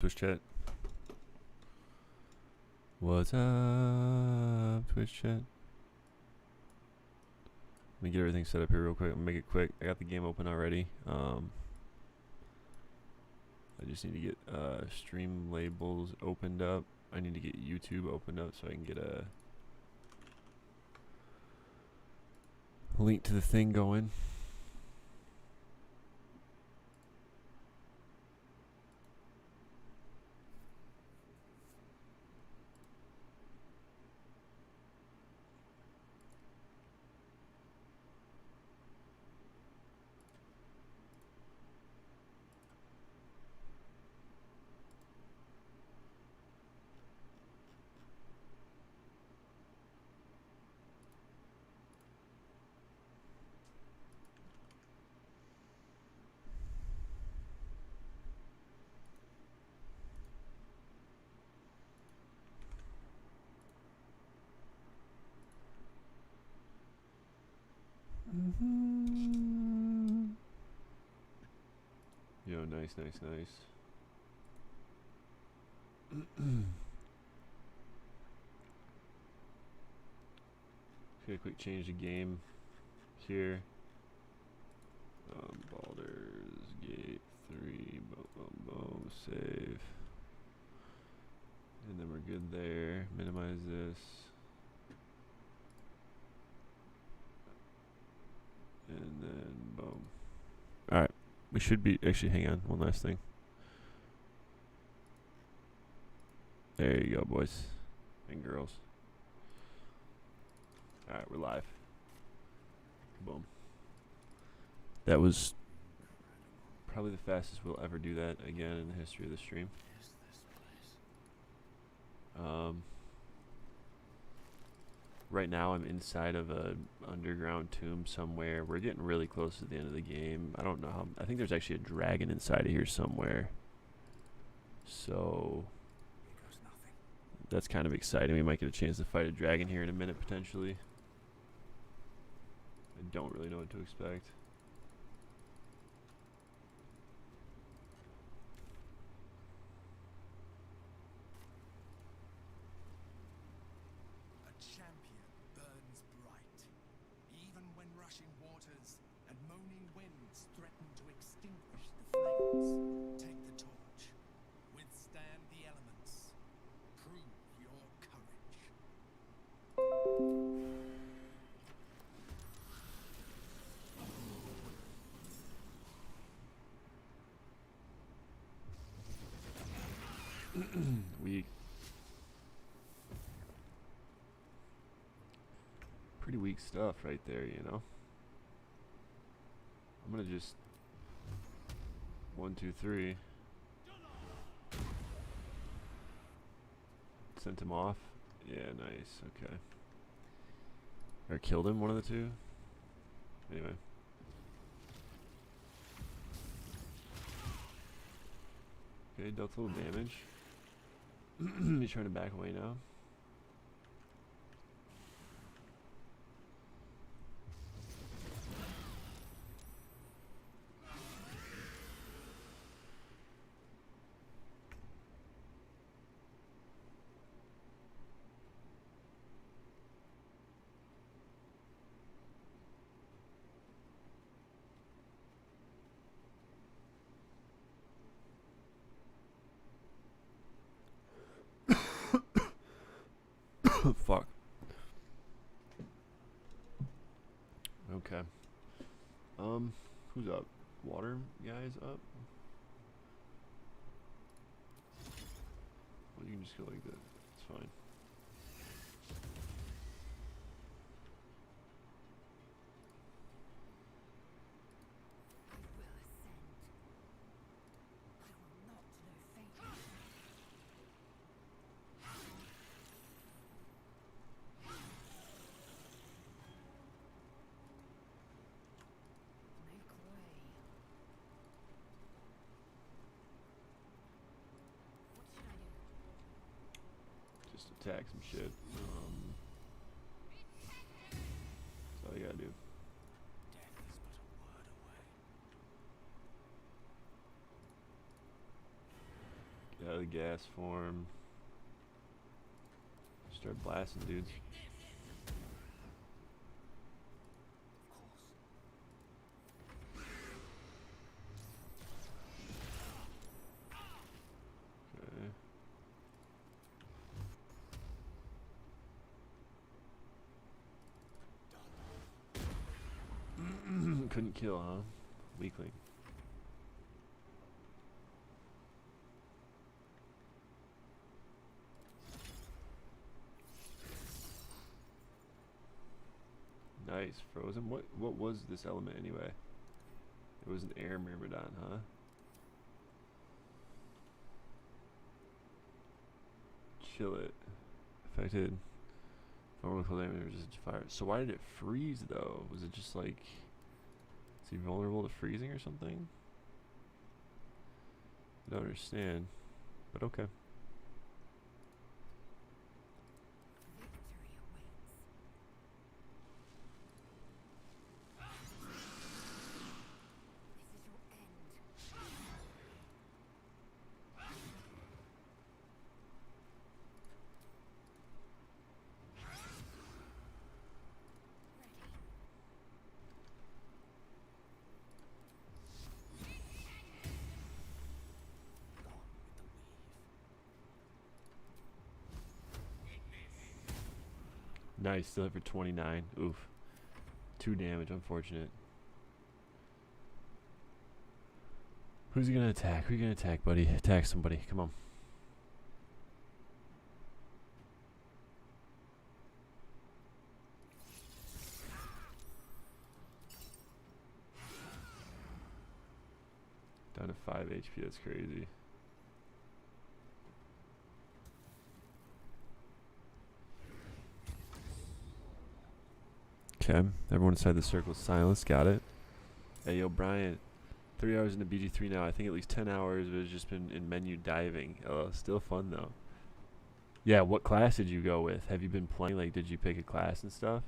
Twitch chat. What's up, Twitch chat? Let me get everything set up here real quick. I'm gonna make it quick. I got the game open already. I just need to get stream labels opened up. I need to get YouTube opened up so I can get a link to the thing going. Yo, nice. Okay, quick change the game here. Baldur's Gate 3, boom, save. And then we're good there. Minimize this. And then boom. Alright. We should be actually hang on, one last thing. There you go, boys and girls. Alright, we're live. Boom. That was probably the fastest we'll ever do that again in the history of the stream. Right now I'm inside of a underground tomb somewhere. We're getting really close to the end of the game. I don't know how. I think there's actually a dragon inside of here somewhere. So that's kind of exciting. We might get a chance to fight a dragon here in a minute potentially. I don't really know what to expect. Take the torch. Withstand the elements. Prove your courage. Weak. Pretty weak stuff right there, you know. I'm gonna just 1, 2, 3. Sent him off. Yeah, nice. Okay. Or killed him, one of the two. Anyway. Okay, dealt a little damage. He's trying to back away now. Fuck. Okay. Who's up? Water guys up? Well, you can just go like that. It's fine. Just attack some shit. That's all you gotta do. Death is but a word away. Yeah, the gas form. Start blasting dudes. Okay. Couldn't kill, huh? Weakling. Nice, frozen. What was this element anyway? It was an air myrmidon, huh? Chill it. Affected. Vulnerable damage resistant to fire. So why did it freeze though? Was it just like, is he vulnerable to freezing or something? I don't understand. But okay. Nice, still hit for 29. Oof. 2 damage, unfortunate. Who's he gonna attack? Who are you gonna attack, buddy? Attack somebody, come on. Down to 5 HP, that's crazy. Okay, everyone inside the circle is silence, got it. Hey, yo, Brian, 3 hours into BG3 now. I think at least 10 hours of it has just been in menu diving. Still fun, though. Yeah, what class did you go with? Have you been playing? Like, did you pick a class and stuff?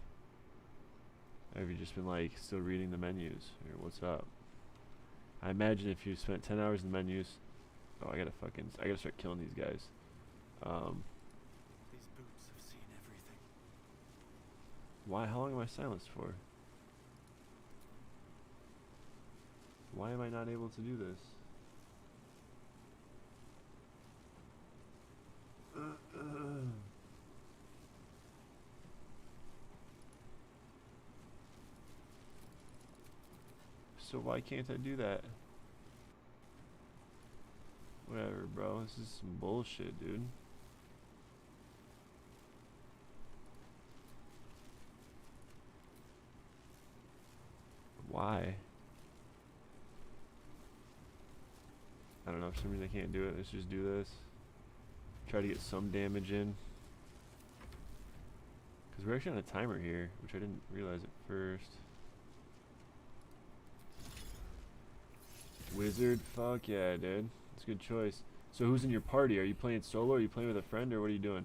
Or have you just been, like, still reading the menus? Or what's up? I imagine if you spent 10 hours in menus... Oh, I gotta start killing these guys. These boots have seen everything. Why? How long am I silenced for? Why am I not able to do this? So why can't I do that? Whatever, bro. This is some bullshit, dude. Why? I don't know, for some reason I can't do it. Let's just do this. Try to get some damage in. Because we're actually on a timer here, which I didn't realize at first. Wizard? Fuck yeah, dude. That's a good choice. So who's in your party? Are you playing solo? Are you playing with a friend? Or what are you doing?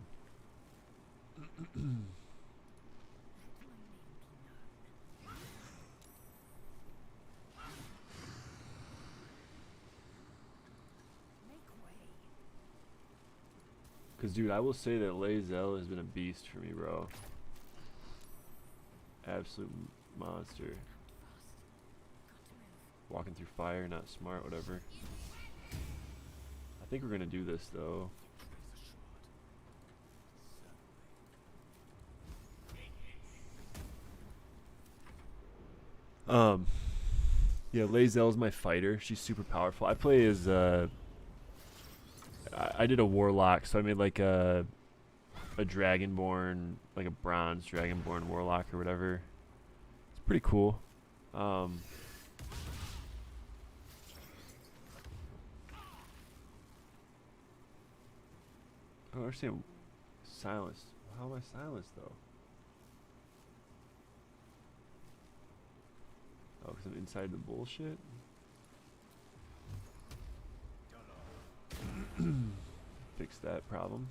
Because, dude, I will say that Lae'zel has been a beast for me, bro. Absolute monster. Walking through fire, not smart, whatever. I think we're going to do this, though. Yeah, Lae'zel's my fighter. She's super powerful. I play as, I did a Warlock, so I made like a Dragonborn, like a bronze Dragonborn Warlock or whatever. It's pretty cool. I don't understand. Silenced. How am I silenced though? Oh, because I'm inside the bullshit? Fix that problem.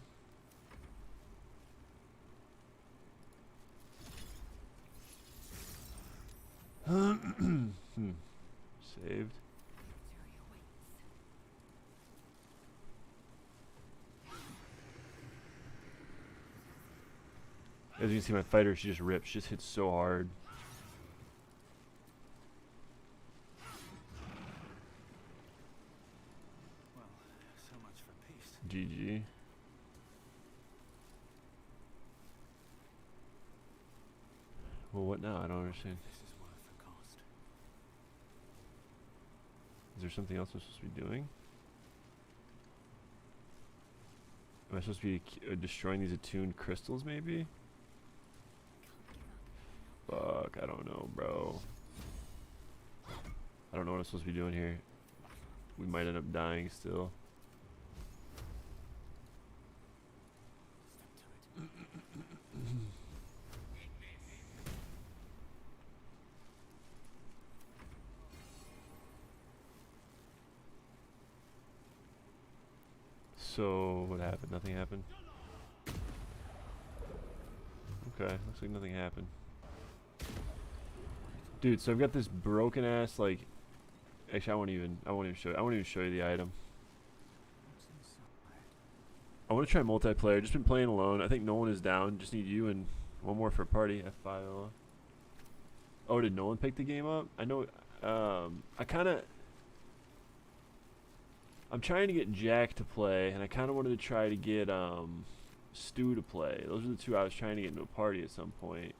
Saved. As you can see, my fighter, she just rips. She just hits so hard. Well, so much for peace. GG. Well, what now? I don't understand. This is worth the cost. Is there something else I'm supposed to be doing? Am I supposed to be destroying these attuned crystals, maybe? Fuck, I don't know, bro. I don't know what I'm supposed to be doing here. We might end up dying still. Step to it. So, what happened? Nothing happened? Okay, looks like nothing happened. Dude, so I've got this broken ass, like, actually I won't even show you. I won't even show you the item. What's inside? I want to try multiplayer. Just been playing alone. I think Nolan is down. Just need you and one more for a party. F5. Oh, did Nolan pick the game up? I know. I'm trying to get Jack to play, and I kind of wanted to try to get Stu to play. Those are the two I was trying to get into a party at some point.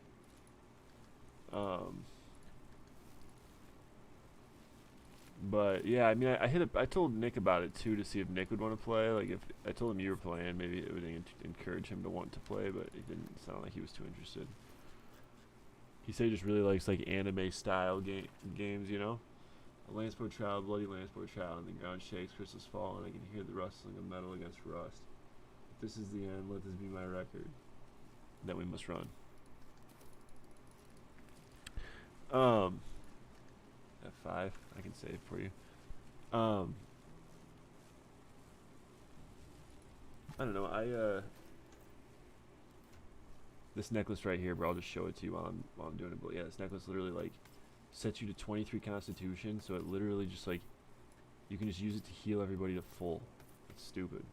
But yeah, I mean, I told Nick about it too to see if Nick would want to play. Like, if I told him you were playing, maybe it would encourage him to want to play. But it didn't sound like he was too interested. He said he just really likes like anime style games, you know. A Lanceport child, bloody Lanceport child, and the ground shakes, crystals fall, and I can hear the rustling of metal against rust. If this is the end, let this be my record that we must run. F5, I can save for you. I don't know, this necklace right here, bro, I'll just show it to you while I'm doing it, but yeah, this necklace literally, like, sets you to 23 constitution, so it literally just, like, you can just use it to heal everybody to full. It's stupid.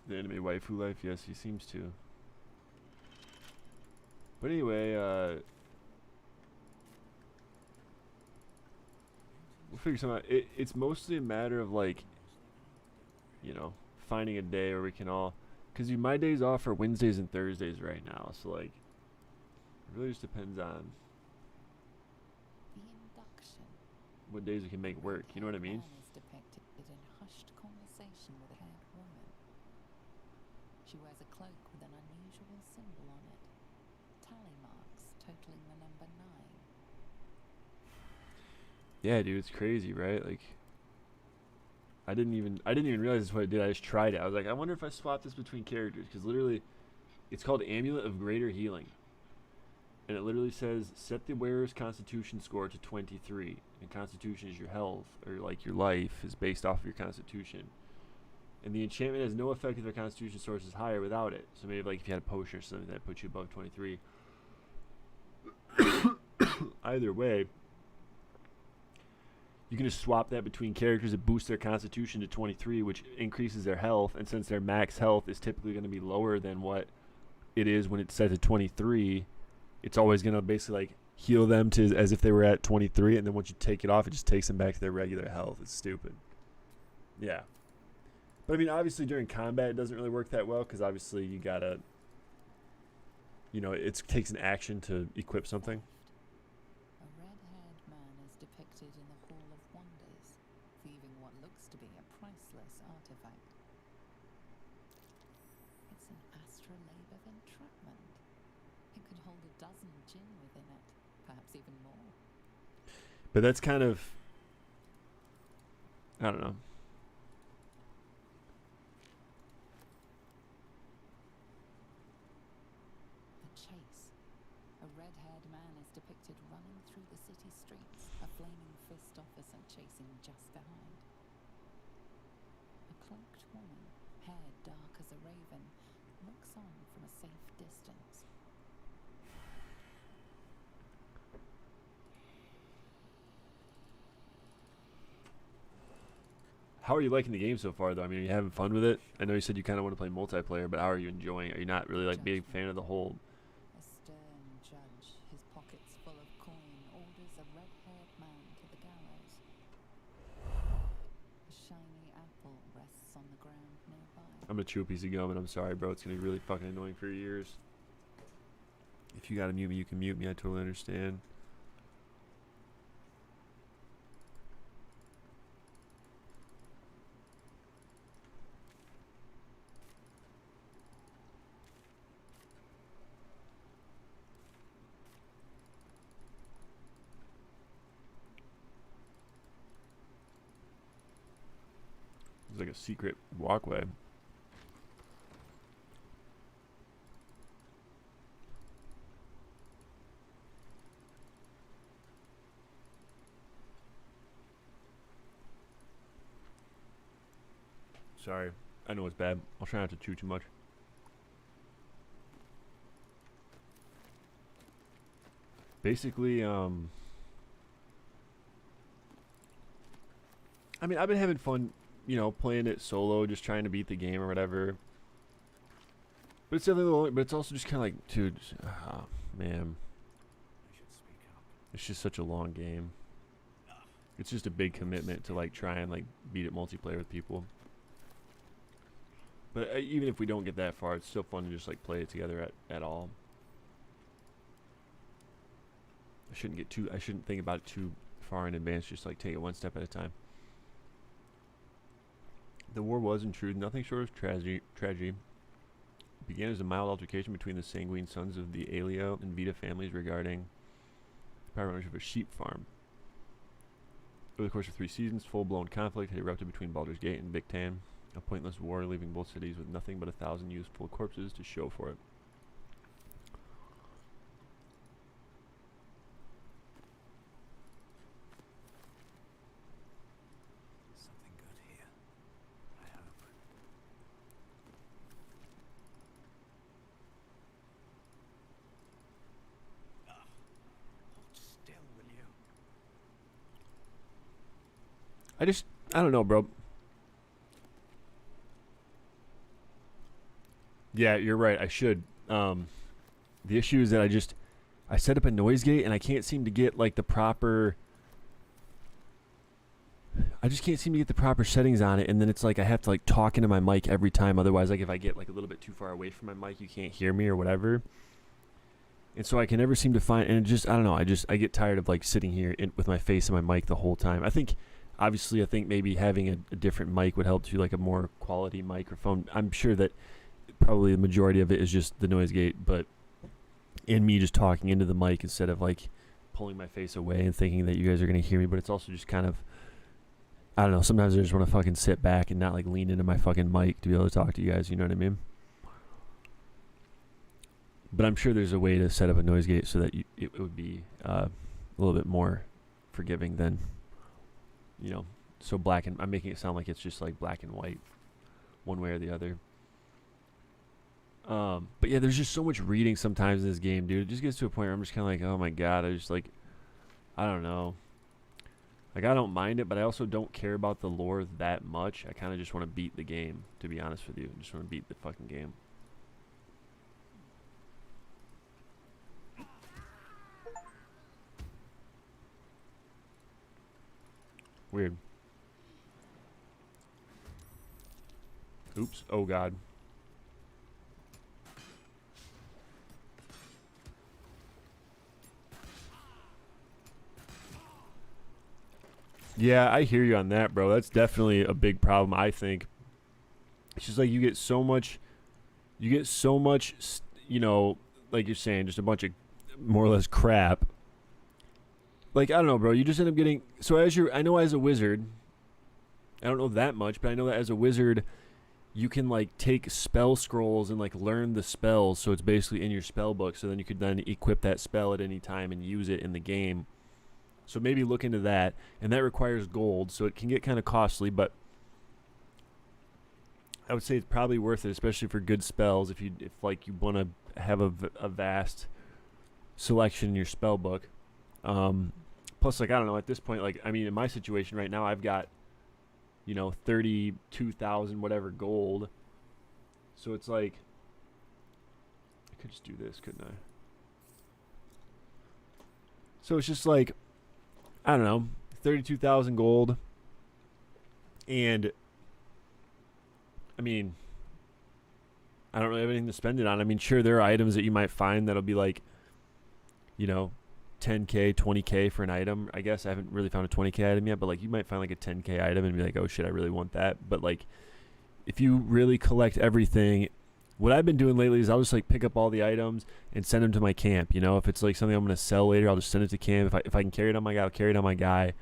The anime waifu life, yes, he seems to. But anyway, we'll figure something out. It's mostly a matter of, like, you know, finding a day where we can all, because my days off are Wednesdays and Thursdays right now, so, like, it really just depends on The induction. what days we can make work, you know what I mean? Man is depicted in hushed conversation with a haired woman. She wears a cloak with an unusual symbol on it. Tally marks totaling the number 9. Yeah, dude, it's crazy, right? Like, I didn't even realize that's what I did. I just tried it. I was like, I wonder if I swap this between characters, because literally, it's called Amulet of Greater Healing, and it literally says set the wearer's Constitution score to 23, and Constitution is your health, or like your life is based off of your Constitution, and the enchantment has no effect if their Constitution source is higher without it. So maybe like if you had a potion or something that put you above 23. Either way, you can just swap that between characters that boost their Constitution to 23, which increases their health. And since their max health is typically going to be lower than what it is when it's set to 23, it's always going to basically like heal them to as if they were at 23. And then once you take it off, it just takes them back to their regular health. It's stupid. Yeah. But I mean, obviously during combat, it doesn't really work that well because obviously you got to, you know, it takes an action to equip something. A red-haired man is depicted in the Hall of Wonders, thieving what looks to be a priceless artifact. It's an astrolabe of entrapment. It could hold a dozen jinn within it, perhaps even more. But that's kind of, I don't know. The chase. A red-haired man is depicted running through the city streets, a flaming fist officer chasing just behind. woman, hair dark as a raven, looks on from a safe distance. How are you liking the game so far, though? I mean, are you having fun with it? I know you said you kind of want to play multiplayer, but how are you enjoying it? Are you not really like big fan of the whole? A stern judge, his pockets full of coin, orders a red-haired man to the gallows. A shiny apple rests on the ground nearby. I'm gonna chew a piece of gum, and I'm sorry, bro. It's gonna be really fucking annoying for your ears. If you gotta mute me, you can mute me. I totally understand. It's like a secret walkway. Sorry. I know it's bad. I'll try not to chew too much. Basically, I mean, I've been having fun, you know, playing it solo, just trying to beat the game or whatever. But it's definitely lonely, but it's also just kind of like, dude, man. I should speak up. It's just such a long game. It's just a big commitment to like try and like beat it multiplayer with people. But even if we don't get that far, it's still fun to just like play it together at all. I shouldn't think about it too far in advance, just like take it one step at a time. The war was, in truth, nothing short of tragedy. It began as a mild altercation between the sanguine sons of the Aleo and Vita families regarding the private ownership of a sheep farm. Over the course of 3 seasons, full-blown conflict had erupted between Baldur's Gate and Victan, a pointless war leaving both cities with nothing but 1,000 useful corpses to show for it. Something good here. I hope. Hold still, will you? I don't know, bro. Yeah, you're right. I should. The issue is that I set up a noise gate and I can't seem to get like the proper. I just can't seem to get the proper settings on it, and then it's like I have to like talk into my mic every time. Otherwise, like if I get like a little bit too far away from my mic, you can't hear me or whatever. And so I can never seem to find. And it just, I don't know. I get tired of like sitting here with my face in my mic the whole time. I think maybe having a different mic would help too, like a more quality microphone. I'm sure that probably the majority of it is just the noise gate, but in me just talking into the mic instead of like pulling my face away and thinking that you guys are going to hear me. But it's also just kind of, I don't know, sometimes I just want to fucking sit back and not like lean into my fucking mic to be able to talk to you guys, you know what I mean? But I'm sure there's a way to set up a noise gate so that it would be a little bit more forgiving than, you know, so black and I'm making it sound like it's just like black and white one way or the other. But yeah, there's just so much reading sometimes in this game, dude. It just gets to a point where I'm just kind of like, oh my god, I don't know. Like, I don't mind it, but I also don't care about the lore that much. I kind of just want to beat the game, to be honest with you. I just want to beat the fucking game. Weird. Oops. Oh god. Yeah, I hear you on that, bro. That's definitely a big problem, I think. It's just like you get so much, you know, like you're saying, just a bunch of more or less crap. Like, I don't know, bro. You just end up getting, I know as a wizard, I don't know that much, but I know that as a wizard, you can like take spell scrolls and like learn the spells. So it's basically in your spell book. So then you could then equip that spell at any time and use it in the game. So maybe look into that, and that requires gold, so it can get kind of costly, but I would say it's probably worth it, especially for good spells. If like you want to have a vast selection in your spell book. Plus, like I don't know, at this point, like I mean, in my situation right now, I've got 32,000 whatever gold. So it's like I could just do this, couldn't I? So it's just like I don't know, 32,000 gold, and I mean, I don't really have anything to spend it on. I mean, sure, there are items that you might find that'll be like, 10k, 20k for an item. I guess I haven't really found a 20k item yet, but like you might find like a 10k item and be like, oh shit, I really want that. But like, if you really collect everything, what I've been doing lately is I'll just like pick up all the items and send them to my camp. If it's like something I'm gonna sell later, I'll just send it to camp. If I can carry it on my guy, I'll carry it on my guy.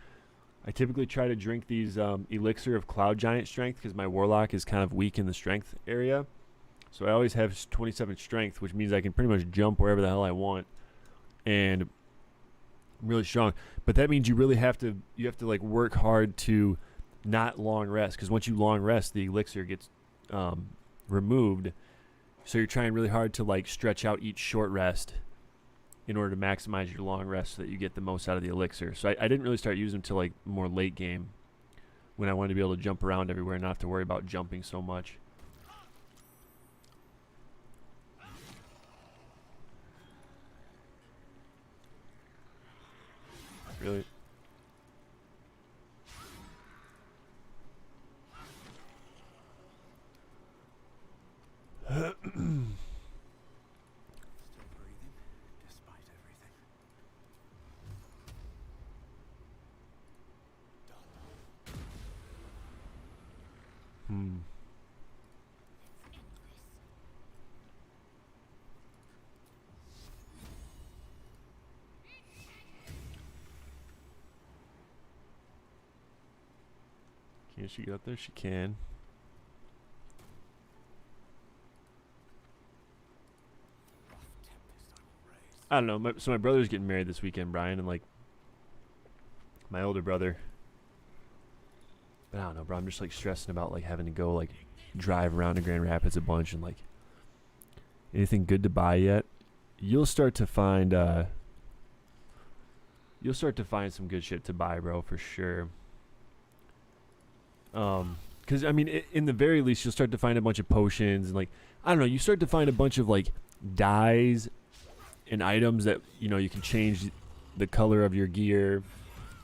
I typically try to drink these elixir of cloud giant strength because my warlock is kind of weak in the strength area. So I always have 27 strength, which means I can pretty much jump wherever the hell I want, and I'm really strong. But that means you have to like work hard to not long rest, because once you long rest, the elixir gets removed. So you're trying really hard to like stretch out each short rest in order to maximize your long rest so that you get the most out of the elixir. So I didn't really start using them until like more late game, when I wanted to be able to jump around everywhere and not have to worry about jumping so much. Really? Still breathing, despite everything. Can she get up there? She can. Rough tempest I will raise. I don't know. So my brother's getting married this weekend, Brian, and like my older brother. But I don't know, bro. I'm just like stressing about like having to go like drive around to Grand Rapids a bunch and like anything good to buy yet. You'll start to find some good shit to buy, bro, for sure. Because I mean, in the very least, you'll start to find a bunch of potions and like I don't know. You start to find a bunch of like dyes and items that you can change the color of your gear,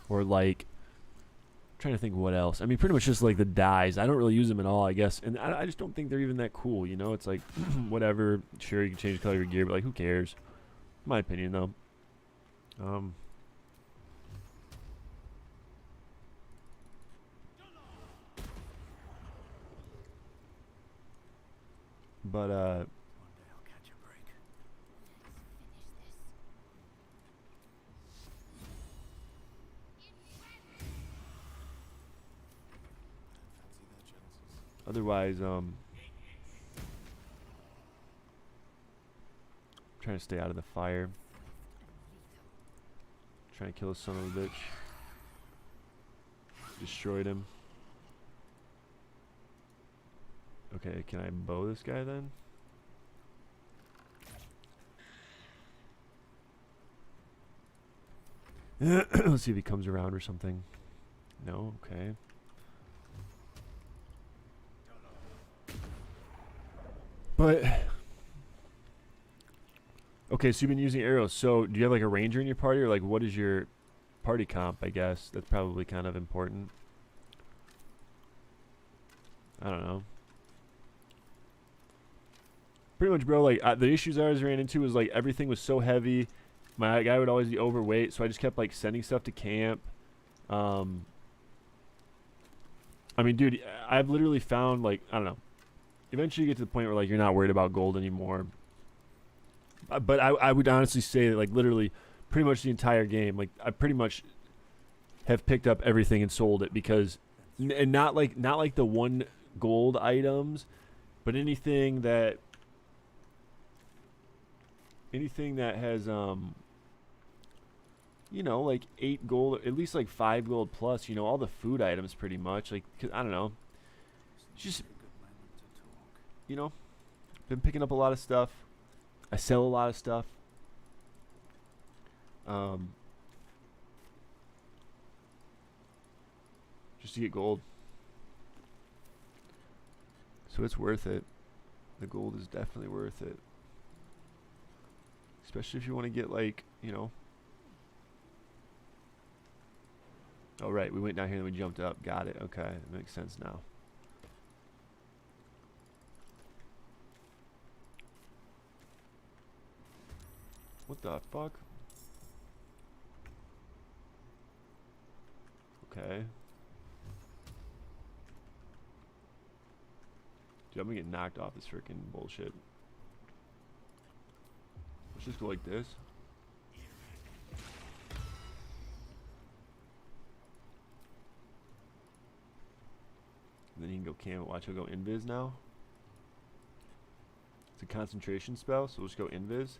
or like I'm trying to think what else. I mean, pretty much just like the dyes. I don't really use them at all, I guess, and I just don't think they're even that cool. It's like whatever. Sure, you can change the color of your gear, but like who cares? My opinion, though. But One day I'll catch a break. otherwise, trying to stay out of the fire. Trying to kill the son of a bitch. Destroyed him. Okay, can I bow this guy then? Let's see if he comes around or something. No, okay. But okay, so you've been using arrows. So do you have like a ranger in your party, or like what is your party comp? I guess that's probably kind of important. I don't know. Pretty much, bro, like the issues I always ran into was like everything was so heavy. My guy would always be overweight, so I just kept like sending stuff to camp. I mean, dude, I've literally found like, I don't know. Eventually you get to the point where like you're not worried about gold anymore. But I would honestly say that like literally pretty much the entire game, like I pretty much have picked up everything and sold it, because and not like the 1 gold items, but anything that has like 8 gold, at least like 5 gold plus, all the food items pretty much, like 'cause, I don't know, it's just you know, been picking up a lot of stuff. I sell a lot of stuff. Just to get gold. So it's worth it. The gold is definitely worth it. Especially if you want to get, like, you know. Oh, right. We went down here and we jumped up. Got it. Okay. That makes sense now. What the fuck? Okay. Dude, I'm gonna get knocked off this freaking bullshit. Let's just go like this. And then he can go cam it. Watch, he'll go invis now. It's a concentration spell, so we'll just go invis.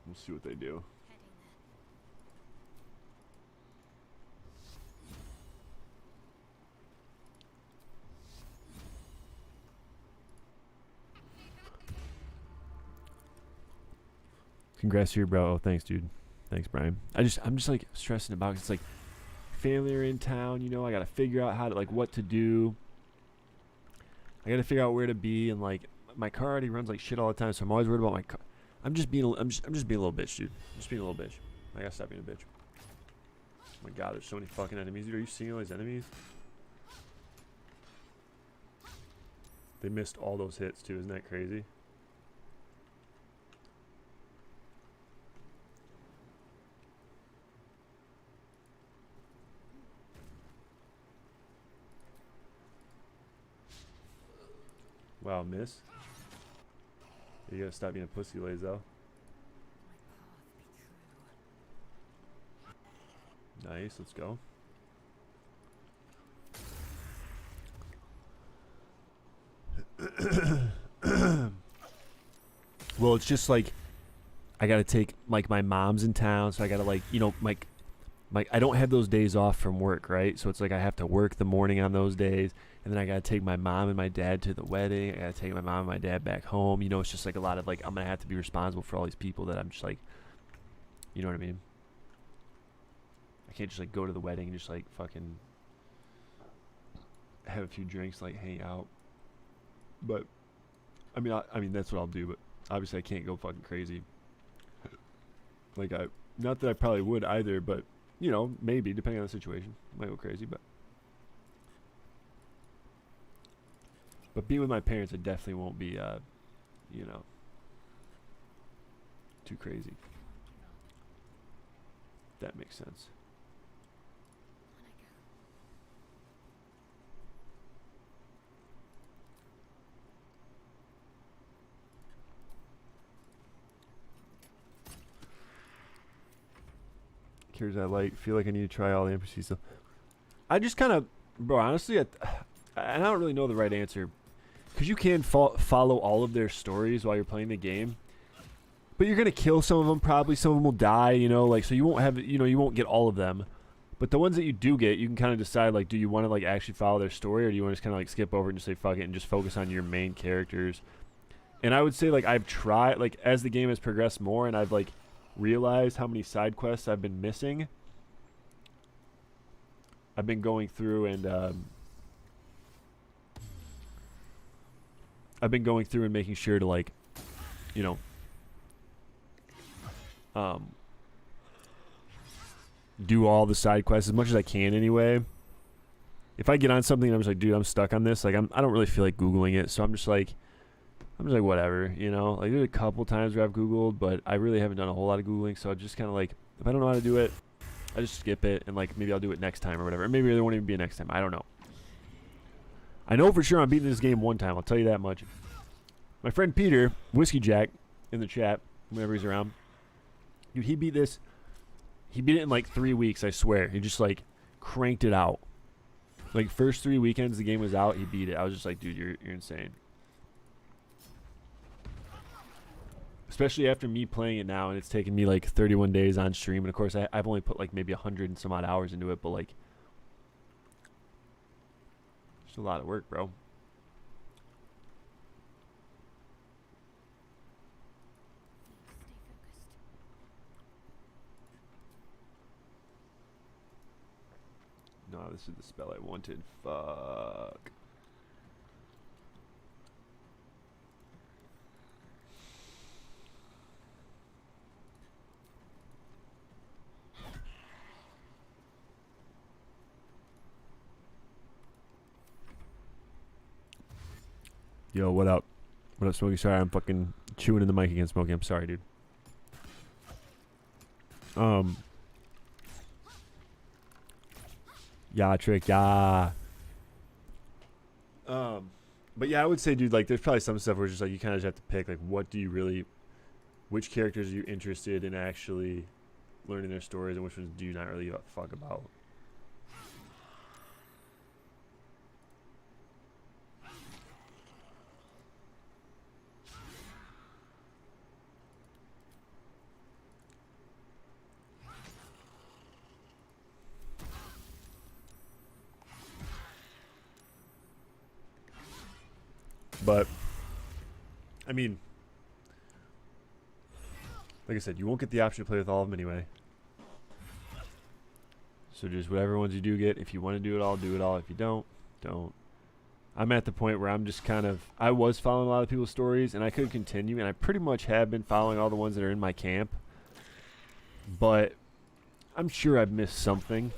We'll see what they do. Congrats to your bro. Oh, thanks, dude. Thanks, Brian. I'm just like stressing about it 'cause it's like family are in town, you know. I gotta figure out how to, like, what to do. I gotta figure out where to be, and like my car already runs like shit all the time, so I'm always worried about my car. I'm just being a little bitch, dude. I'm just being a little bitch. I gotta stop being a bitch. Oh my god, there's so many fucking enemies, dude. Are you seeing all these enemies? They missed all those hits too. Isn't that crazy? Wow, miss. You gotta stop being a pussy, Lazo. Nice, let's go. Well, it's just like I gotta take, like, my mom's in town, so I gotta, like, you know, like I don't have those days off from work, right? So it's like I have to work the morning on those days, and then I gotta take my mom and my dad to the wedding. I gotta take my mom and my dad back home. You know, it's just like a lot of, like, I'm gonna have to be responsible for all these people that I'm just like, you know what I mean? I can't just like go to the wedding and just like fucking have a few drinks, like hang out. But I mean that's what I'll do. But obviously I can't go fucking crazy. Like not that I probably would either, but you know, maybe depending on the situation, I might go crazy. But being with my parents, I definitely won't be, you know, too crazy. That makes sense. Cures I like. Feel like I need to try all the NPCs. So I just kind of, bro, honestly, and I don't really know the right answer. Because you can follow all of their stories while you're playing the game. But you're going to kill some of them probably. Some of them will die, you know, like, so you won't have, you know, you won't get all of them. But the ones that you do get, you can kind of decide, like, do you want to, like, actually follow their story, or do you want to just kind of, like, skip over and just say fuck it and just focus on your main characters? And I would say, like, I've tried, like, as the game has progressed more and I've, like, realized how many side quests I've been missing, I've been going through and, I've been going through and making sure to, like, you know, do all the side quests as much as I can anyway. If I get on something and I'm just like, dude, I'm stuck on this, like, I don't really feel like Googling it, so I'm just like, whatever, you know? Like, there's a couple times where I've Googled, but I really haven't done a whole lot of Googling, so I just kind of, like, if I don't know how to do it, I just skip it, and, like, maybe I'll do it next time or whatever. Or maybe there won't even be a next time. I don't know. I know for sure I'm beating this game one time. I'll tell you that much. My friend Peter, Whiskey Jack, in the chat, whenever he's around, dude, he beat this. He beat it in like 3 weeks, I swear. He just like cranked it out. Like first 3 weekends the game was out, he beat it. I was just like, dude, you're insane. Especially after me playing it now, and it's taken me like 31 days on stream, and of course I've only put like maybe 100 and some odd hours into it, but like, It's a lot of work, bro. No, this is the spell I wanted. Fuck. Yo, what up? What up, Smokey? Sorry, I'm fucking chewing in the mic again, Smokey. I'm sorry, dude. Yeah, trick, yeah. But yeah, I would say, dude, like, there's probably some stuff where it's just like you kind of just have to pick, like, what do you really, which characters are you interested in actually learning their stories, and which ones do you not really give a fuck about? But I mean, like I said, you won't get the option to play with all of them anyway. So just whatever ones you do get, if you want to do it all, do it all. If you don't, don't. I'm at the point where I'm just kind of, I was following a lot of people's stories, and I could continue, and I pretty much have been following all the ones that are in my camp. But I'm sure I've missed something.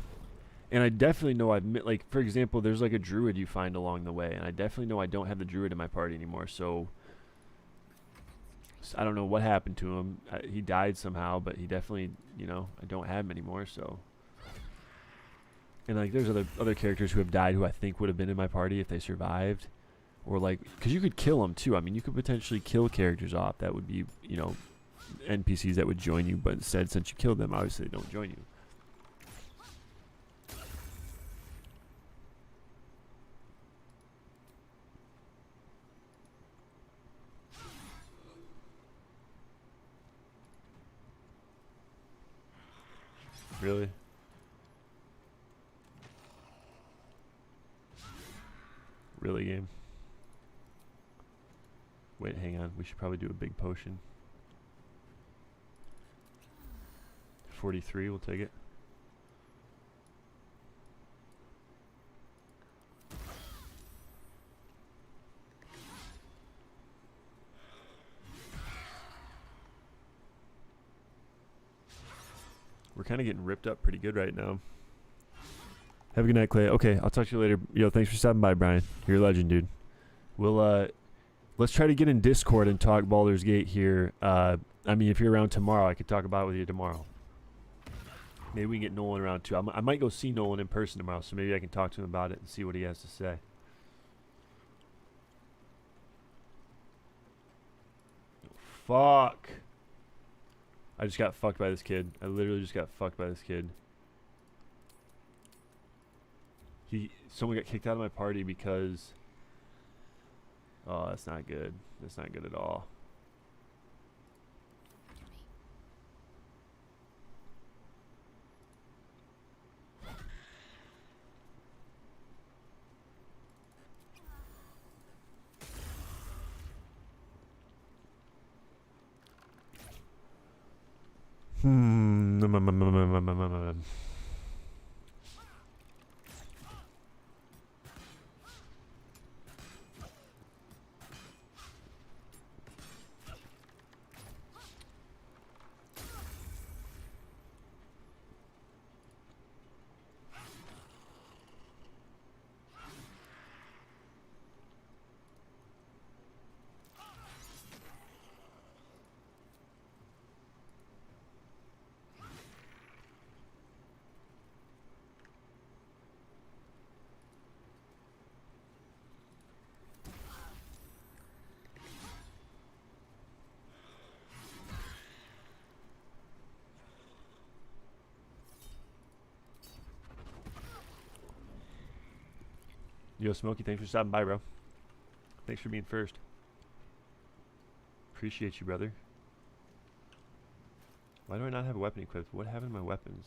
And I definitely know I've missed, like, for example, there's like a druid you find along the way, and I definitely know I don't have the druid in my party anymore, so I don't know what happened to him. He died somehow, but he definitely, you know, I don't have him anymore, so. And like, there's other characters who have died who I think would have been in my party if they survived. Or like, because you could kill them too. I mean, you could potentially kill characters off that would be, you know, NPCs that would join you, but instead, since you killed them, obviously they don't join you. Really? Really, game? Wait, hang on. We should probably do a big potion. 43, we'll take it. We're kind of getting ripped up pretty good right now. Have a good night, Clay. Okay, I'll talk to you later. Yo, thanks for stopping by, Brian. You're a legend, dude. We'll, let's try to get in Discord and talk Baldur's Gate here. I mean, if you're around tomorrow, I could talk about it with you tomorrow. Maybe we can get Nolan around too. I might go see Nolan in person tomorrow, so maybe I can talk to him about it and see what he has to say. Fuck. I just got fucked by this kid. I literally just got fucked by this kid. Someone got kicked out of my party because... Oh, that's not good. That's not good at all. Yo, Smokey, thanks for stopping by, bro. Thanks for being first. Appreciate you, brother. Why do I not have a weapon equipped? What happened to my weapons?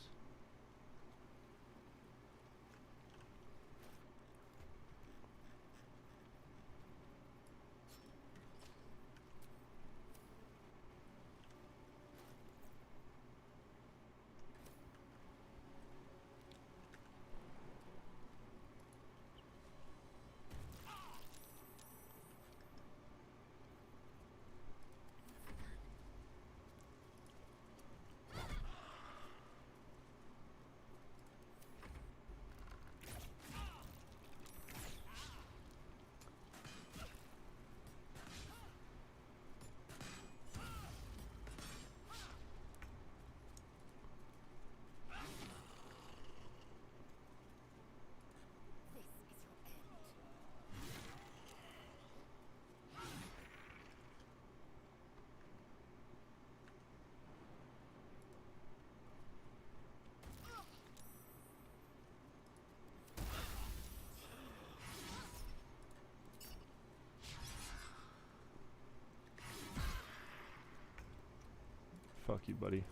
Fuck you, buddy. Let's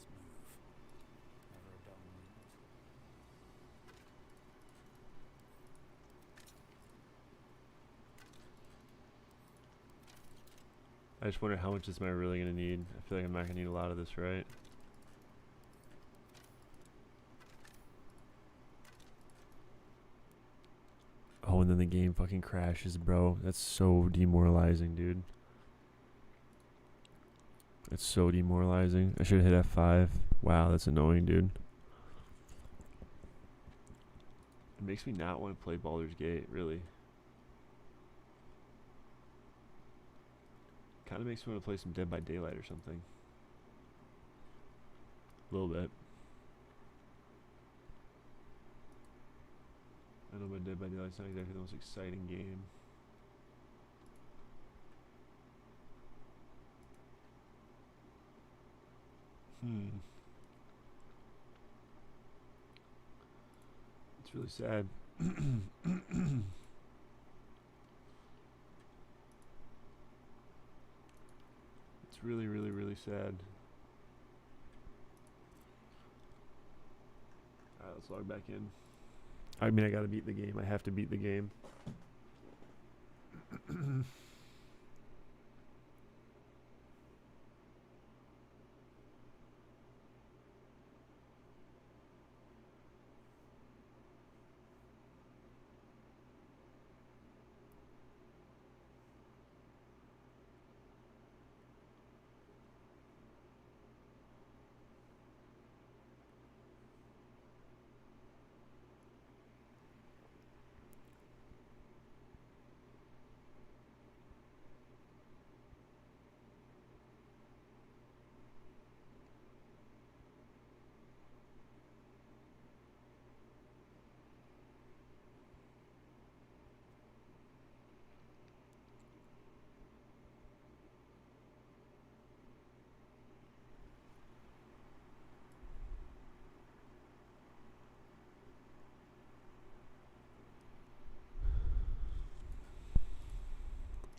move. Never a dull moment. I just wonder how much am I really gonna need. I feel like I'm not gonna need a lot of this, right? Oh, and then the game fucking crashes, bro. That's so demoralizing, dude. That's so demoralizing. I should have hit F5. Wow, that's annoying, dude. It makes me not want to play Baldur's Gate, really. Kind of makes me want to play some Dead by Daylight or something. A little bit. I know, but Dead by Daylight's not exactly the most exciting game. It's really sad. It's really, really, really sad. Alright, let's log back in. I mean, I gotta beat the game. I have to beat the game.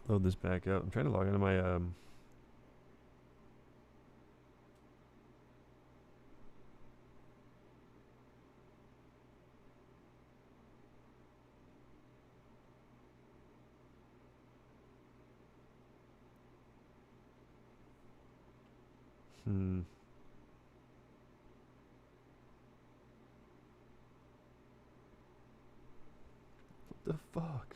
Load this back up. I'm trying to log into my What the fuck?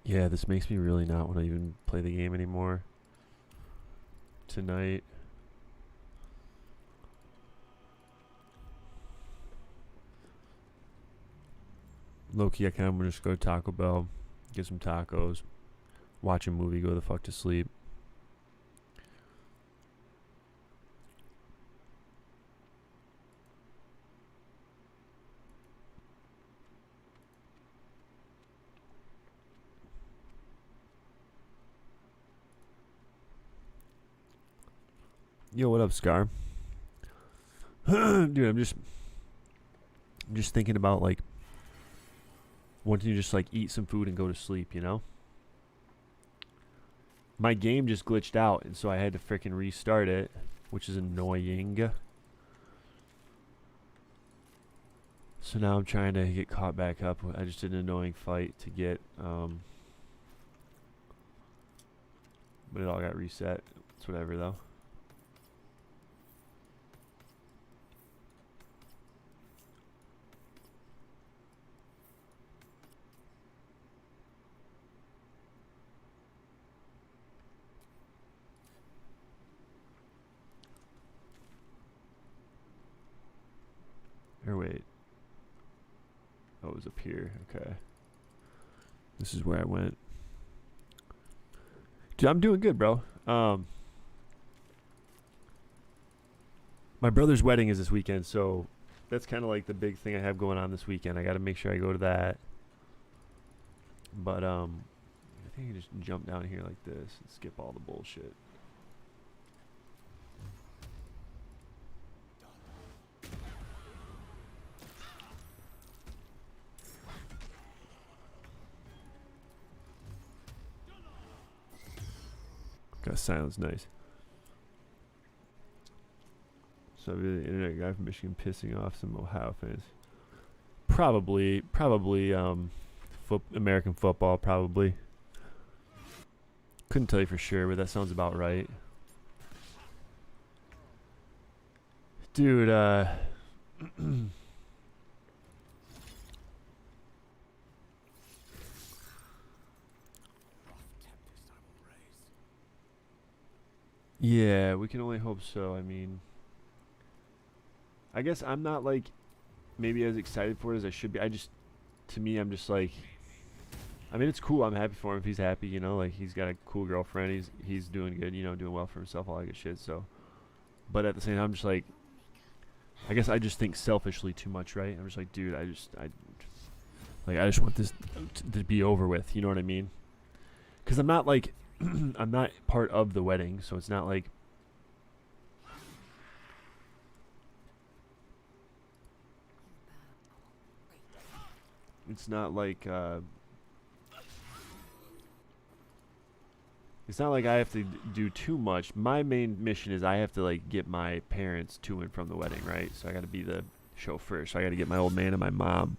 Yeah, this makes me really not want to even play the game anymore. Tonight. Low-key, I kind of want to just go to Taco Bell, get some tacos, watch a movie, go the fuck to sleep. Yo, what up, Scar? Dude, I'm just thinking about like wanting to just like eat some food and go to sleep, you know? My game just glitched out, and so I had to freaking restart it, which is annoying. So now I'm trying to get caught back up. I just did an annoying fight to get, but it all got reset. It's whatever though. Or wait. Oh, it was up here. Okay. This is where I went. Dude, I'm doing good, bro. My brother's wedding is this weekend, so that's kind of like the big thing I have going on this weekend. I got to make sure I go to that. But I think I can just jump down here like this and skip all the bullshit. Got silence, nice. So really, internet guy from Michigan pissing off some Ohio fans. Probably, American football, probably. Couldn't tell you for sure, but that sounds about right. Dude, yeah, we can only hope so. I mean, I guess I'm not like maybe as excited for it as I should be. To me, I'm just like, I mean, it's cool. I'm happy for him if he's happy, you know, like he's got a cool girlfriend. He's doing good, you know, doing well for himself, all that good shit. So, but at the same time, I'm just like, I guess I just think selfishly too much, right? I'm just like, dude, I just want this to be over with. You know what I mean? Because I'm not like, I'm not part of the wedding, so it's not like. It's not like it's not like I have to do too much. My main mission is I have to like get my parents to and from the wedding, right? So I got to be the chauffeur. So I got to get my old man and my mom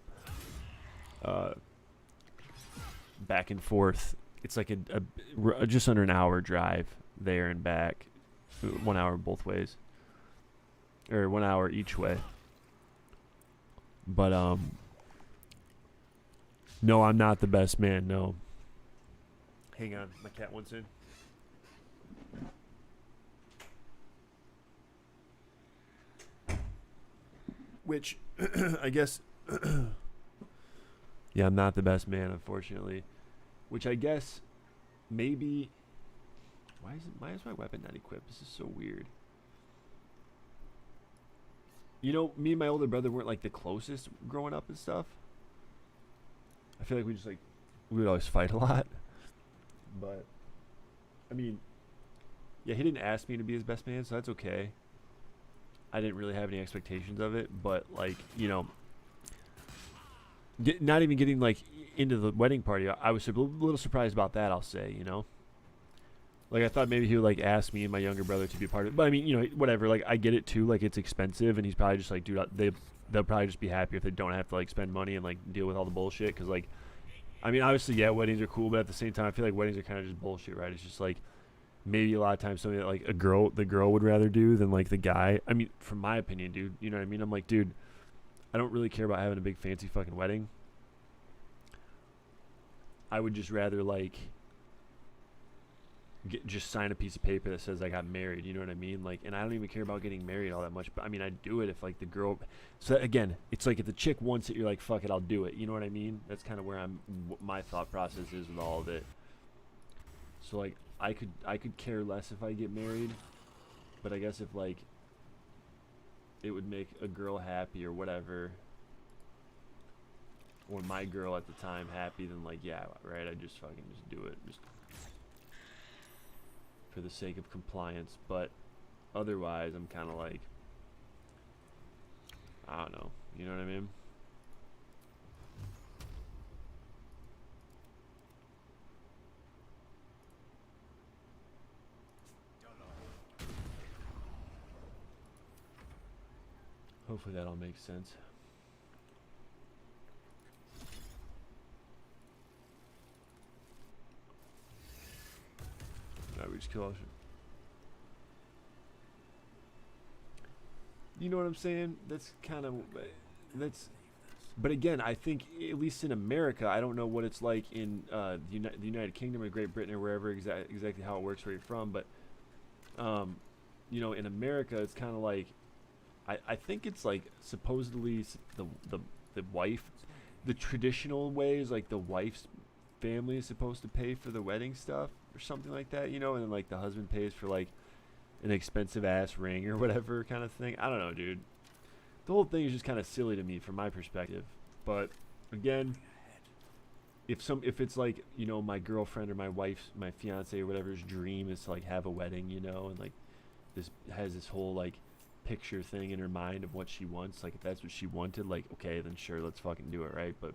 back and forth. It's like a just under an hour drive there and back, 1 hour both ways, or 1 hour each way. But no, I'm not the best man. No. Hang on, my cat wants in. Which, I guess, yeah, I'm not the best man, unfortunately. Which I guess, maybe, why is my weapon not equipped? This is so weird. You know, me and my older brother weren't like the closest growing up and stuff. I feel like we would always fight a lot. But, I mean, yeah, he didn't ask me to be his best man, so that's okay. I didn't really have any expectations of it, but, like, you know, not even getting, like, into the wedding party, I was a little surprised about that, I'll say, you know? Like, I thought maybe he would, like, ask me and my younger brother to be a part of it. But, I mean, you know, whatever. Like, I get it, too. Like, it's expensive, and he's probably just like, dude, they'll probably just be happy if they don't have to, like, spend money and, like, deal with all the bullshit. Because, like, I mean, obviously, yeah, weddings are cool, but at the same time, I feel like weddings are kind of just bullshit, right? It's just, like, maybe a lot of times something that, like, the girl would rather do than, like, the guy. I mean, from my opinion, dude, you know what I mean? I'm like, dude, I don't really care about having a big fancy fucking wedding. I would just rather, like, just sign a piece of paper that says I got married, you know what I mean? Like, and I don't even care about getting married all that much, but I mean, I'd do it if, like, the girl. So again, it's like if the chick wants it, you're like, fuck it, I'll do it. You know what I mean? That's kind of where my thought process is with all of it. So, like, I could care less if I get married, but I guess if, like, it would make a girl happy or whatever, or my girl at the time happy, then, like, yeah, right, I just fucking just do it, just for the sake of compliance. But otherwise, I'm kind of like, I don't know, you know what I mean? Hopefully that all makes sense. kill all. You know what I'm saying? That's kind of that's. But again, I think at least in America, I don't know what it's like in the United Kingdom or Great Britain or wherever exactly how it works where you're from. But you know, in America, it's kind of like I think it's like supposedly the wife, the traditional ways, like the wife's family is supposed to pay for the wedding stuff or something like that, you know, and then like the husband pays for like an expensive ass ring or whatever kind of thing. I don't know, dude. The whole thing is just kind of silly to me from my perspective. But again, if it's like, you know, my girlfriend or my wife's, my fiance or whatever's dream is to like have a wedding, you know, and like this has this whole like picture thing in her mind of what she wants, like if that's what she wanted, like okay, then sure, let's fucking do it, right? But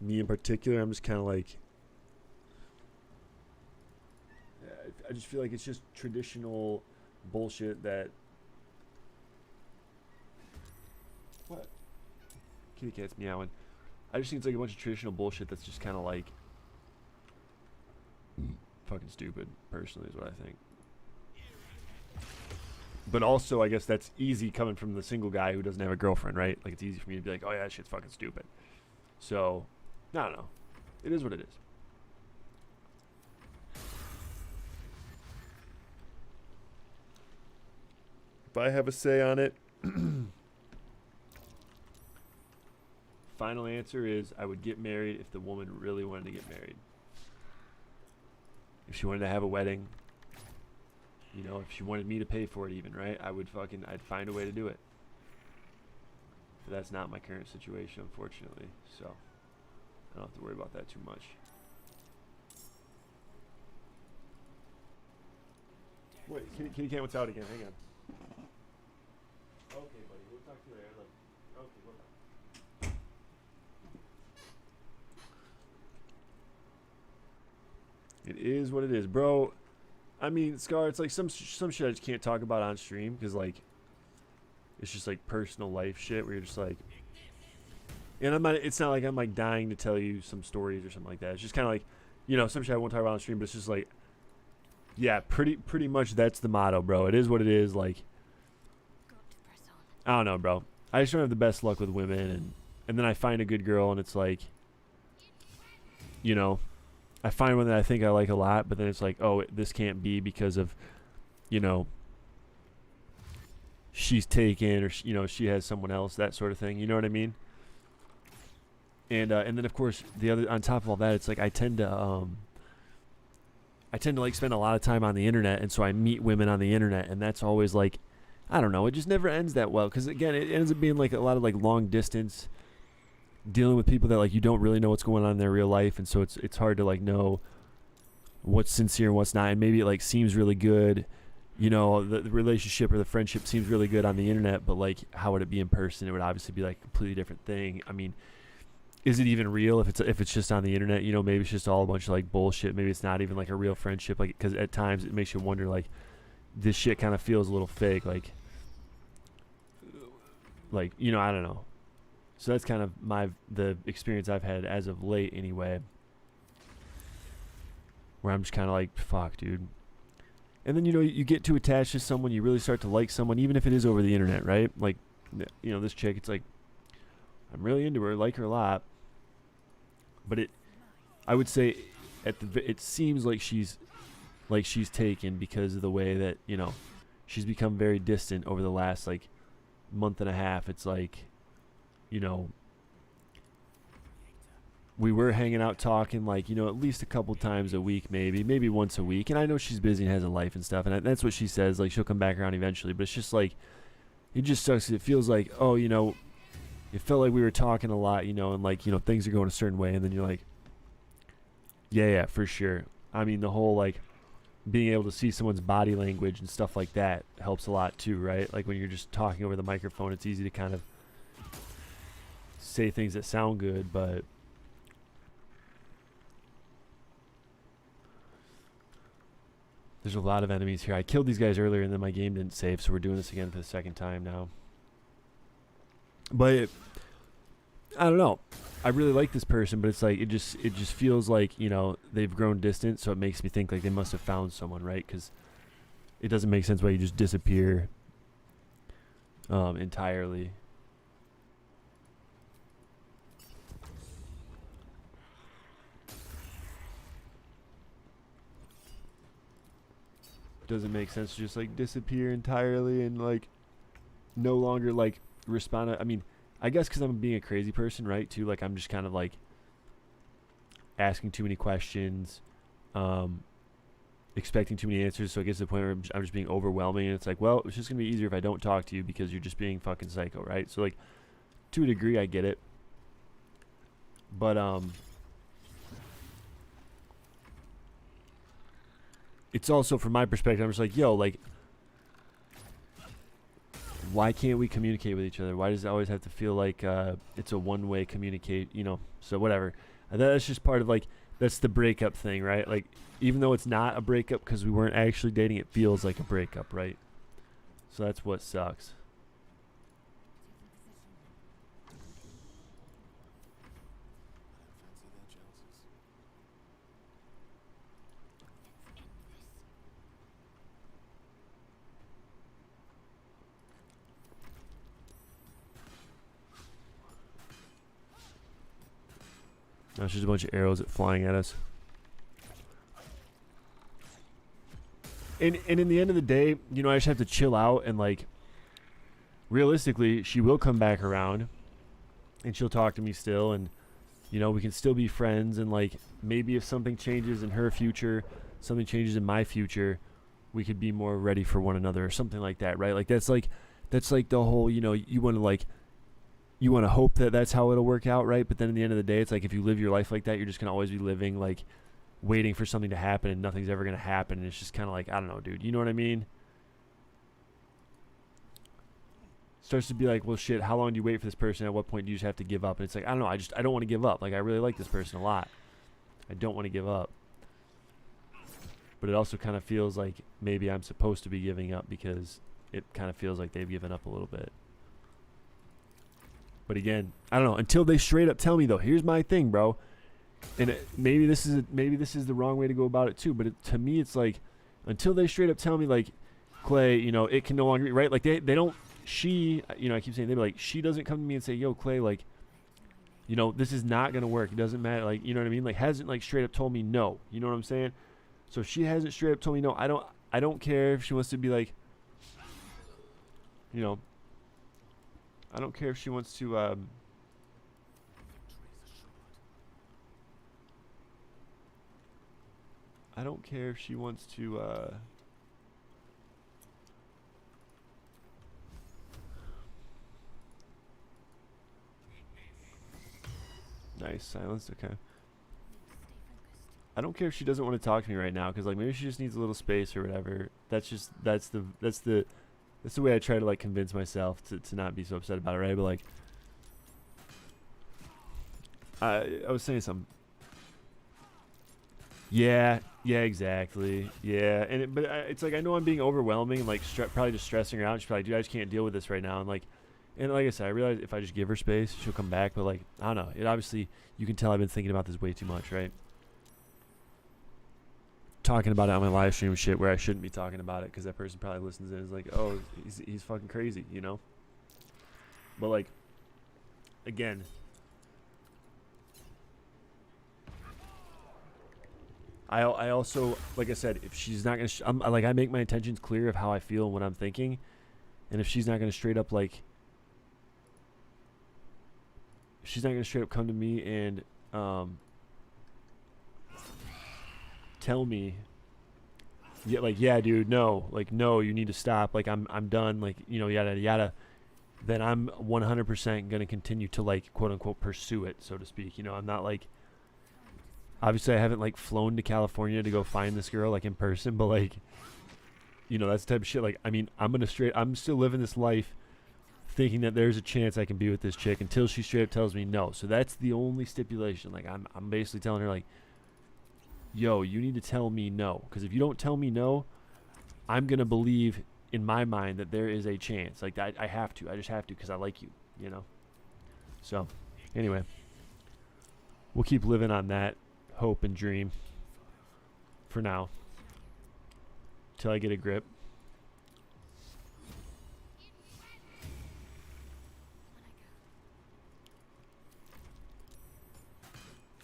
me in particular, I'm just kind of like, I just feel like it's just traditional bullshit that. What? Kitty cat's meowing. I just think it's like a bunch of traditional bullshit that's just kind of like fucking stupid, personally, is what I think. But also, I guess that's easy coming from the single guy who doesn't have a girlfriend, right? Like, it's easy for me to be like, oh yeah, that shit's fucking stupid. So, I don't know. It is what it is. If I have a say on it, final answer is I would get married if the woman really wanted to get married. If she wanted to have a wedding, you know, if she wanted me to pay for it even, right? I'd find a way to do it. But that's not my current situation, unfortunately. So, I don't have to worry about that too much. Wait, Kitty Cat wants out again. Hang on. Okay, buddy. We'll talk to you later. Okay, bye-bye. It is what it is, bro. I mean, Scar, it's like some shit I just can't talk about on stream because, like, it's just, like, personal life shit where you're just, like... And it's not like I'm, like, dying to tell you some stories or something like that. It's just kind of like, you know, some shit I won't talk about on stream, but it's just, like... Yeah, pretty much that's the motto, bro. It is what it is, like... I don't know, bro. I just don't have the best luck with women, and then I find a good girl, and it's like... You know... I find one that I think I like a lot, but then it's like, oh, this can't be because of, you know, she's taken or, you know, she has someone else, that sort of thing. You know what I mean? And then, of course, on top of all that, it's like I tend to like spend a lot of time on the internet, and so I meet women on the internet, and that's always like, I don't know, it just never ends that well because, again, it ends up being like a lot of like long distance dealing with people that like you don't really know what's going on in their real life, and so it's hard to like know what's sincere and what's not, and maybe it like seems really good, you know, the relationship or the friendship seems really good on the internet, but like how would it be in person? It would obviously be like a completely different thing. I mean, is it even real if it's just on the internet? You know, maybe it's just all a bunch of like bullshit. Maybe it's not even like a real friendship, like, because at times it makes you wonder like this shit kind of feels a little fake, like you know, I don't know. So that's kind of the experience I've had as of late anyway, where I'm just kind of like, fuck, dude. And then, you know, you get too attached to someone, you really start to like someone, even if it is over the internet, right? Like, you know, this chick, it's like, I'm really into her, like her a lot, but I would say it seems like she's taken because of the way that, you know, she's become very distant over the last like month and a half. It's like, you know, we were hanging out talking like, you know, at least a couple times a week, maybe once a week. And I know she's busy and has a life and stuff. And that's what she says. Like, she'll come back around eventually. But it's just like, it just sucks. It feels like, oh, you know, it felt like we were talking a lot, you know, and like, you know, things are going a certain way. And then you're like, yeah, for sure. I mean, the whole like being able to see someone's body language and stuff like that helps a lot too, right? Like when you're just talking over the microphone, it's easy to kind of say things that sound good, but there's a lot of enemies here. I killed these guys earlier and then my game didn't save, so we're doing this again for the second time now. But I don't know. I really like this person, but it's like it just feels like, you know, they've grown distant, so it makes me think like they must have found someone, right? Because it doesn't make sense why you just disappear entirely. Doesn't make sense to just like disappear entirely and like no longer like respond. I mean, I guess because I'm being a crazy person, right? Too, like I'm just kind of like asking too many questions, expecting too many answers. So it gets to the point where I'm just being overwhelming, and it's like, well, it's just gonna be easier if I don't talk to you because you're just being fucking psycho, right? So like, to a degree, I get it, but it's also from my perspective, I'm just like, yo, like, why can't we communicate with each other? Why does it always have to feel like it's a one-way communicate, you know? So whatever. And that's just part of like, that's the breakup thing, right? Like, even though it's not a breakup because we weren't actually dating, it feels like a breakup, right? So that's what sucks. Now it's just a bunch of arrows that flying at us. And in the end of the day, you know, I just have to chill out and like, realistically, she will come back around and she'll talk to me still, and you know, we can still be friends, and like maybe if something changes in her future, something changes in my future, we could be more ready for one another or something like that, right? Like that's like the whole, you know, you want to hope that that's how it'll work out, right? But then in the end of the day, it's like if you live your life like that, you're just going to always be living like waiting for something to happen, and nothing's ever going to happen, and it's just kind of like, I don't know, dude, you know what I mean? Starts to be like, well, shit, how long do you wait for this person? At what point do you just have to give up? And it's like, I don't know, I don't want to give up. Like, I really like this person a lot. I don't want to give up. But it also kind of feels like maybe I'm supposed to be giving up because it kind of feels like they've given up a little bit. But again, I don't know. Until they straight up tell me, though, here's my thing, bro. And maybe this is the wrong way to go about it too. But to me, it's like, until they straight up tell me, like, Clay, you know, it can no longer be, right? Like they don't. She, you know, I keep saying, they're like, she doesn't come to me and say, yo, Clay, like, you know, this is not gonna work. It doesn't matter. Like, you know what I mean? Like, hasn't like straight up told me no. You know what I'm saying? So if she hasn't straight up told me no, I don't care if she wants to be like, you know, I don't care if she wants to I don't care if she wants to nice, silenced, okay. I don't care if she doesn't want to talk to me right now, because like maybe she just needs a little space or whatever. That's the way I try to like convince myself to not be so upset about it, right? But like I was saying something. Yeah, exactly. Yeah, and but it's like I know I'm being overwhelming and like probably just stressing her out. She's probably, dude, I just can't deal with this right now. And like I said, I realize if I just give her space, she'll come back. But like, I don't know. It obviously, you can tell I've been thinking about this way too much, right? Talking about it on my live stream and shit where I shouldn't be talking about it, because that person probably listens and is like, oh, he's fucking crazy, you know? But like, again, I also, like I said, if she's not gonna I make my intentions clear of how I feel and what I'm thinking, and if she's not gonna straight up like, if she's not gonna straight up come to me and tell me, yeah, like, yeah, dude, no, like, no, you need to stop, like, I'm done, like, you know, yada yada, then I'm 100% gonna continue to like, quote unquote, pursue it, so to speak. You know, I'm not like, obviously I haven't like flown to California to go find this girl like in person, but like, you know, that's the type of shit. Like, I mean, I'm still living this life thinking that there's a chance I can be with this chick until she straight up tells me no. So that's the only stipulation. Like, I'm basically telling her like, yo, you need to tell me no, because if you don't tell me no, I'm gonna believe in my mind that there is a chance. Like, I just have to, because I like you, you know. So anyway, we'll keep living on that hope and dream for now, till I get a grip.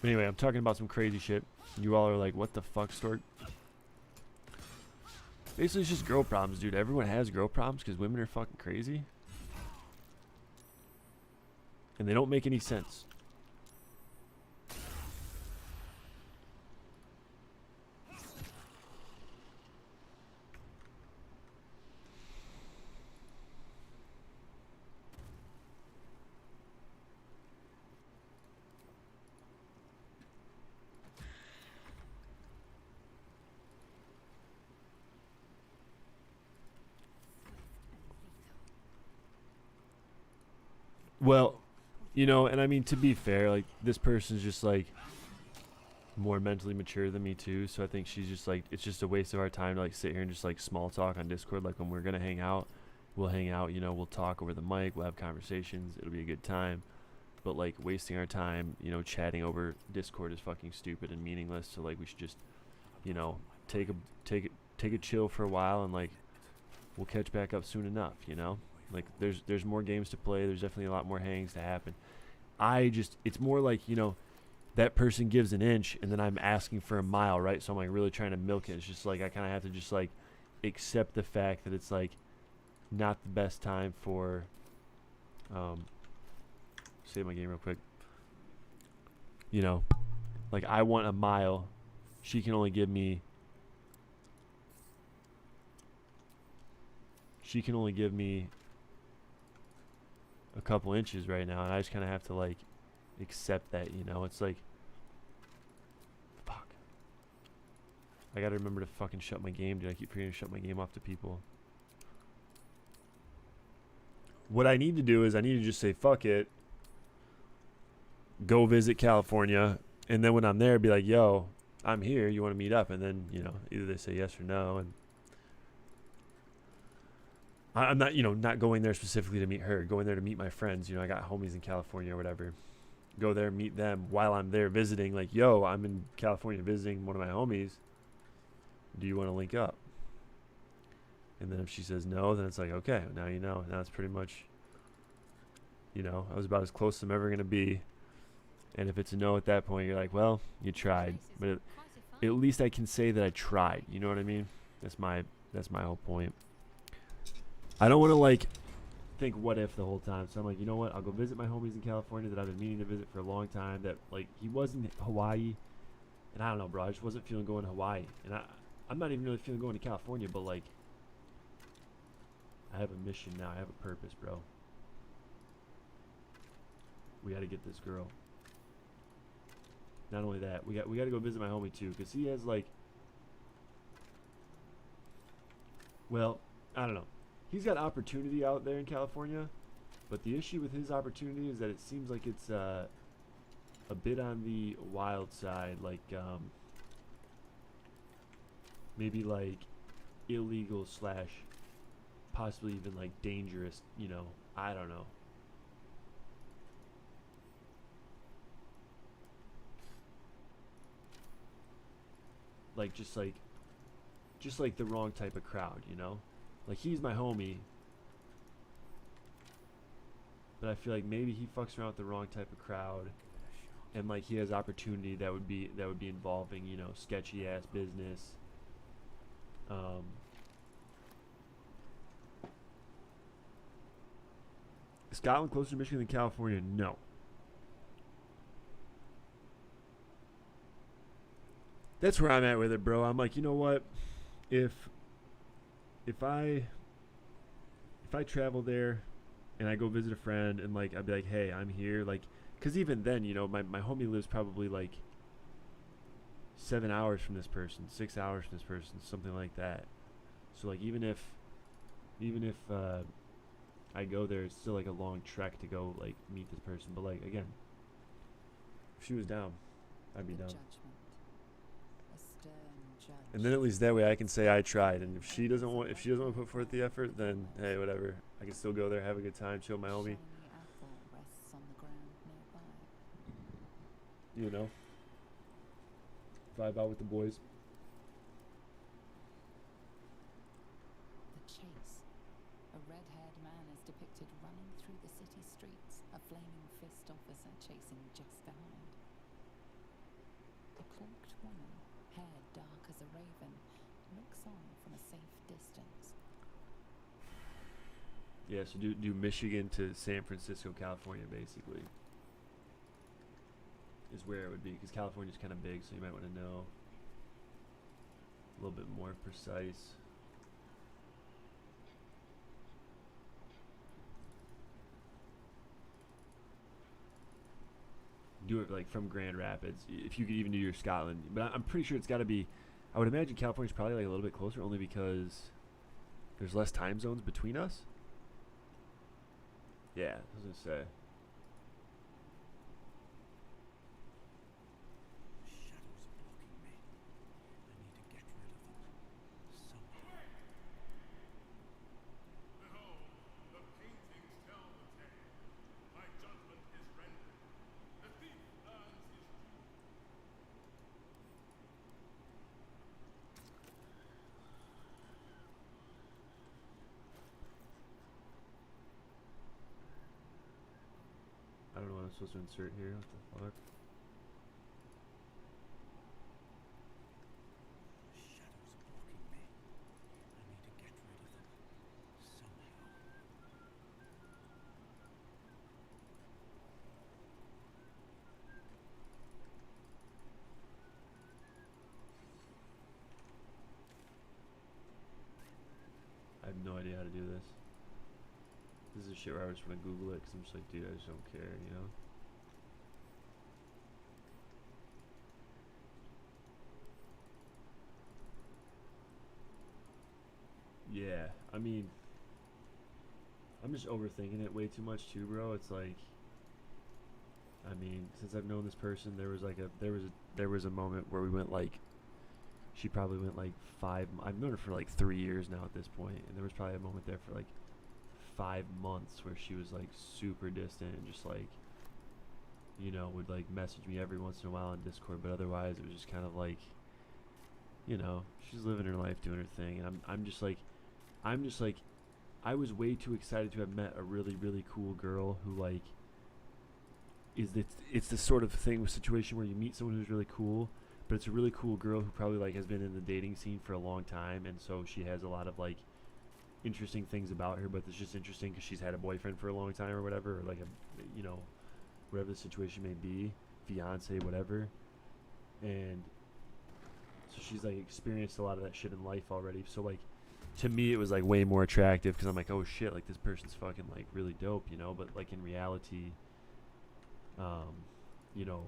Anyway, I'm talking about some crazy shit. You all are like, what the fuck, Stork? Basically, it's just girl problems, dude. Everyone has girl problems because women are fucking crazy. And they don't make any sense. Well, you know, and I mean, to be fair, like, this person's just, like, more mentally mature than me, too. So I think she's just, like, it's just a waste of our time to, like, sit here and just, like, small talk on Discord. Like, when we're going to hang out, we'll hang out, you know, we'll talk over the mic, we'll have conversations, it'll be a good time. But, like, wasting our time, you know, chatting over Discord is fucking stupid and meaningless. So, like, we should just, you know, take a chill for a while, and, like, we'll catch back up soon enough, you know? Like, there's more games to play. There's definitely a lot more hangs to happen. It's more like, you know, that person gives an inch, and then I'm asking for a mile, right? So I'm, like, really trying to milk it. It's just, like, I kind of have to just, like, accept the fact that it's, like, not the best time for, save my game real quick. You know, like, I want a mile. She can only give me a couple inches right now, and I just kind of have to, like, accept that, you know? It's like, fuck. I gotta remember to fucking shut my game, dude. I keep forgetting to shut my game off to people. What I need to do is I need to just say, fuck it, go visit California, and then when I'm there, be like, yo, I'm here, you want to meet up? And then, you know, either they say yes or no, and I'm not, you know, not going there specifically to meet her. Going there to meet my friends. You know, I got homies in California or whatever. Go there, meet them while I'm there visiting. Like, yo, I'm in California visiting one of my homies. Do you want to link up? And then if she says no, then it's like, okay, now you know. Now it's pretty much, you know, I was about as close as I'm ever going to be. And if it's a no at that point, you're like, well, you tried. But at least I can say that I tried. You know what I mean? That's my whole point. I don't want to, like, think what if the whole time. So I'm like, you know what? I'll go visit my homies in California that I've been meaning to visit for a long time. That, like, he was in Hawaii. And I don't know, bro. I just wasn't feeling going to Hawaii. And I'm not even really feeling going to California. But, like, I have a mission now. I have a purpose, bro. We got to get this girl. Not only that, we got to go visit my homie, too. Because he has, like, well, I don't know. He's got opportunity out there in California, but the issue with his opportunity is that it seems like it's a bit on the wild side, like maybe like illegal / possibly even like dangerous, you know, I don't know. Like just like the wrong type of crowd, you know? Like, he's my homie, but I feel like maybe he fucks around with the wrong type of crowd, and, like, he has opportunity that would be involving, you know, sketchy ass business. Is Scotland closer to Michigan than California? No. That's where I'm at with it, bro. I'm like, you know what? If I travel there and I go visit a friend and, like, I'd be like, hey, I'm here, like, because even then, you know, my homie lives probably like 7 hours from this person, 6 hours from this person, something like that. So, like, even if I go there, it's still like a long trek to go, like, meet this person. But, like, again, if she was down, I'd be down. And then at least that way I can say I tried. And if she doesn't want to put forth the effort, then hey, whatever. I can still go there, have a good time, chill with my homie. you know, vibe out with the boys. The chase. A red-haired man is depicted running through the city streets, a flaming fist officer chasing just behind. A cloaked woman, hair dark as a raven, looks on from a safe distance. Yeah, so do Michigan to San Francisco, California, basically, is where it would be, because California's kind of big, so you might want to know a little bit more precise. Do it like from Grand Rapids, if you could even do your Scotland. But I'm pretty sure it's got to be. I would imagine California's probably like a little bit closer, only because there's less time zones between us. Yeah, I was gonna say. Shadows are blocking me. I need to get rid of them somehow. Behold, the paintings tell the tale. My judgment is rendered. The thief earns his due. I don't know what I'm supposed to insert here. What the fuck? Shadows are blocking me. I need to get rid of them somehow. I have no idea how to do this. This is shit where I just want to Google it because I'm just like, dude, I just don't care, you know? Yeah, I mean, I'm just overthinking it way too much too, bro. It's like, I mean, since I've known this person, there was a moment where we went like, she probably went like I've known her for like 3 years now at this point, and there was probably a moment there for like 5 months where she was like super distant and just like, you know, would like message me every once in a while on Discord, but otherwise it was just kind of like, you know, she's living her life, doing her thing, and I'm just like, I was way too excited to have met a really, really cool girl who like it's this sort of thing with situation where you meet someone who's really cool, but it's a really cool girl who probably like has been in the dating scene for a long time, and so she has a lot of like interesting things about her, but it's just interesting because she's had a boyfriend for a long time or whatever, or like a, you know, whatever the situation may be, fiance, whatever, and so she's like experienced a lot of that shit in life already. So like, to me, it was like way more attractive because I'm like, oh shit, like this person's fucking like really dope, you know. But like in reality, you know,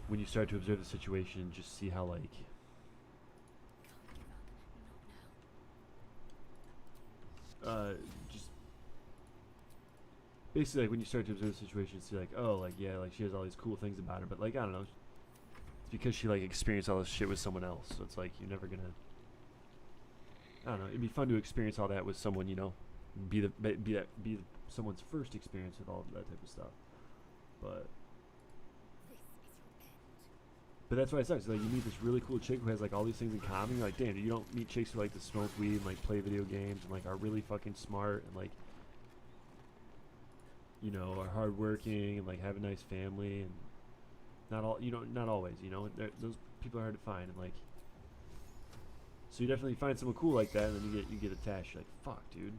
when you start to observe the situation and just see how like, just basically like when you start to observe the situation, see like, oh, like yeah, like she has all these cool things about her, but like I don't know, it's because she like experienced all this shit with someone else. So it's like you're never gonna. I don't know. It'd be fun to experience all that with someone, you know, be someone's first experience with all of that type of stuff. But that's why it sucks. Like you meet this really cool chick who has like all these things in common. You're like, damn, dude, you don't meet chicks who like to smoke weed and like play video games and like are really fucking smart and like, you know, are hardworking and like have a nice family and not all, you know, not always, you know, those people are hard to find, and like, so you definitely find someone cool like that, and then you get attached. You're like, fuck, dude,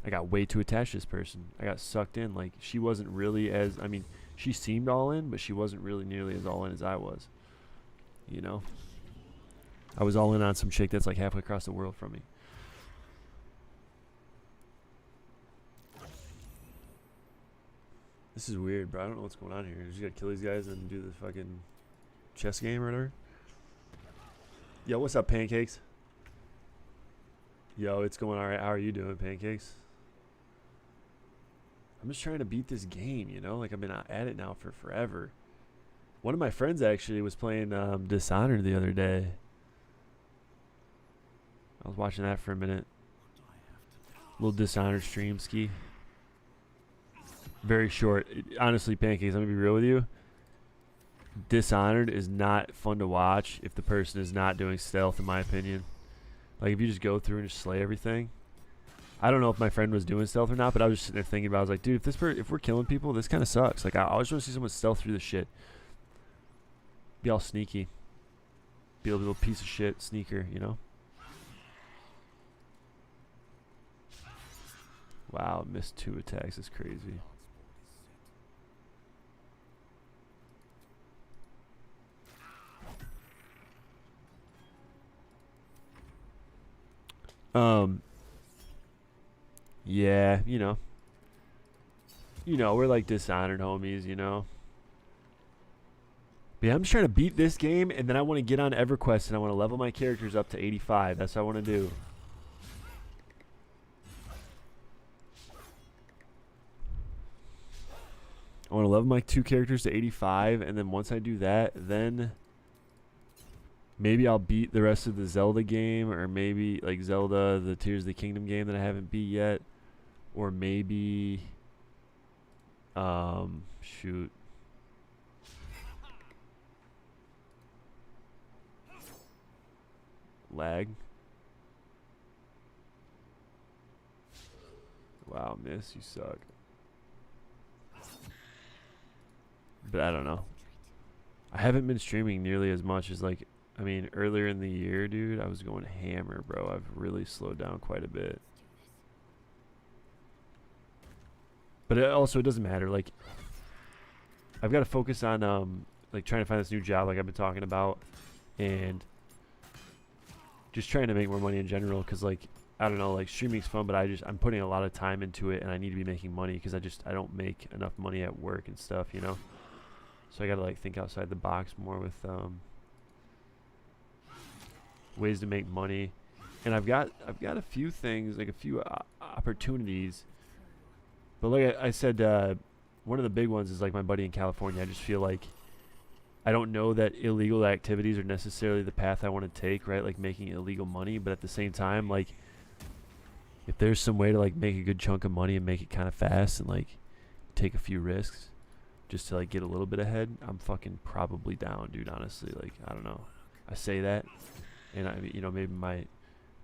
I got way too attached to this person. I got sucked in. Like she wasn't really as, I mean, she seemed all in, but she wasn't really nearly as all in as I was. You know, I was all in on some chick that's like halfway across the world from me. This is weird, bro. I don't know what's going on here. You just gotta kill these guys and do the fucking chess game or whatever. Yo, what's up, Pancakes? Yo, it's going alright. How are you doing, Pancakes? I'm just trying to beat this game, you know? Like, I've been at it now for forever. One of my friends actually was playing Dishonored the other day. I was watching that for a minute. Little Dishonored stream ski. Very short. Honestly, Pancakes, I'm going to be real with you. Dishonored is not fun to watch if the person is not doing stealth, in my opinion. Like, if you just go through and just slay everything. I don't know if my friend was doing stealth or not, but I was just sitting there thinking about it. I was like, dude, if we're killing people, this kind of sucks. Like, I always want to see someone stealth through this shit. Be all sneaky. Be a little piece of shit sneaker, you know? Wow, missed 2 attacks. That's crazy. Yeah, you know, we're like Dishonored homies, you know. But yeah, I'm just trying to beat this game, and then I want to get on EverQuest, and I want to level my characters up to 85. That's what I want to do. I want to level my 2 characters to 85, and then once I do that, then maybe I'll beat the rest of the Zelda game, or maybe like Zelda, the Tears of the Kingdom game that I haven't beat yet, or maybe, shoot. Lag. Wow, miss, you suck. But I don't know. I haven't been streaming nearly as much as like, I mean, earlier in the year, dude, I was going hammer, bro. I've really slowed down quite a bit. But it doesn't matter. Like, I've got to focus on like trying to find this new job, like I've been talking about, and just trying to make more money in general. Cause like, I don't know, like streaming's fun, but I'm putting a lot of time into it, and I need to be making money because I don't make enough money at work and stuff, you know. So I got to like think outside the box more with ways to make money, and I've got a few things, like a few opportunities. But like I said, one of the big ones is like my buddy in California. I just feel like I don't know that illegal activities are necessarily the path I want to take, right? Like making illegal money, but at the same time, like if there's some way to like make a good chunk of money and make it kind of fast and like take a few risks just to like get a little bit ahead, I'm fucking probably down, dude. Honestly, like I don't know. I say that, and maybe my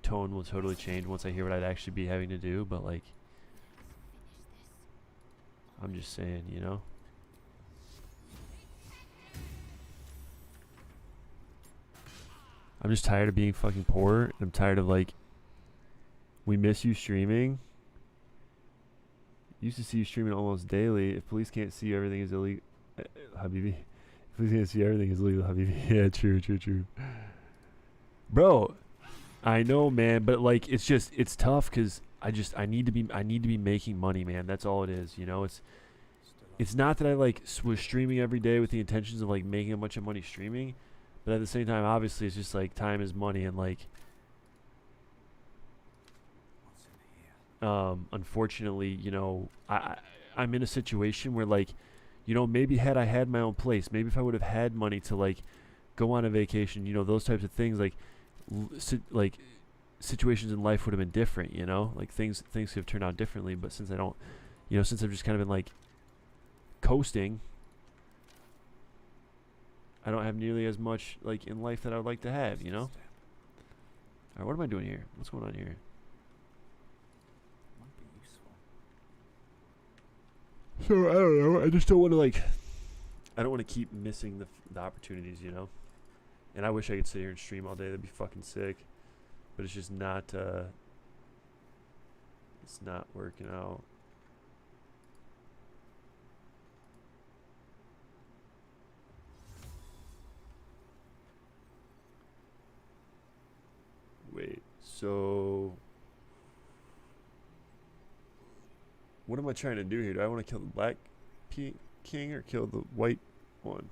tone will totally change once I hear what I'd actually be having to do. But like, I'm just saying, you know. I'm just tired of being fucking poor. I'm tired of like, we miss you streaming. Used to see you streaming almost daily. If police can't see you, everything is illegal. Habibi. If police can't see you, everything is illegal, Habibi. Yeah, true. Bro, I know, man, but like it's tough because I need to be making money, man. That's all it is, you know. It's not that I like was streaming every day with the intentions of like making a bunch of money streaming, but at the same time, obviously, it's just like time is money, and like unfortunately, you know, I'm in a situation where like, you know, maybe had I had my own place, maybe if I would have had money to like go on a vacation, you know, those types of things, like situations in life would have been different, you know, like things could have turned out differently. But since I don't, you know, since I've just kind of been like coasting, I don't have nearly as much like in life that I would like to have, you know. All right, what am I doing here? What's going on here? So I don't know. I just don't want to like. I don't want to keep missing the opportunities, you know. And I wish I could sit here and stream all day. That'd be fucking sick. But it's just not. It's not working out. Wait. So. What am I trying to do here? Do I want to kill the black king or kill the white one?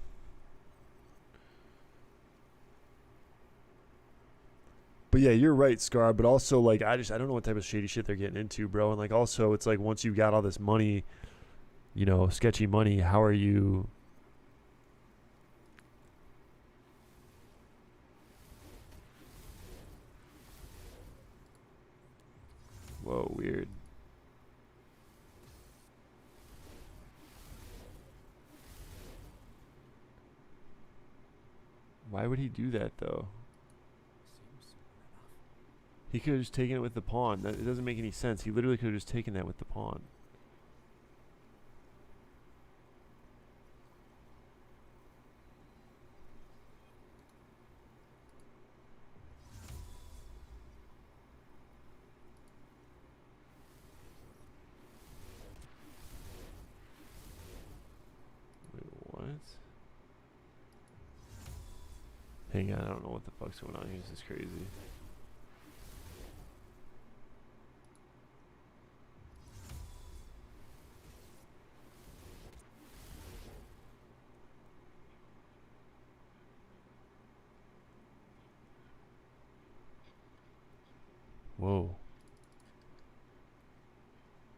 But yeah, you're right, Scar. But also, like, I don't know what type of shady shit they're getting into, bro. And like, also, it's like once you got all this money, you know, sketchy money, how are you? Whoa, weird. Why would he do that though? Seems simple enough. He could have just taken it with the pawn. That, it doesn't make any sense. He literally could have just taken that with the pawn. Wait, what? Hang on, I don't know what the fuck's going on here. This is crazy. Whoa.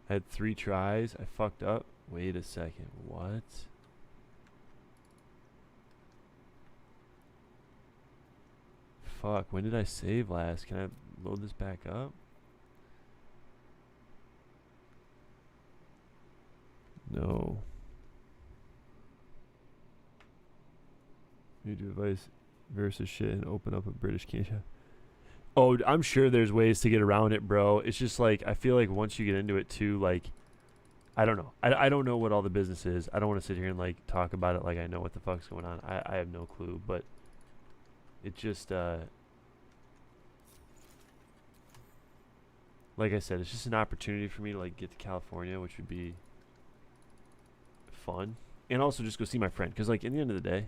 I had 3 tries. I fucked up. Wait a second. What? Fuck. When did I save last? Can I load this back up? No. New device versus shit and open up a British Canada. Oh, I'm sure there's ways to get around it, bro. It's just like, I feel like once you get into it too, like, I don't know. I don't know what all the business is. I don't want to sit here and like talk about it like I know what the fuck's going on. I have no clue, but it just, like I said, it's just an opportunity for me to like get to California, which would be fun. And also just go see my friend. Because like in the end of the day,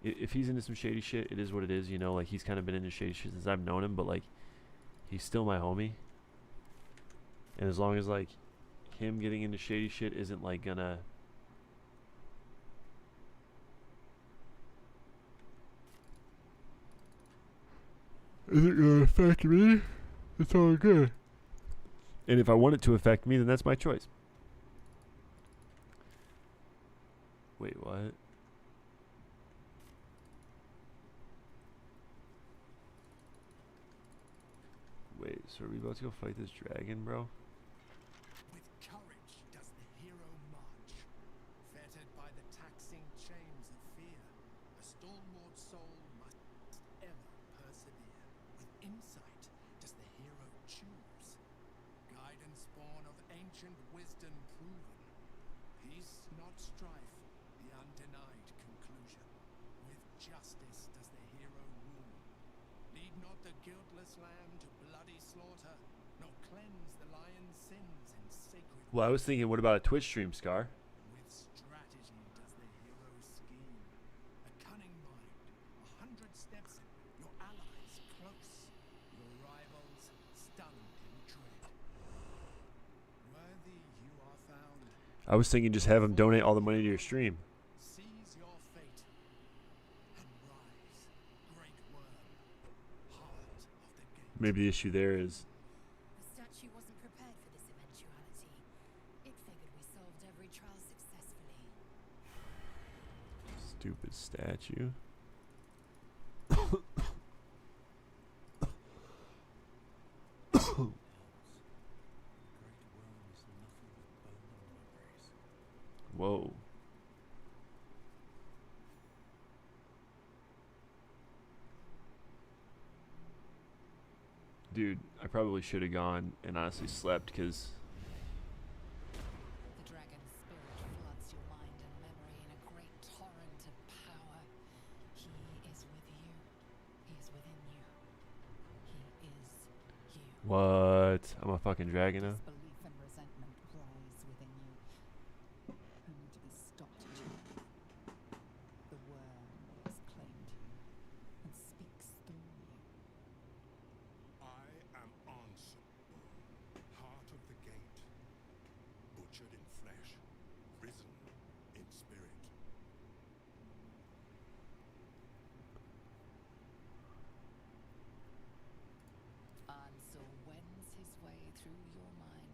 if he's into some shady shit, it is what it is, you know. Like he's kind of been into shady shit since I've known him, but like he's still my homie. And as long as like him getting into shady shit isn't like gonna affect me, it's all good. And if I want it to affect me, then that's my choice. Wait, what? Wait, so are we about to go fight this dragon, bro? With courage does the hero march, fettered by the taxing chains of fear. A stalwart soul must ever persevere. With insight does the hero choose, guidance born of ancient wisdom proven. Peace, not strife, the undenied conclusion. With justice does the hero rule. Lead not the guiltless lamb to bloody slaughter, nor cleanse the lion's sins in sacred. Well, I was thinking, what about a Twitch stream, Scar? With strategy does the hero scheme. A cunning mind, 100 steps, your allies close, your rivals stunned in dread. Worthy you are found. I was thinking just have him donate all the money to your stream. Seize your fate and rise, great worm, heart of the gate. Maybe the issue there is The statue wasn't prepared for this eventuality. It figured we solved every trial successfully. stupid statue. Great worm is nothing but bone and memories. Whoa. Dude, I probably should have gone and honestly slept because The dragon's spirit floods your mind and memory in a great torrent of power. He is with you. He is within you. He is you. what? I'm a fucking dragon now. Disbelief and resentment rise within you, only to be stopped at you. The worm has claimed you and speaks through you. I am answer, heart of the gate, butchered in flesh, risen in spirit. Ansel wends his way through your mind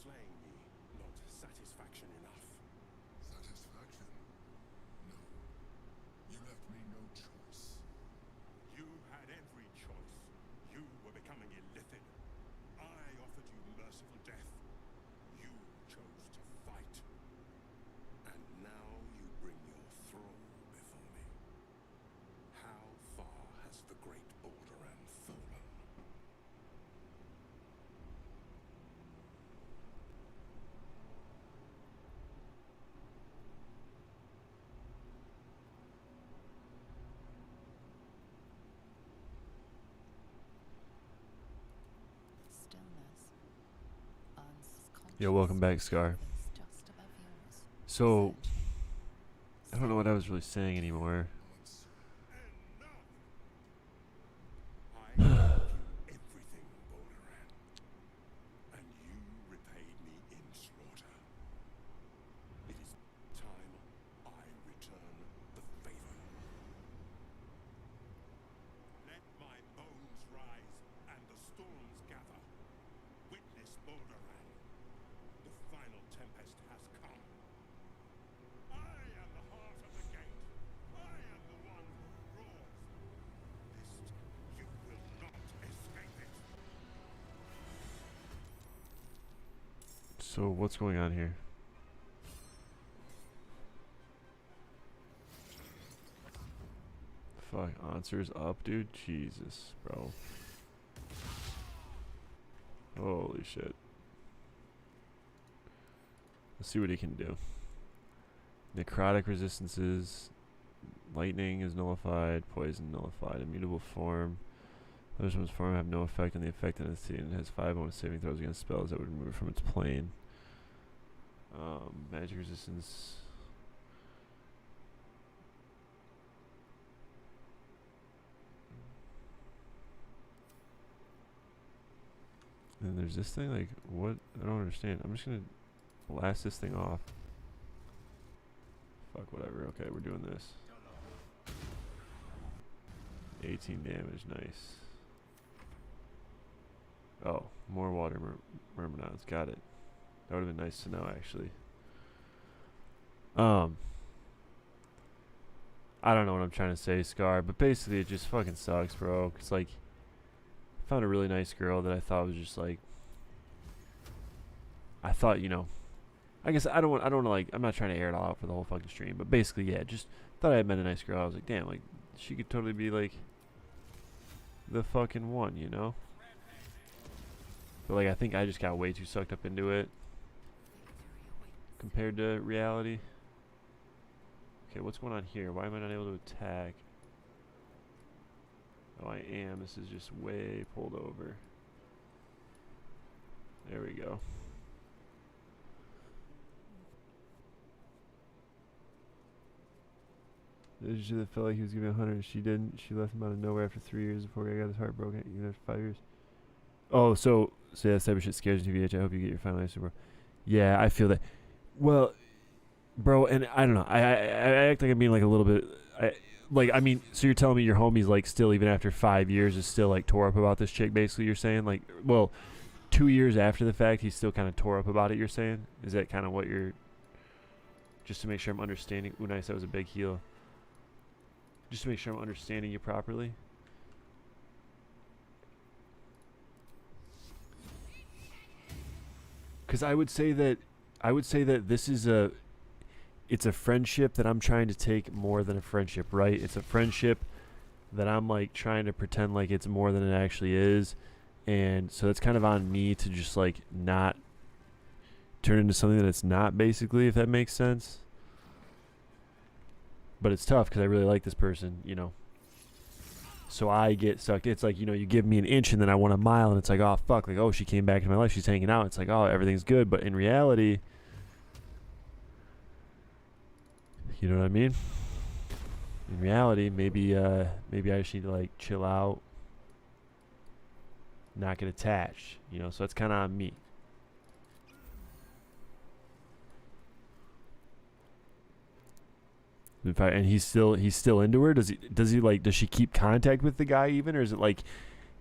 slaying me not satisfaction enough? Satisfaction? No. You left me no choice. You had every choice. You were becoming illithid. I offered you merciful death. You chose to fight. And now you bring your thrall before me. How far has the great Borderland fallen? Stillness. Yo, welcome back, Scar. Just above yours. So, I don't know what I was really saying anymore. I gave you everything, Borderland. And you repaid me in slaughter. It is time I return the favor. Let my bones rise and the storms gather. Witness Borderland. The final tempest has come. I am the heart of the gate. I am the one who roars. This, you will not escape it. So, what's going on here? Fuck, answers up, dude. Jesus, bro. Holy shit. Let's see what he can do. Necrotic resistances. Lightning is nullified. Poison nullified. Immutable form. Those from its form have no effect on the affected entity and has 5 bonus saving throws against spells that would remove it from its plane. Magic resistance. And there's this thing, like, what? I don't understand. I'm just gonna blast this thing off. Fuck, whatever. Okay, we're doing this. 18 damage, nice. Oh, more water myrmidons, got it. That would have been nice to know, actually. I don't know what I'm trying to say, Scar, but basically it just fucking sucks, bro. Cause like, I found a really nice girl that I thought was just like, I thought, you know, I guess I don't want to like, I'm not trying to air it all out for the whole fucking stream, but basically, yeah, just thought I had met a nice girl. I was like, damn, like, she could totally be like the fucking one, you know? But like, I think I just got way too sucked up into it compared to reality. Okay, what's going on here? Why am I not able to attack? Oh, I am. This is just way pulled over. There we go. She that felt like he was giving 100. She didn't. She left him out of nowhere after 3 years before I got his heart broken, even after 5 years. Oh, so that type of shit scares you, VH. I hope you get your final answer, bro. Yeah, I feel that. Well, bro, and I don't know. I act like I'm being like a little bit. I mean, so you're telling me your homie's like still, even after 5 years, is still like tore up about this chick, basically, you're saying? Like, well, 2 years after the fact, he's still kind of tore up about it, you're saying? Is that kind of what you're. Just to make sure I'm understanding. Ooh, nice. That was a big heal. Just to make sure I'm understanding you properly. Because I would say that this is it's a friendship that I'm trying to take more than a friendship, right? It's a friendship that I'm like trying to pretend like it's more than it actually is. And so it's kind of on me to just like not turn into something that it's not, basically, if that makes sense. But it's tough because I really like this person, you know. So I get sucked. It's like, you know, you give me an inch and then I want a mile, and it's like, oh, fuck. Like, oh, she came back into my life. She's hanging out. It's like, oh, everything's good. But in reality, you know what I mean? In reality, maybe I just need to, like, chill out, not get attached, you know? So that's kind of on me. In fact, and he's still into her. Does she keep contact with the guy even, or is it like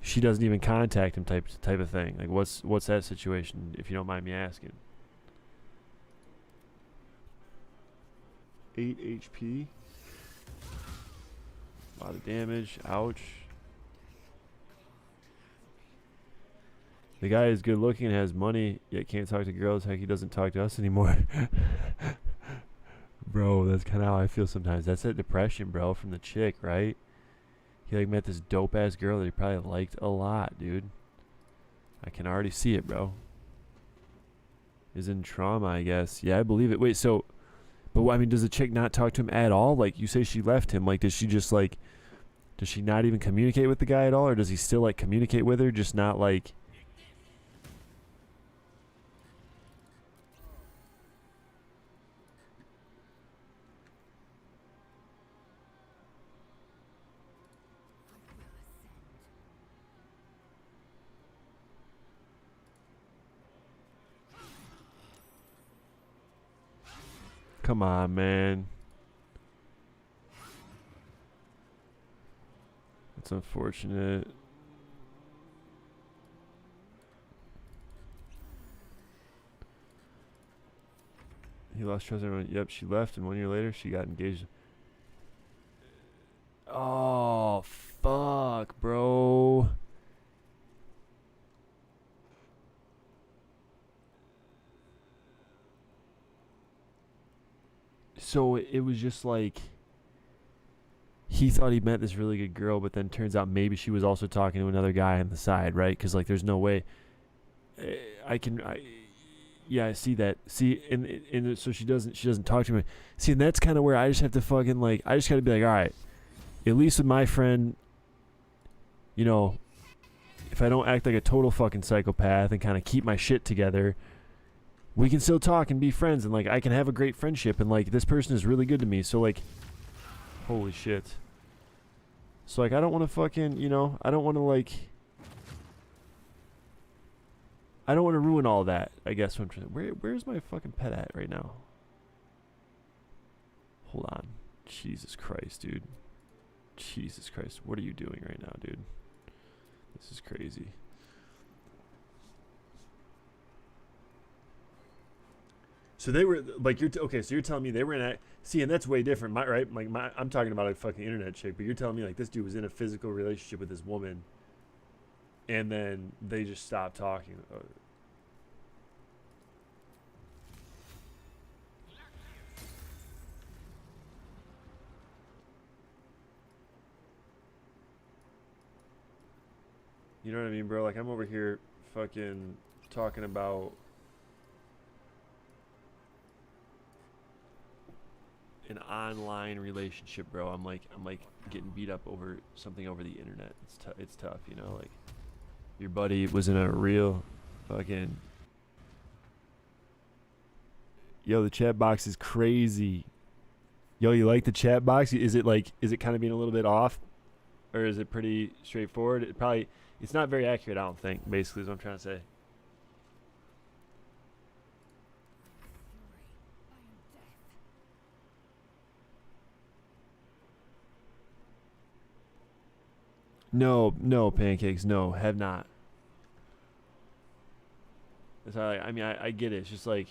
she doesn't even contact him type of thing. Like what's that situation, if you don't mind me asking? 8 HP. A lot of damage. Ouch. The guy is good looking and has money, yet can't talk to girls. Heck, he doesn't talk to us anymore. Bro, that's kind of how I feel sometimes. That's that depression, bro, from the chick, right? He like met this dope ass girl that he probably liked a lot, dude. I can already see it, bro. Is in trauma, I guess. Yeah, I believe it. Wait, so, but I mean, does the chick not talk to him at all? Like, you say she left him. Like, does she just like, does she not even communicate with the guy at all, or does he still like communicate with her, just not like? Come on, man. That's unfortunate. He lost trust in everyone. Yep, she left, and 1 year later, she got engaged. Oh, fuck, bro. So it was just like he thought he met this really good girl, but then turns out maybe she was also talking to another guy on the side, right? Because like there's no way yeah, I see that. See, and so she doesn't talk to me. See, and that's kind of where I just have to fucking like, I just got to be like, all right, at least with my friend, you know, if I don't act like a total fucking psychopath and kind of keep my shit together, we can still talk and be friends, and like I can have a great friendship, and like this person is really good to me. So like, holy shit. So like I don't want to fucking, you know, I don't want to like, I don't want to ruin all that. I guess what I'm trying. Where's my fucking pet at right now? Hold on. Jesus Christ, dude. Jesus Christ. What are you doing right now, dude? This is crazy. So they were like, okay, so you're telling me they were in a, see, and that's way different, right? Like I'm talking about a fucking internet chick, but you're telling me like this dude was in a physical relationship with this woman, and then they just stopped talking. You know what I mean, bro? Like I'm over here fucking talking about an online relationship, bro. I'm like getting beat up over something over the internet. It's tough, you know. Like your buddy was in a real fucking. Yo, the chat box is crazy. Yo, you like the chat box? Is it kind of being a little bit off, or is it pretty straightforward? It's not very accurate, I don't think. Basically, is what I'm trying to say. No, pancakes. No, have not. It's like, I mean, I get it. It's just like,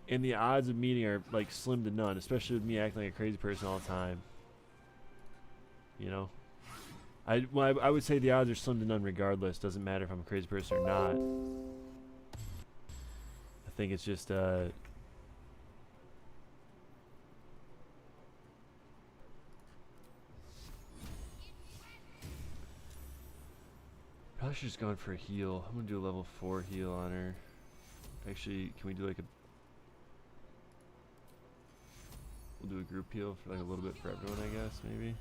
and the odds of meeting are like slim to none, especially with me acting like a crazy person all the time. You know, I would say the odds are slim to none regardless. Doesn't matter if I'm a crazy person or not. I think it's just probably should just gone for a heal. I'm gonna do a level 4 heal on her. Actually, can we do like a? We'll do a group heal for like a little bit for everyone, I guess, maybe.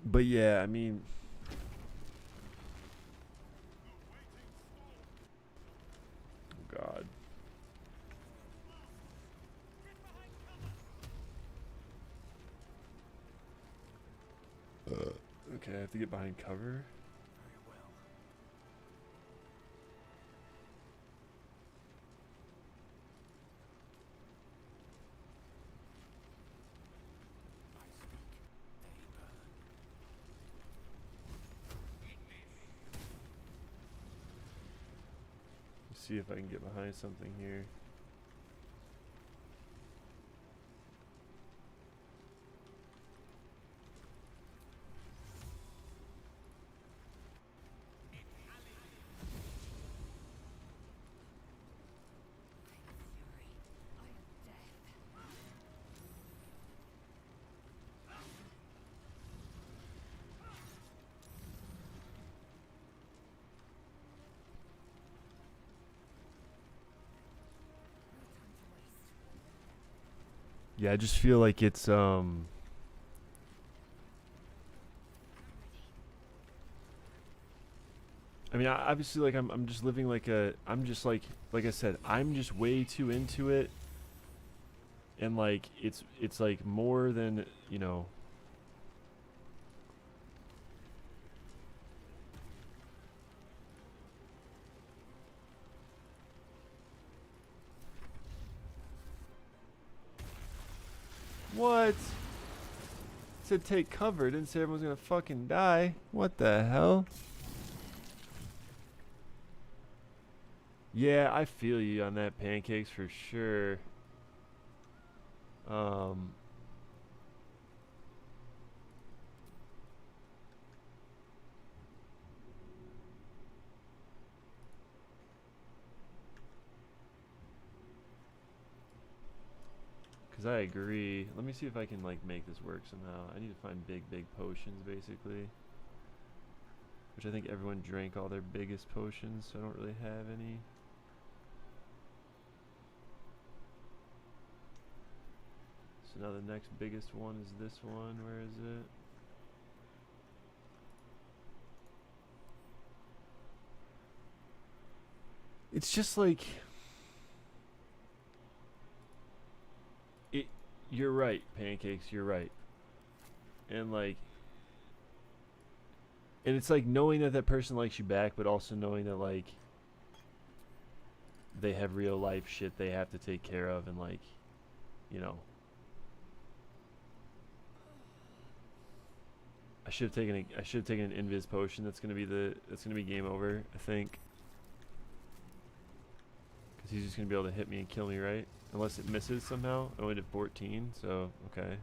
But yeah, I mean, oh God. Okay, I have to get behind cover. Very well. I speak, they see if I can get behind something here. Fury, I am death. No time to waste. Yeah, I just feel like it's I'm ready. I mean, obviously, like I'm just living like I'm just like I said, I'm just way too into it, and like it's like more than, you know. What? It said take cover. It didn't say everyone's gonna fucking die. What the hell? Yeah, I feel you on that, Pancakes, for sure. Cause I agree. Let me see if I can like make this work somehow. I need to find big potions, basically. Which I think everyone drank all their biggest potions, so I don't really have any. So now the next biggest one is this one. Where is it? It's just like you're right, Pancakes, you're right. And like, and it's like knowing that that person likes you back, but also knowing that like they have real life shit they have to take care of, and like, you know, I should have taken an invis potion. That's gonna be game over, I think. Cause he's just gonna be able to hit me and kill me, right? Unless it misses somehow. I only did 14, so okay.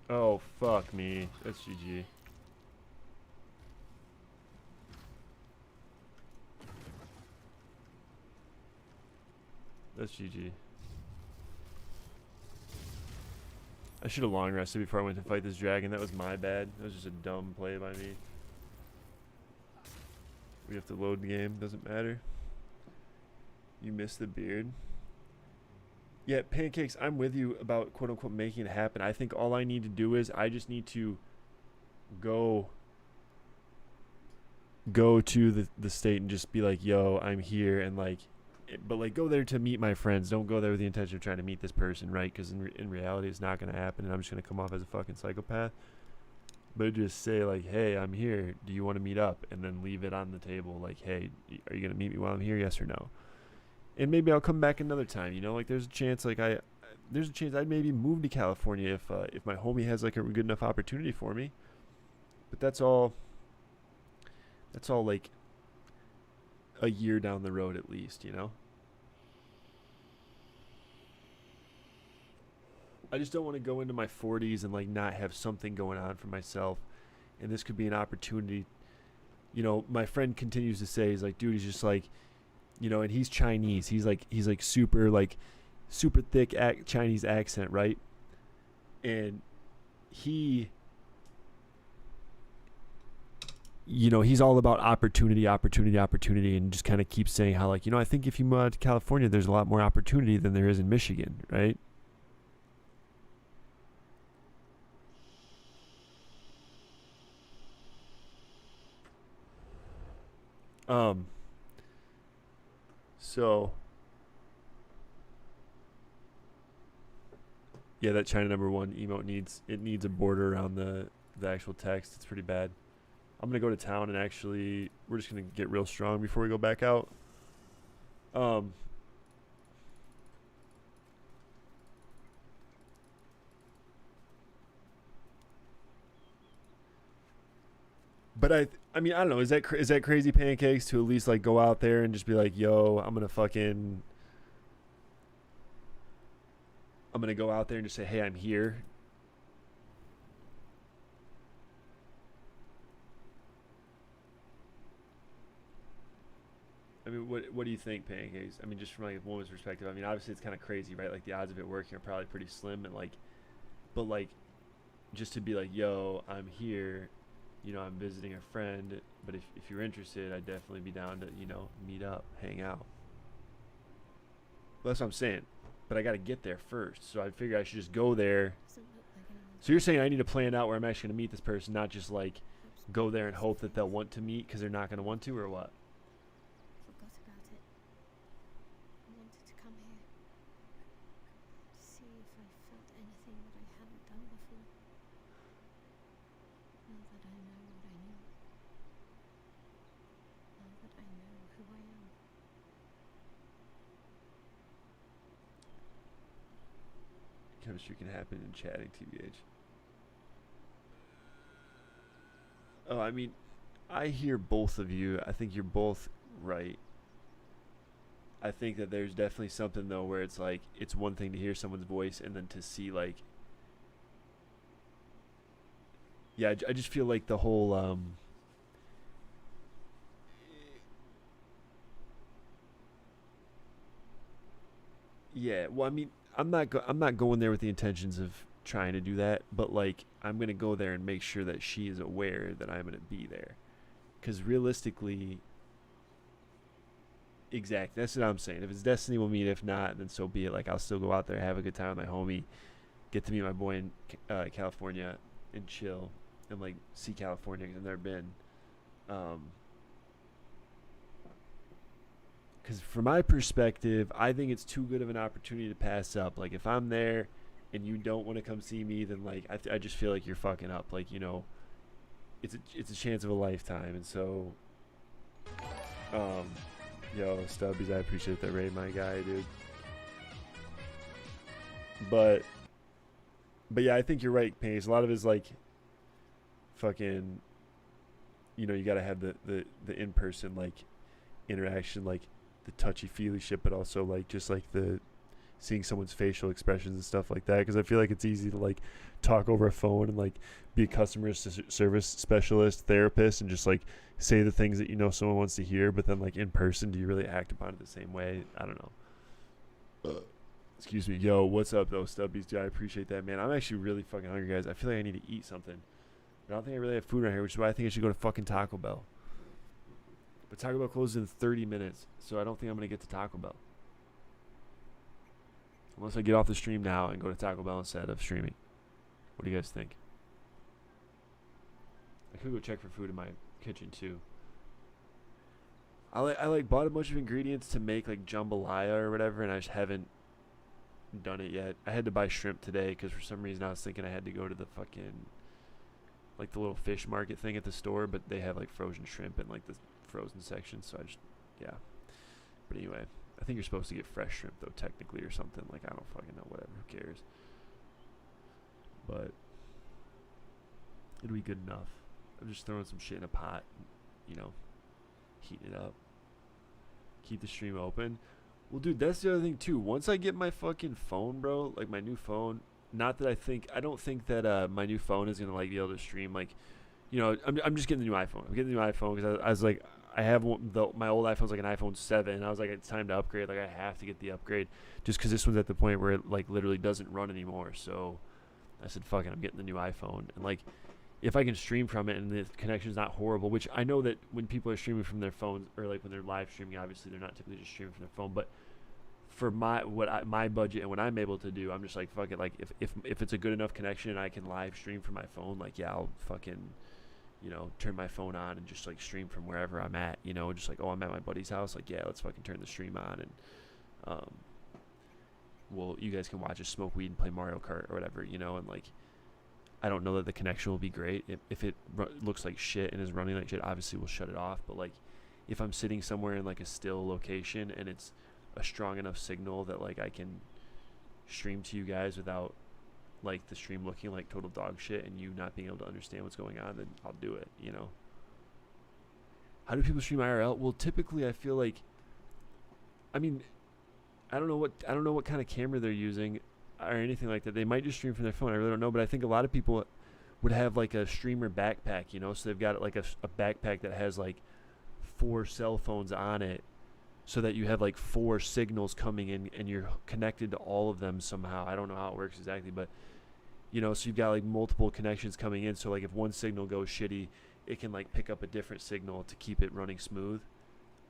Oh, fuck me. That's GG. That's GG. I should have long rested before I went to fight this dragon. That was my bad. That was just a dumb play by me. We have to load the game. Doesn't matter. You missed the beard. Yeah, Pancakes, I'm with you about quote-unquote making it happen. I think all I need to do is I just need to go to the state and just be like, yo, I'm here, and like, but like go there to meet my friends. Don't go there with the intention of trying to meet this person, right? Because in reality it's not going to happen, and I'm just going to come off as a fucking psychopath. But just say like, hey, I'm here, do you want to meet up? And then leave it on the table like, hey, are you going to meet me while I'm here, yes or no? And maybe I'll come back another time, you know? Like there's a chance like there's a chance I'd maybe move to California if my homie has like a good enough opportunity for me. But that's all like a year down the road at least, you know? I just don't want to go into my 40s and like not have something going on for myself. And this could be an opportunity. You know, my friend continues to say, he's like, dude, he's just like, you know, and he's Chinese. He's like super thick Chinese accent, right? And he, you know, he's all about opportunity, and just kind of keeps saying how like, you know, I think if you move out to California, there's a lot more opportunity than there is in Michigan, right? So yeah, that China #1 emote needs a border around the actual text. It's pretty bad. I'm gonna go to town and actually we're just gonna get real strong before we go back out. But I mean I don't know, is that crazy pancakes to at least like go out there and just be like, yo, I'm gonna go out there and just say, hey, I'm here. I mean, what do you think, pancakes? I mean, just from like a woman's perspective. I mean, obviously it's kind of crazy, right? Like the odds of it working are probably pretty slim, and like, but like, just to be like, yo, I'm here, you know, I'm visiting a friend, but if you're interested, I'd definitely be down to, you know, meet up, hang out. Well, that's what I'm saying. But I got to get there first, so I figure I should just go there. Doesn't look like anyone's So you're saying I need to plan out where I'm actually going to meet this person, not just like go there and hope that they'll want to meet because they're not going to want to, or what? forgot about it. I wanted to come here to see if I felt anything that I hadn't done before. Now that I know what I knew. Now that I know who I am. Chemistry can happen in chatting, TBH. Oh, I mean, I hear both of you. I think you're both right. I think that there's definitely something, though, where it's like, it's one thing to hear someone's voice and then to see, like, yeah, I just feel like the whole, yeah, well, I mean, I'm not going there with the intentions of trying to do that, but like I'm gonna go there and make sure that she is aware that I'm gonna be there, because realistically, exactly, that's what I'm saying. If it's destiny, we'll meet. If not, then so be it. Like I'll still go out there, have a good time with my homie, get to meet my boy in California, and chill, and like see California because I've never been. Because from my perspective, I think it's too good of an opportunity to pass up. Like, if I'm there and you don't want to come see me, then, like, I just feel like you're fucking up. Like, you know, it's a chance of a lifetime. And so, yo, Stubbies, I appreciate that raid, my guy, dude. But yeah, I think you're right, Pace. A lot of it is, like, fucking, you know, you got to have the in-person, like, interaction, like, the touchy-feely shit, but also like just like the seeing someone's facial expressions and stuff like that, because I feel like it's easy to like talk over a phone and like be a customer service specialist, therapist, and just like say the things that you know someone wants to hear, but then like in person, do you really act upon it the same way? I don't know. Excuse me. Yo, what's up though, Stubbies? Dude, I appreciate that, man. I'm actually really fucking hungry, guys. I feel like I need to eat something. I don't think I really have food around here, which is why I think I should go to fucking Taco Bell. But Taco Bell closes in 30 minutes, so I don't think I'm going to get to Taco Bell. Unless I get off the stream now and go to Taco Bell instead of streaming. What do you guys think? I could go check for food in my kitchen, too. I like bought a bunch of ingredients to make, like, jambalaya or whatever, and I just haven't done it yet. I had to buy shrimp today, because for some reason I was thinking I had to go to the fucking, like, the little fish market thing at the store, but they have, like, frozen shrimp and, like, the frozen section, so I just, yeah. But anyway, I think you're supposed to get fresh shrimp though, technically, or something. Like, I don't fucking know, whatever, who cares. But it'll be good enough. I'm just throwing some shit in a pot, you know, heating it up. Keep the stream open. Well, dude, that's the other thing too. Once I get my fucking phone, bro, like my new phone, not that I don't think that my new phone is gonna like be able to stream, like, you know, I'm just getting the new iPhone. I'm getting the new iPhone because I was like, I have my old iPhone's like an iPhone 7. And I was like, it's time to upgrade. Like, I have to get the upgrade just because this one's at the point where it like literally doesn't run anymore. So I said, fuck it, I'm getting the new iPhone. And like, if I can stream from it and the connection's not horrible, which I know that when people are streaming from their phones, or like when they're live streaming, obviously they're not typically just streaming from their phone. But for my budget and what I'm able to do, I'm just like, fuck it. Like, if it's a good enough connection and I can live stream from my phone, like, yeah, I'll fucking, you know, turn my phone on and just like stream from wherever I'm at, you know, just like, oh, I'm at my buddy's house, like, yeah, let's fucking turn the stream on, and well, you guys can watch us smoke weed and play Mario Kart or whatever, you know. And like, I don't know that the connection will be great. If it looks like shit and is running like shit, obviously we'll shut it off. But like, if I'm sitting somewhere in like a still location and it's a strong enough signal that like I can stream to you guys without like the stream looking like total dog shit and you not being able to understand what's going on, then I'll do it, you know. How do people stream IRL? Well, typically I feel like, I mean, I don't know what kind of camera they're using or anything like that. They might just stream from their phone. I really don't know, but I think a lot of people would have like a streamer backpack, you know, so they've got like a backpack that has like 4 cell phones on it, so that you have like 4 signals coming in and you're connected to all of them somehow. I don't know how it works exactly, but you know, so you've got like multiple connections coming in, so like if one signal goes shitty, it can like pick up a different signal to keep it running smooth.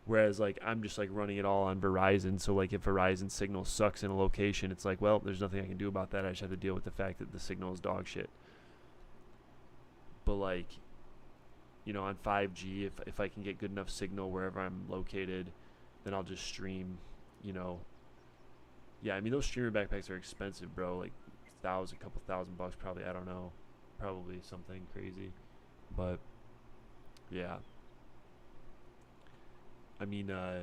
Whereas like I'm just like running it all on Verizon, so like if Verizon signal sucks in a location, it's like, well, there's nothing I can do about that. I just have to deal with the fact that the signal is dog shit. But like, you know, on 5G, if I can get good enough signal wherever I'm located, then I'll just stream, you know. Yeah, I mean, those streamer backpacks are expensive, bro. Like couple thousand bucks probably. I don't know, probably something crazy. But yeah, I mean, I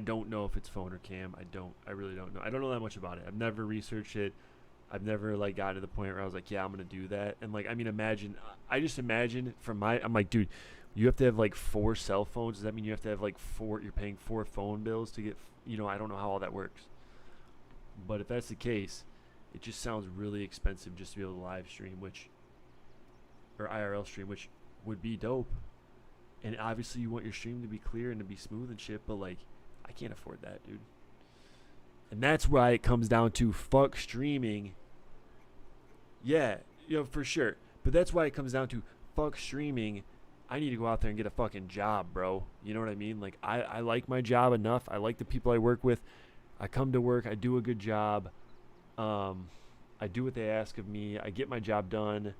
don't know if it's phone or cam. I really don't know. I don't know that much about it. I've never researched it. I've never like got to the point where I was like, yeah, I'm gonna do that. And like, I mean, I just imagine I'm like, dude, you have to have like 4 cell phones. Does that mean you have to have like 4? You're paying 4 phone bills to get, you know, I don't know how all that works. But if that's the case, it just sounds really expensive just to be able to live stream, or IRL stream, which would be dope. And obviously you want your stream to be clear and to be smooth and shit, but like, I can't afford that, dude. And that's why it comes down to fuck streaming. Yeah, you know, for sure. But that's why it comes down to fuck streaming. I need to go out there and get a fucking job, bro. You know what I mean? Like, I like my job enough. I like the people I work with. I come to work. I do a good job. I do what they ask of me. I get my job done.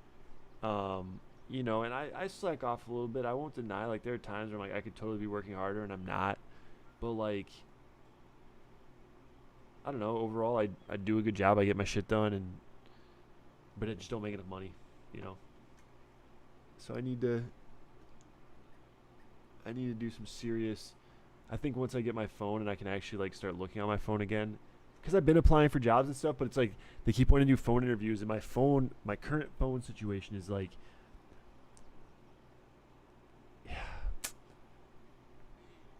You know, and I slack off a little bit. I won't deny, like, there are times where I'm like, I could totally be working harder and I'm not. But, like, I don't know. Overall, I do a good job. I get my shit done, but I just don't make enough money, you know. So I need to do some serious. I think once I get my phone and I can actually like start looking on my phone again, because I've been applying for jobs and stuff, but it's like they keep wanting to do phone interviews, and my current phone situation is like, yeah,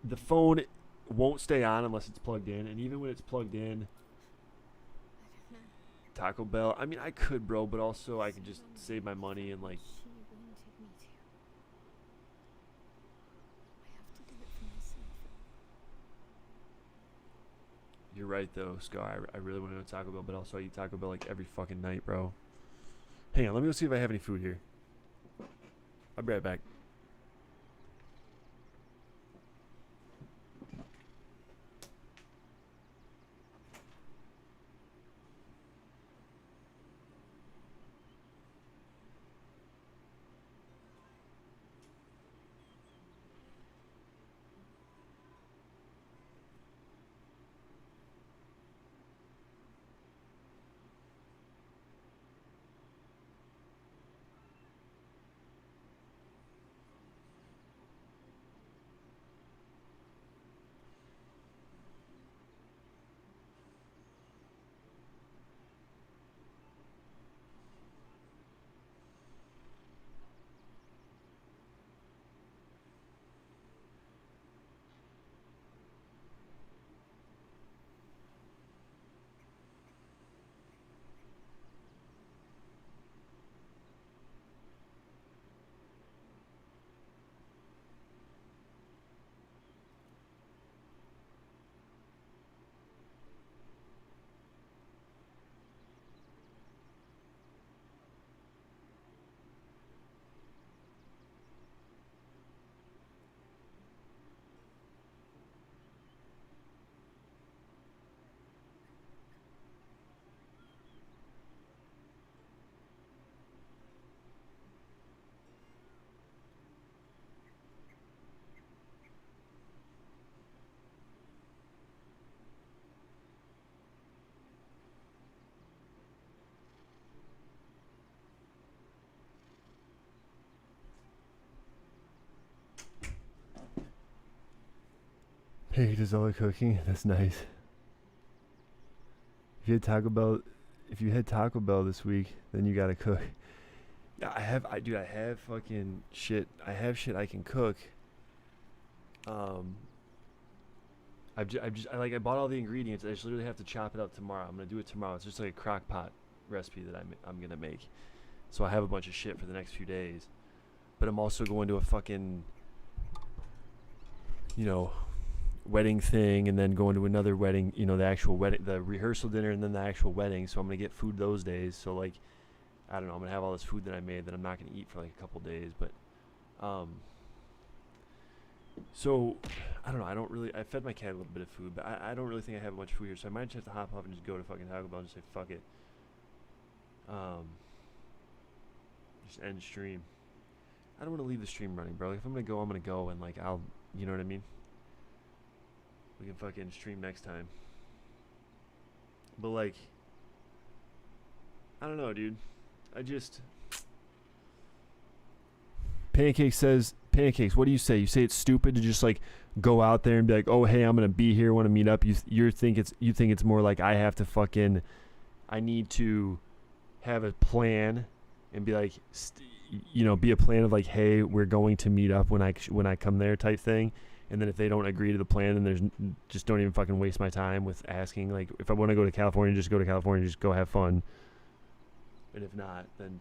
the phone won't stay on unless it's plugged in, and even when it's plugged in, I don't know. Taco Bell. I mean, I could, bro, but also I could just save my money and like. She wanted me to. I have to do it for myself. You're right though, Scar. I really want to go to Taco Bell, but also I eat Taco Bell like every fucking night, bro. Hang on, let me go see if I have any food here. I'll be right back. Hey, does all the cooking? That's nice. If you had Taco Bell this week, then you gotta cook. Yeah, I have fucking shit. I have shit I can cook. I bought all the ingredients. I just literally have to chop it up tomorrow. I'm gonna do it tomorrow. It's just like a crock pot recipe that I'm gonna make. So I have a bunch of shit for the next few days. But I'm also going to a fucking, wedding thing, and then going to another wedding, the actual wedding, the rehearsal dinner, and then the actual wedding. So I'm going to get food those days. So, like, I don't know. I'm going to have all this food that I made that I'm not going to eat for, like, a couple days. But, so, I don't know. I fed my cat a little bit of food, but I don't really think I have much food here. So I might just have to hop off and just go to fucking Taco Bell and just say, fuck it. Just end stream. I don't want to leave the stream running, bro. Like, if I'm going to go, I'm going to go, and, like, you know what I mean? We can fucking stream next time. But, like, I don't know, dude. Pancakes, what do you say? You say it's stupid to just, like, go out there and be like, oh, hey, I'm going to be here, want to meet up. You think it's more like I need to have a plan and be like, be a plan of like, hey, we're going to meet up when I come there type thing. And then if they don't agree to the plan, then just don't even fucking waste my time with asking. Like, if I want to go to California, just go to California, just go have fun. And if not, then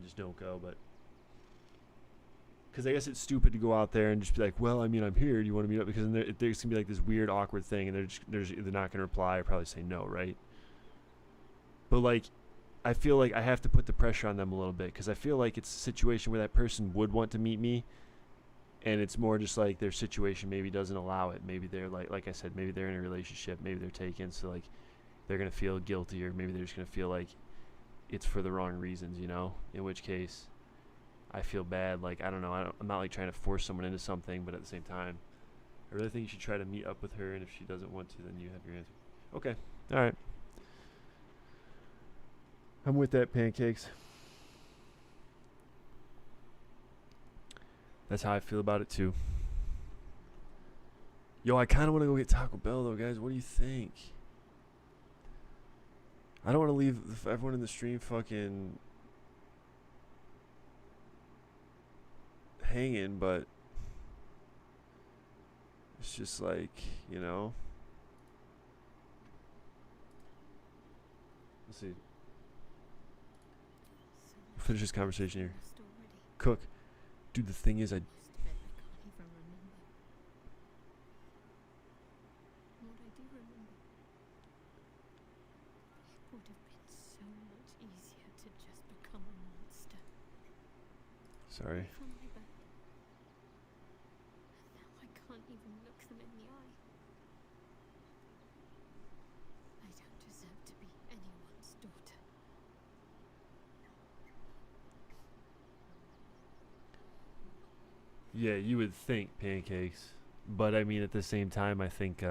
just don't go. But because I guess it's stupid to go out there and just be like, well, I mean, I'm here. Do you want to meet up? Because then there's going to be like this weird, awkward thing, and they're either not going to reply or probably say no, right? But like, I feel like I have to put the pressure on them a little bit, because I feel like it's a situation where that person would want to meet me, and it's more just like their situation maybe doesn't allow it. Maybe they're like I said, maybe they're in a relationship, maybe they're taken, so like they're going to feel guilty, or maybe they're just going to feel like it's for the wrong reasons, in which case I feel bad. Like, I don't know, I'm not like trying to force someone into something, but at the same time, I really think you should try to meet up with her, and if she doesn't want to, then you have your answer. Okay, all right. I'm with that, Pancakes. That's how I feel about it, too. Yo, I kind of want to go get Taco Bell, though, guys. What do you think? I don't want to leave everyone in the stream fucking hanging, but it's just like, Let's see. Finish this conversation here. Cook. Dude, the thing is, Most of it I can't even remember. And what I do remember, it would have been so much easier to just become a monster. Sorry. From my bed. And now I can't even look them in the eye. I don't deserve to be anyone's daughter. Yeah, you would think, Pancakes, but I mean, at the same time, I think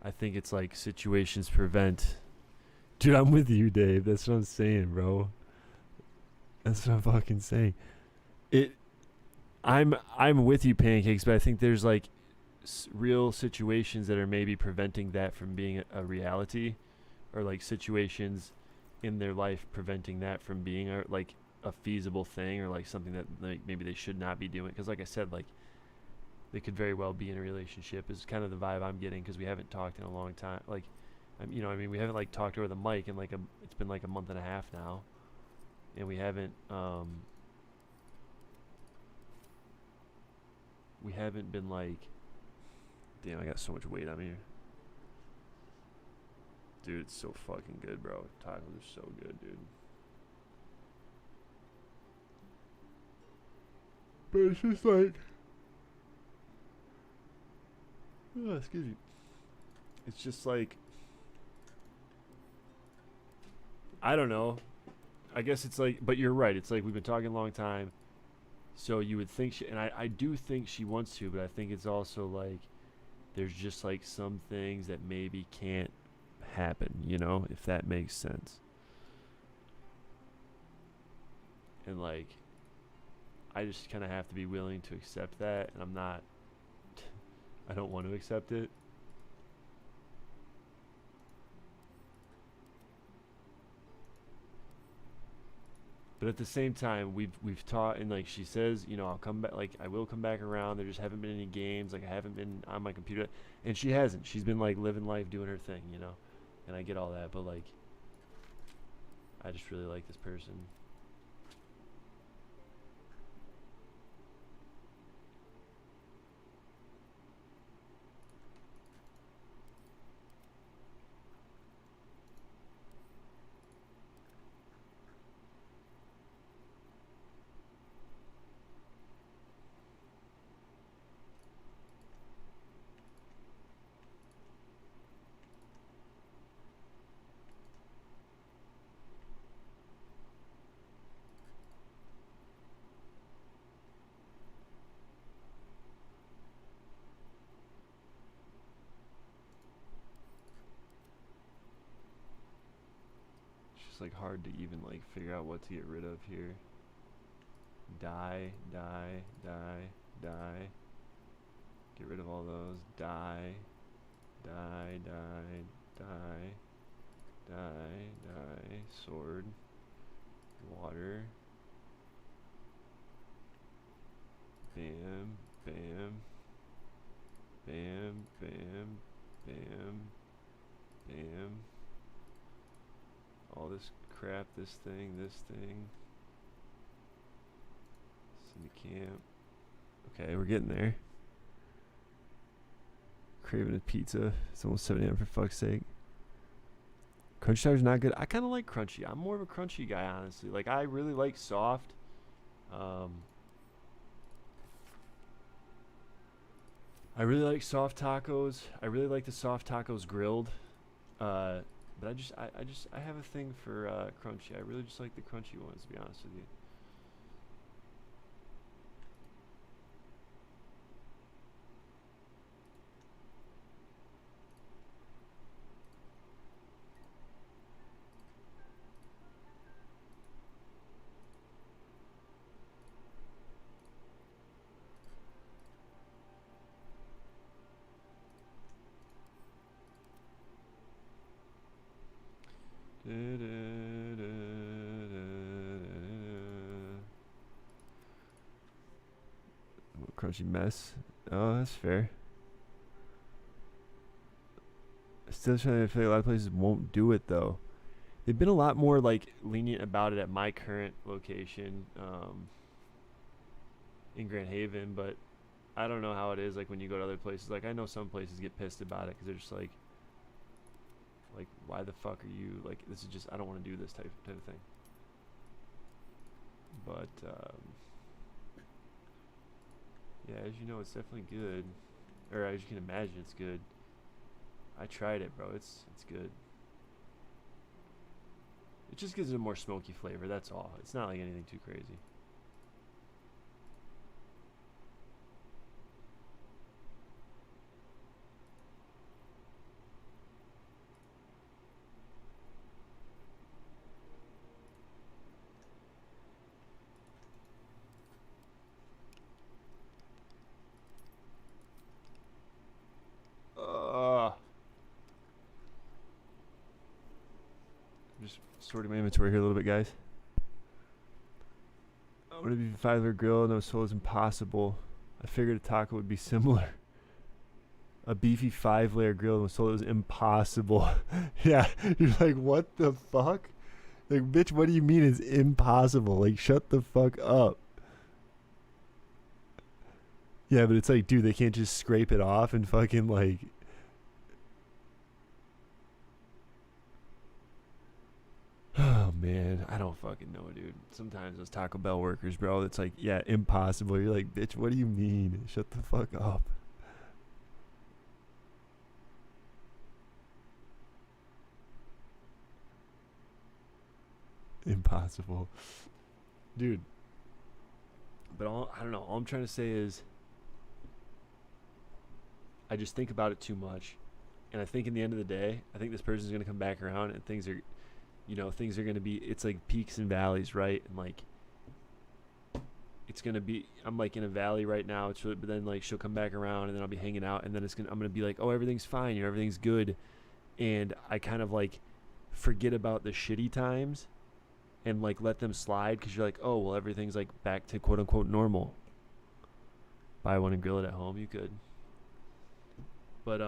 it's like situations prevent. Dude, I'm with you, Dave. That's what I'm saying, bro. That's what I'm fucking saying. I'm with you, Pancakes, but I think there's like real situations that are maybe preventing that from being a reality, or like situations in their life preventing that from being a feasible thing, or like something that like maybe they should not be doing. Because like I said, like they could very well be in a relationship is kind of the vibe I'm getting, because we haven't talked in a long time. Like, we haven't like talked over the mic in like it's been like a month and a half now, and we haven't been like, damn, I got so much weight on me here. Dude, it's so fucking good, bro. Tacos are so good, dude. But it's just like, oh, excuse me. It's just like, I don't know. I guess it's like, but you're right. It's like we've been talking a long time. So you would think and I do think she wants to, but I think it's also like there's just like some things that maybe can't happen, if that makes sense. And like, I just kind of have to be willing to accept that, and I'm not. I don't want to accept it. But at the same time, we've taught, and like she says, you know, I'll come back, like I will come back around. There just haven't been any games, like I haven't been on my computer, and she hasn't. She's been like living life, doing her thing, you know, and I get all that, but like, I just really like this person. It's like hard to even like figure out what to get rid of here. Die, die, die, die. Get rid of all those. Die, die, die, die, die, die. Sword, water. Bam, bam, bam, bam, bam, bam. All this crap, this thing. Send to camp. Okay, we're getting there. Craving a pizza. It's almost 7 a.m. for fuck's sake. Crunchy Tower's not good. I kind of like crunchy. I'm more of a crunchy guy, honestly. Like, I really like soft. I really like soft tacos. I really like the soft tacos grilled. But I have a thing for crunchy. I really just like the crunchy ones, to be honest with you. Crunchy mess. Oh, that's fair. Still trying to feel like a lot of places won't do it though. They've been a lot more like lenient about it at my current location in Grand Haven, but I don't know how it is like when you go to other places. Like I know some places get pissed about it because they're just like why the fuck are you like, this is just, I don't want to do this type of thing. But yeah, as you know, it's definitely good, or as you can imagine, it's good. I tried it, bro. It's good. It just gives it a more smoky flavor. That's all. It's not like anything too crazy. Just sorting my inventory here a little bit, guys. I'm gonna be 5-layer grill. No soul is impossible. I figured a taco would be similar. A beefy 5-layer grill no soul is impossible. Yeah, you're like, what the fuck? Like, bitch, what do you mean it's impossible? Like, shut the fuck up. Yeah, but it's like, dude, they can't just scrape it off and fucking like. Oh man, I don't fucking know, dude. Sometimes those Taco Bell workers, bro, it's like, yeah, impossible. You're like, bitch, what do you mean? Shut the fuck up. Impossible. Dude. But I don't know. All I'm trying to say is I just think about it too much. And I think in the end of the day, I think this person's going to come back around and things are, you know, things are going to be, it's like peaks and valleys, right? And like, it's gonna be, I'm like in a valley right now, but then like she'll come back around and then I'll be hanging out, and then I'm gonna be like, oh, everything's fine, you know, everything's good, and I kind of like forget about the shitty times and like let them slide because you're like, oh well, everything's like back to quote unquote normal. Buy one and grill it at home, you could. But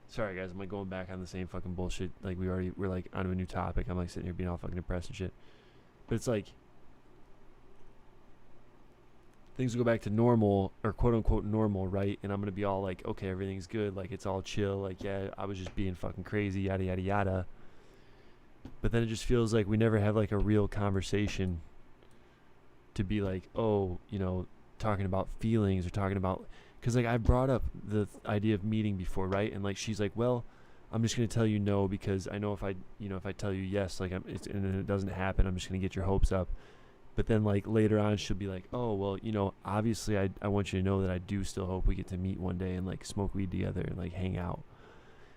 sorry guys, I'm like going back on the same fucking bullshit. Like we're like onto a new topic. I'm like sitting here being all fucking depressed and shit. But it's like things will go back to normal, or quote unquote normal, right? And I'm gonna be all like, okay, everything's good, like it's all chill, like yeah, I was just being fucking crazy, yada yada yada. But then it just feels like we never have like a real conversation to be like, oh, you know, talking about feelings or talking about, because like I brought up the idea of meeting before, right? And like she's like, well, I'm just gonna tell you no because I know if I tell you yes, like and it doesn't happen, I'm just gonna get your hopes up. But then like later on she'll be like, oh well, you know, obviously I want you to know that I do still hope we get to meet one day and like smoke weed together and like hang out.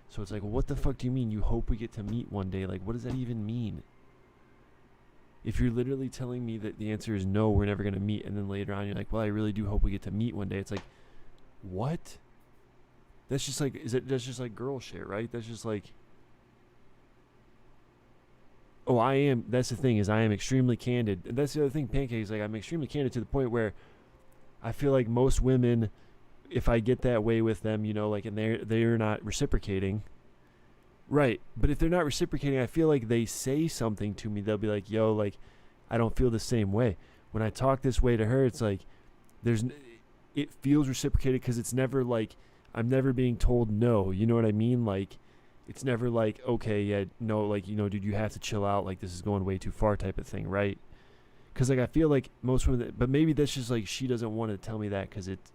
So it's like, well, what the fuck do you mean you hope we get to meet one day? Like what does that even mean? If you're literally telling me that the answer is no, we're never gonna meet, and then later on you're like, well, I really do hope we get to meet one day, it's like, what? That's just like, that's just like girl shit, right? That's just like, oh, that's the thing, is I am extremely candid. And that's the other thing, Pancakes, like I'm extremely candid to the point where I feel like most women, if I get that way with them, you know, like, and they're not reciprocating, right? But if they're not reciprocating, I feel like they say something to me. They'll be like, yo, like, I don't feel the same way. When I talk this way to her, it's like, it feels reciprocated because it's never like, I'm never being told no. You know what I mean? Like, it's never like, okay, yeah, no, like, you know, dude, you have to chill out. Like, this is going way too far type of thing, right? Because, like, I feel like most women, but maybe that's just like she doesn't want to tell me that because it's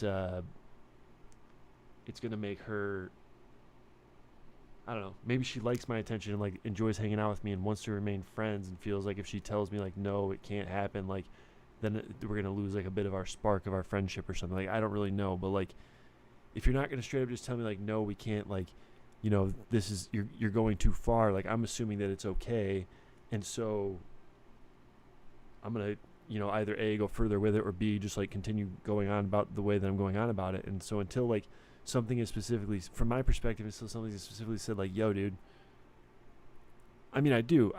going to make her, I don't know, maybe she likes my attention and like enjoys hanging out with me and wants to remain friends and feels like if she tells me like, no, it can't happen, like then we're going to lose like a bit of our spark of our friendship or something. Like, I don't really know, but like if you're not going to straight up just tell me like, no, we can't, like, you know, this is, you're going too far, like I'm assuming that it's okay, and so I'm going to, you know, either A, go further with it, or B, just like continue going on about the way that I'm going on about it. And so until like something is specifically, from my perspective, until something is specifically said like, yo, dude, I mean, I do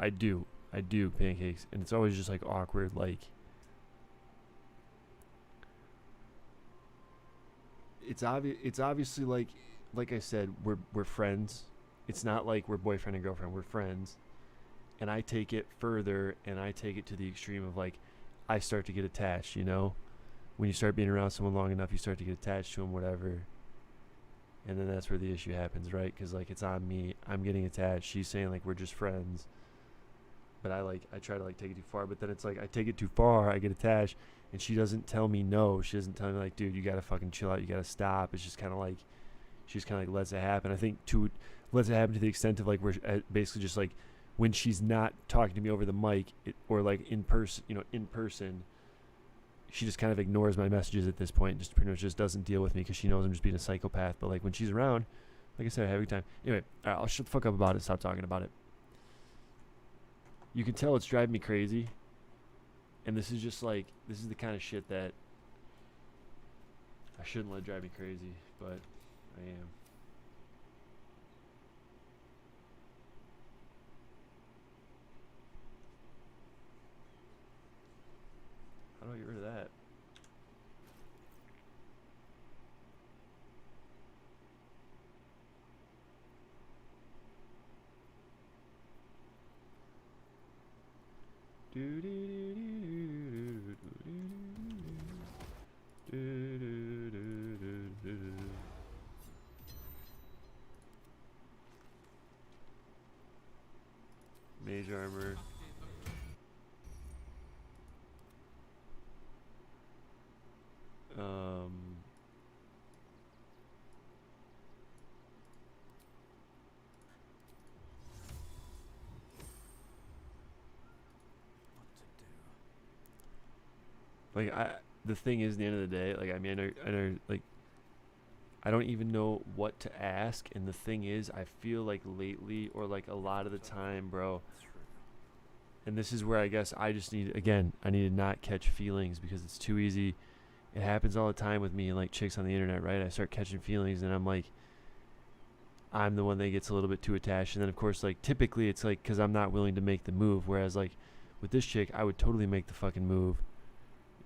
Pancakes, and it's always just like awkward, like it's obviously like I said, we're friends. It's not like we're boyfriend and girlfriend, we're friends. And I take it further, and I take it to the extreme of like, I start to get attached, you know? When you start being around someone long enough, you start to get attached to them, whatever. And then that's where the issue happens, right? Because like it's on me, I'm getting attached. She's saying like we're just friends, but I try to like take it too far. But then it's like I take it too far, I get attached, and she doesn't tell me no. She doesn't tell me like, dude, you gotta fucking chill out, you gotta stop. It's just kind of like she just kind of like lets it happen. I think lets it happen to the extent of like we're basically just like when she's not talking to me over the mic or like in person, she just kind of ignores my messages at this point. Just pretty much just doesn't deal with me because she knows I'm just being a psychopath. But like when she's around, like I said, I have a good time. Anyway, all right, I'll shut the fuck up about it. Stop talking about it. You can tell it's driving me crazy. And this is just like, this is the kind of shit that I shouldn't let drive me crazy, but I am. How do I get rid of that? Mage armor. Like the thing is, at the end of the day, like I mean, I know, like I don't even know what to ask, and the thing is, I feel like lately, or like a lot of the time, bro, And this is where I guess I just need, again, I need to not catch feelings because it's too easy. It happens all the time with me and like chicks on the internet, right? I start catching feelings and I'm like, I'm the one that gets a little bit too attached. And then of course, like typically it's like because I'm not willing to make the move. Whereas like with this chick, I would totally make the fucking move.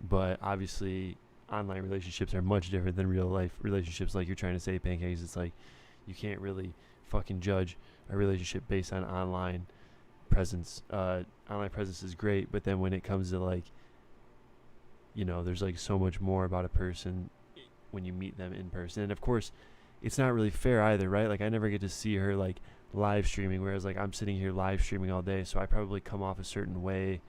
But obviously online relationships are much different than real life relationships. Like you're trying to say, Pancakes, it's like you can't really fucking judge a relationship based on online presence. Online presence is great, but then when it comes to like, you know, there's like so much more about a person when you meet them in person. And of course it's not really fair either, right? Like I never get to see her like live streaming, whereas like I'm sitting here live streaming all day, so I probably come off a certain way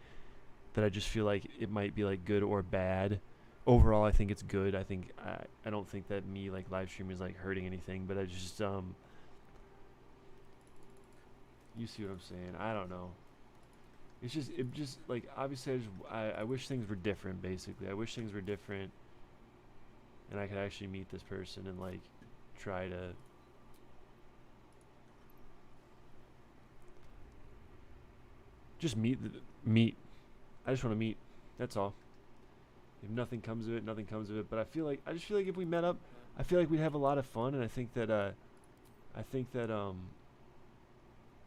that I just feel like it might be like good or bad. Overall I think it's good. I think I don't think that me like live streaming is like hurting anything, but I just you see what I'm saying? I don't know. It just like obviously I wish things were different. Basically I wish things were different and I could actually meet this person and like try to just meet. I just want to meet. That's all. If nothing comes of it, nothing comes of it. But I just feel like if we met up, I feel like we'd have a lot of fun. And I think that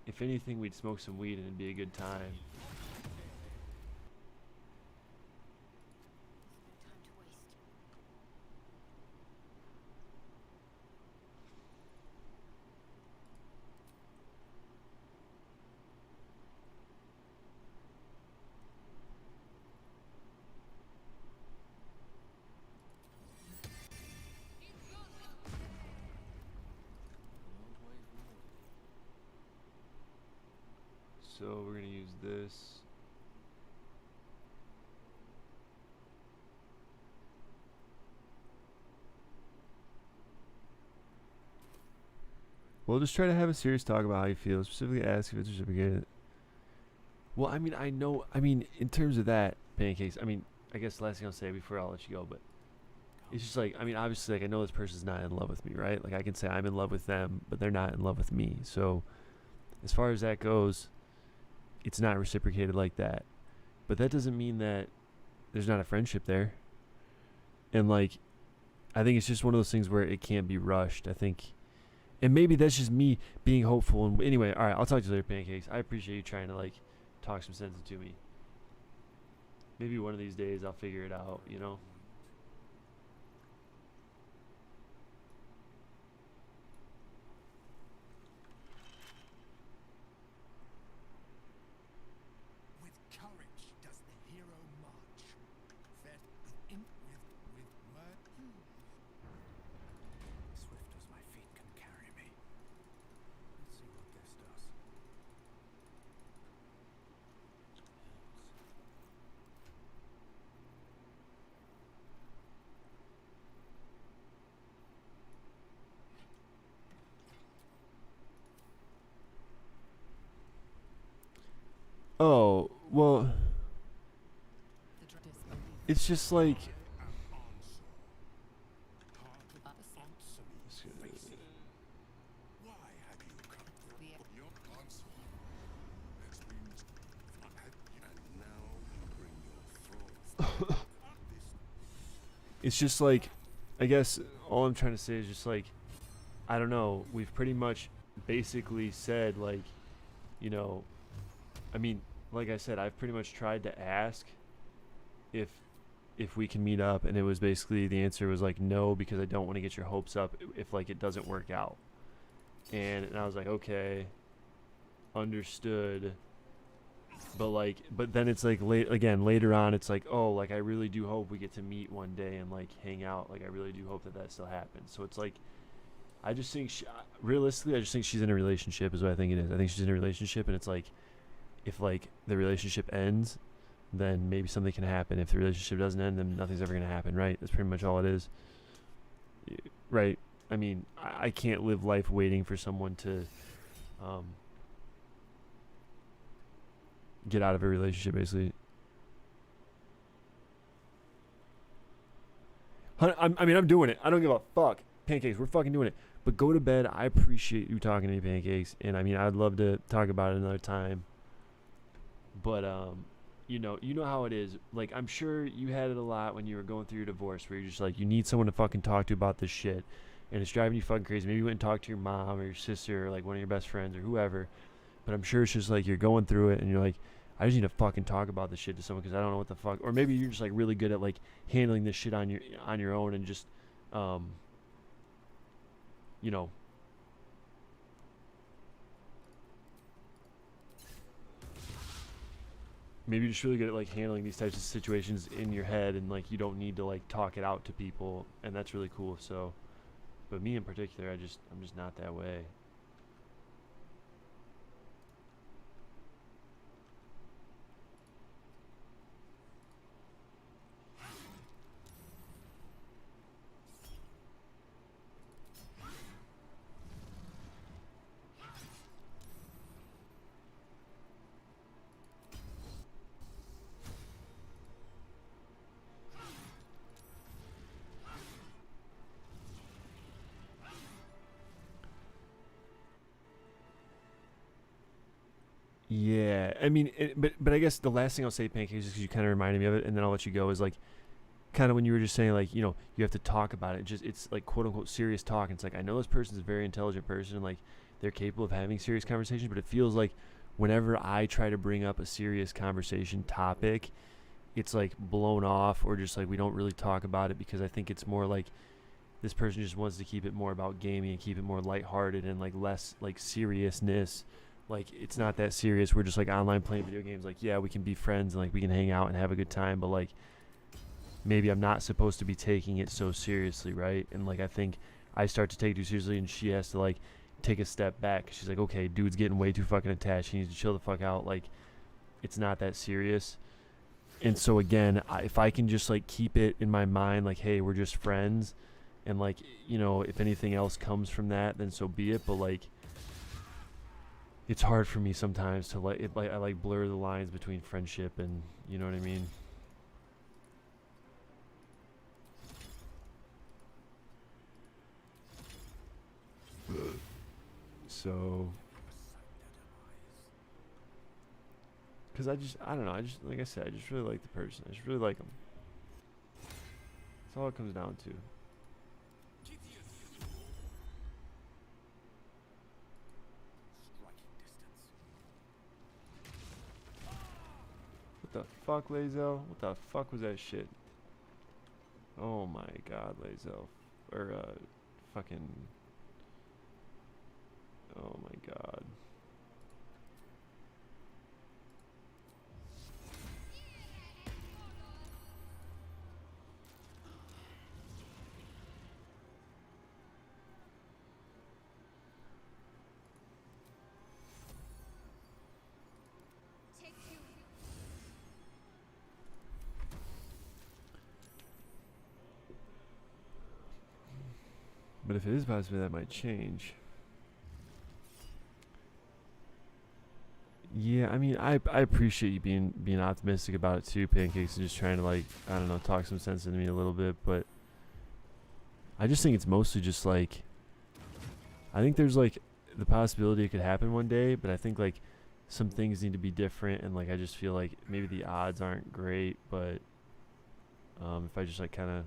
if anything, we'd smoke some weed and it'd be a good time. There's no time to waste. So we're gonna use this. We'll just try to have a serious talk about how you feel. Specifically ask if it's reciprocated. Well, I mean, in terms of that, Pancakes, I mean, I guess the last thing I'll say before I'll let you go, but it's just like, I mean, obviously, like, I know this person's not in love with me, right? Like, I can say I'm in love with them, but they're not in love with me. So, as far as that goes, it's not reciprocated like that. But that doesn't mean that there's not a friendship there. And, like, I think it's just one of those things where it can't be rushed. I think, and maybe that's just me being hopeful. And anyway, all right, I'll talk to you later, Pancakes. I appreciate you trying to, like, talk some sense into me. Maybe one of these days I'll figure it out, you know? With courage does the hero march, fed with word. Swift as my feet can carry me. Let's see what this does. Oh, well, The disbelief. it's just like, Answer me, Macy. Why have you come? The Your answer has been and now you bring your fraud. it's just like, I guess all I'm trying to say is just like, I don't know. We've pretty much basically said, like, you know, I mean, like I said, I've pretty much tried to ask if we can meet up, and it was basically, the answer was like no, because I don't want to get your hopes up if like it doesn't work out. And I was like, okay, understood. But then it's like later on, it's like, oh, like I really do hope we get to meet one day and like hang out. Like I really do hope that still happens. So it's like, I just think realistically, I just think she's in a relationship is what I think it is. I think she's in a relationship, and it's like, if like the relationship ends, then maybe something can happen. If the relationship doesn't end, then nothing's ever gonna happen, right? That's pretty much all it is, right? I mean, I can't live life waiting for someone to get out of a relationship, basically. I mean, I'm doing it. I don't give a fuck. Pancakes, we're fucking doing it. But go to bed. I appreciate you talking to me, Pancakes. And I mean, I'd love to talk about it another time. But you know how it is. Like, I'm sure you had it a lot when you were going through your divorce, where you're just like, you need someone to fucking talk to about this shit, and it's driving you fucking crazy. Maybe you went and talked to your mom or your sister or like one of your best friends or whoever. But I'm sure it's just like you're going through it and you're like, I just need to fucking talk about this shit to someone because I don't know what the fuck. Or maybe you're just like really good at like handling this shit on your own and just, you know, maybe you're just really good at like handling these types of situations in your head and like you don't need to like talk it out to people, and that's really cool. So, but me in particular, I'm just not that way. Yeah, I mean, but I guess the last thing I'll say, Pancakes, is because you kind of reminded me of it, and then I'll let you go. Is like kind of when you were just saying like you have to talk about it. Just it's like quote unquote serious talk. And it's like I know this person's a very intelligent person, and like they're capable of having serious conversations, but it feels like whenever I try to bring up a serious conversation topic, it's like blown off or just like we don't really talk about it because I think it's more like this person just wants to keep it more about gaming and keep it more lighthearted and like less like seriousness. Like it's not that serious. We're just like online playing video games. Like yeah, we can be friends and like we can hang out and have a good time, but like maybe I'm not supposed to be taking it so seriously, right? And like I think I start to take it too seriously, and she has to like take a step back. She's like, okay, dude's getting way too fucking attached. He needs to chill the fuck out. Like it's not that serious. And so again, if I can just like keep it in my mind, like hey, we're just friends, and like if anything else comes from that, then so be it. But like it's hard for me sometimes to I like blur the lines between friendship and you know what I mean. So, because I don't know, like I said, I just really like the person. I just really like him. That's all it comes down to. What the fuck, Lazel? What the fuck was that shit? Oh my god, Lazel. Or, fucking... Oh my god. But if it is possible, that might change. Yeah, I mean, I appreciate you being optimistic about it too, Pancakes, and just trying to like, I don't know, talk some sense into me a little bit, but I just think it's mostly just like, I think there's like the possibility it could happen one day, but I think like some things need to be different, and like I just feel like maybe the odds aren't great, but if I just like kind of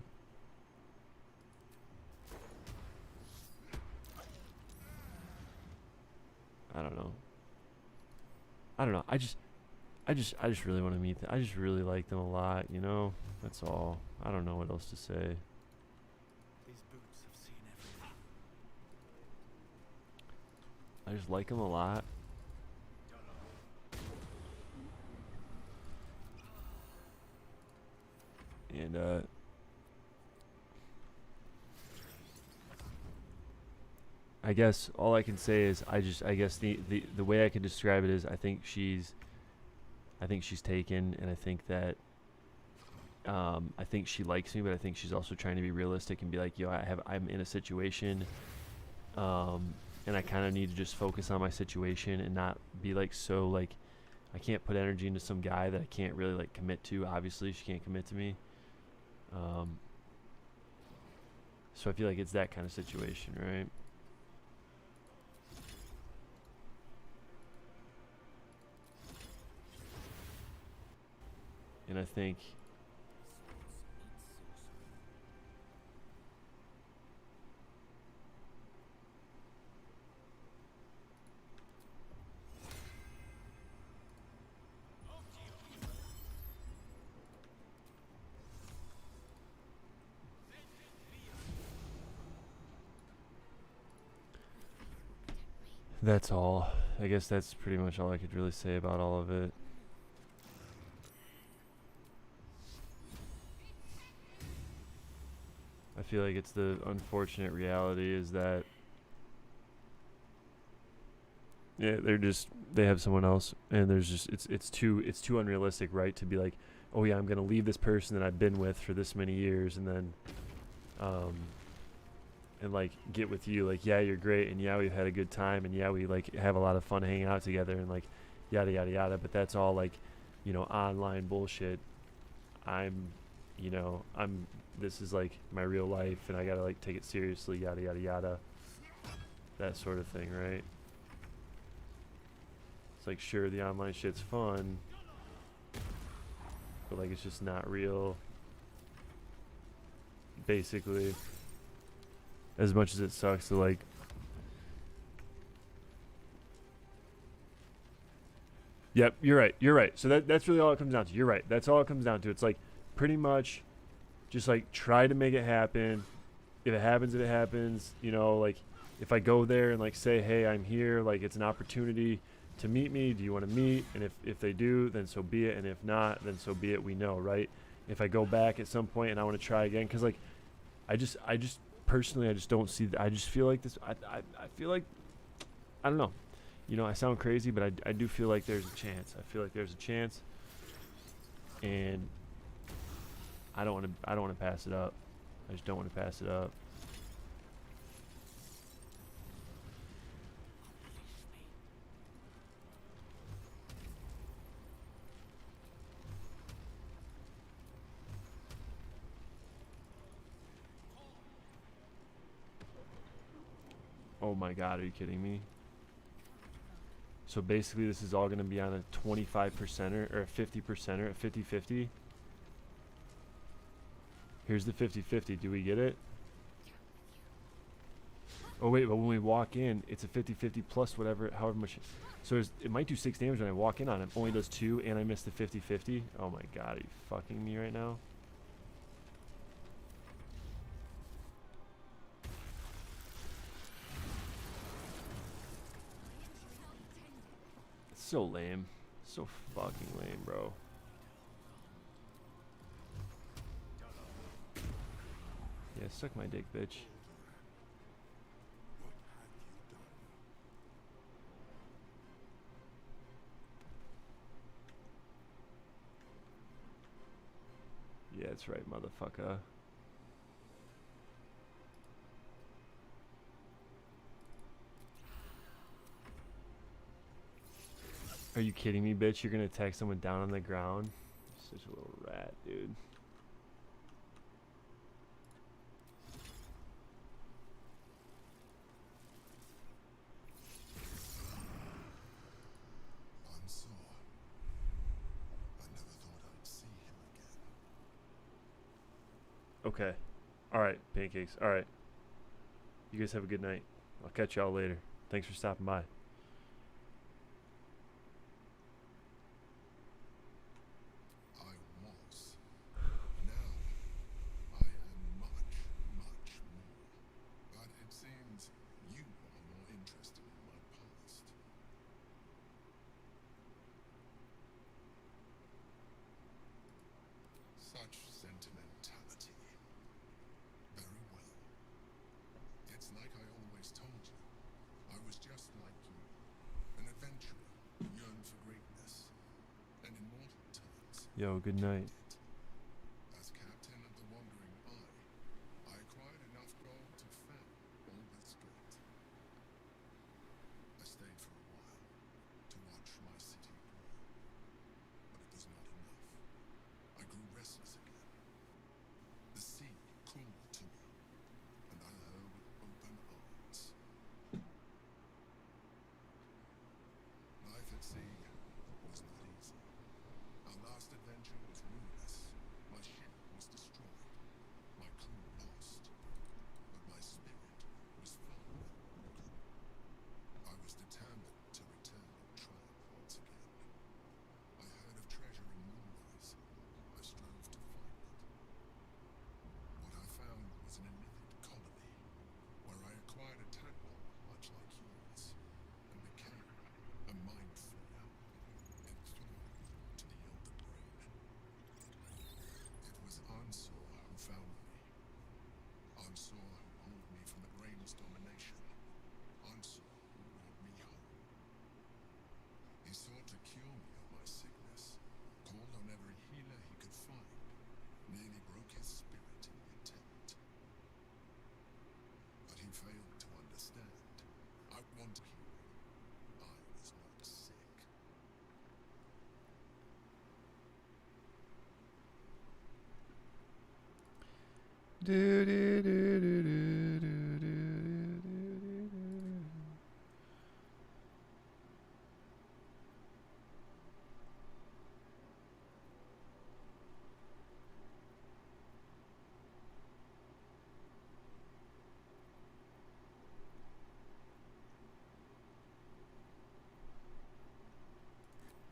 I don't know. I just really want to meet them. I just really like them a lot, you know? That's all. I don't know what else to say. These boots have seen everything. I just like them a lot. And, I guess all I can say is I guess the way I can describe it is I think she's taken, and I think that I think she likes me, but I think she's also trying to be realistic and be like, yo, I'm in a situation, and I kind of need to just focus on my situation and not be like so like I can't put energy into some guy that I can't really like commit to. Obviously, she can't commit to me. So I feel like it's that kind of situation, right? And I think that's all. I guess that's pretty much all I could really say about all of it. I feel like it's the unfortunate reality is that yeah, they have someone else, and there's just it's too unrealistic, right? To be like, oh yeah, I'm gonna leave this person that I've been with for this many years, and then and like get with you, like yeah, you're great, and yeah, we've had a good time, and yeah, we like have a lot of fun hanging out together, and like yada yada yada. But that's all like, you know, online bullshit. This is like my real life, and I gotta like take it seriously, yada yada yada. That sort of thing, right? It's like sure the online shit's fun, but like it's just not real. Basically, as much as it sucks to like yep, you're right. So that's really all it comes down to. You're right. That's all it comes down to. It's like pretty much just like try to make it happen. If it happens, you know, like if I go there and like say, hey, I'm here, like it's an opportunity to meet me. Do you want to meet? And if they do, then so be it. And if not, then so be it. We know, right? If I go back at some point and I want to try again, because like I just personally, I just don't see. I just feel like this. I feel like I don't know. You know, I sound crazy, but I do feel like there's a chance. I feel like there's a chance, and I don't want to pass it up. I just don't want to pass it up. Oh my god, are you kidding me? So basically this is all going to be on a 25%er or a 50%er, a 50-50. Here's the 50-50. Do we get it? Oh wait, but when we walk in, it's a 50-50 plus whatever, however much. So it might do 6 damage when I walk in on it. Only does 2 and I missed the 50-50. Oh my god, are you fucking me right now? So lame. So fucking lame, bro. Yeah, suck my dick, bitch. Yeah, that's right, motherfucker. Are you kidding me, bitch? You're gonna attack someone down on the ground? You're such a little rat, dude. I'm sore. I never thought I'd see him again. Okay. Alright, pancakes. Alright. You guys have a good night. I'll catch y'all later. Thanks for stopping by. I was. Now, I am much, much more. But it seems you are more interested in my past. Such sentimentality. Very well. It's like I always told you. I was just like you. An adventurer, yearned for greatness. And in mortal terms, Yo, good night. as captain of the Wandering Eye, I acquired enough gold to fell all this gate. I stayed for a while to watch my city grow, but it was not enough. I grew restless again. The sea called to me, and I heard with open arms. Life at sea was not easy. Our last adventure was ruined Do, do, do, do, do, do, do, do.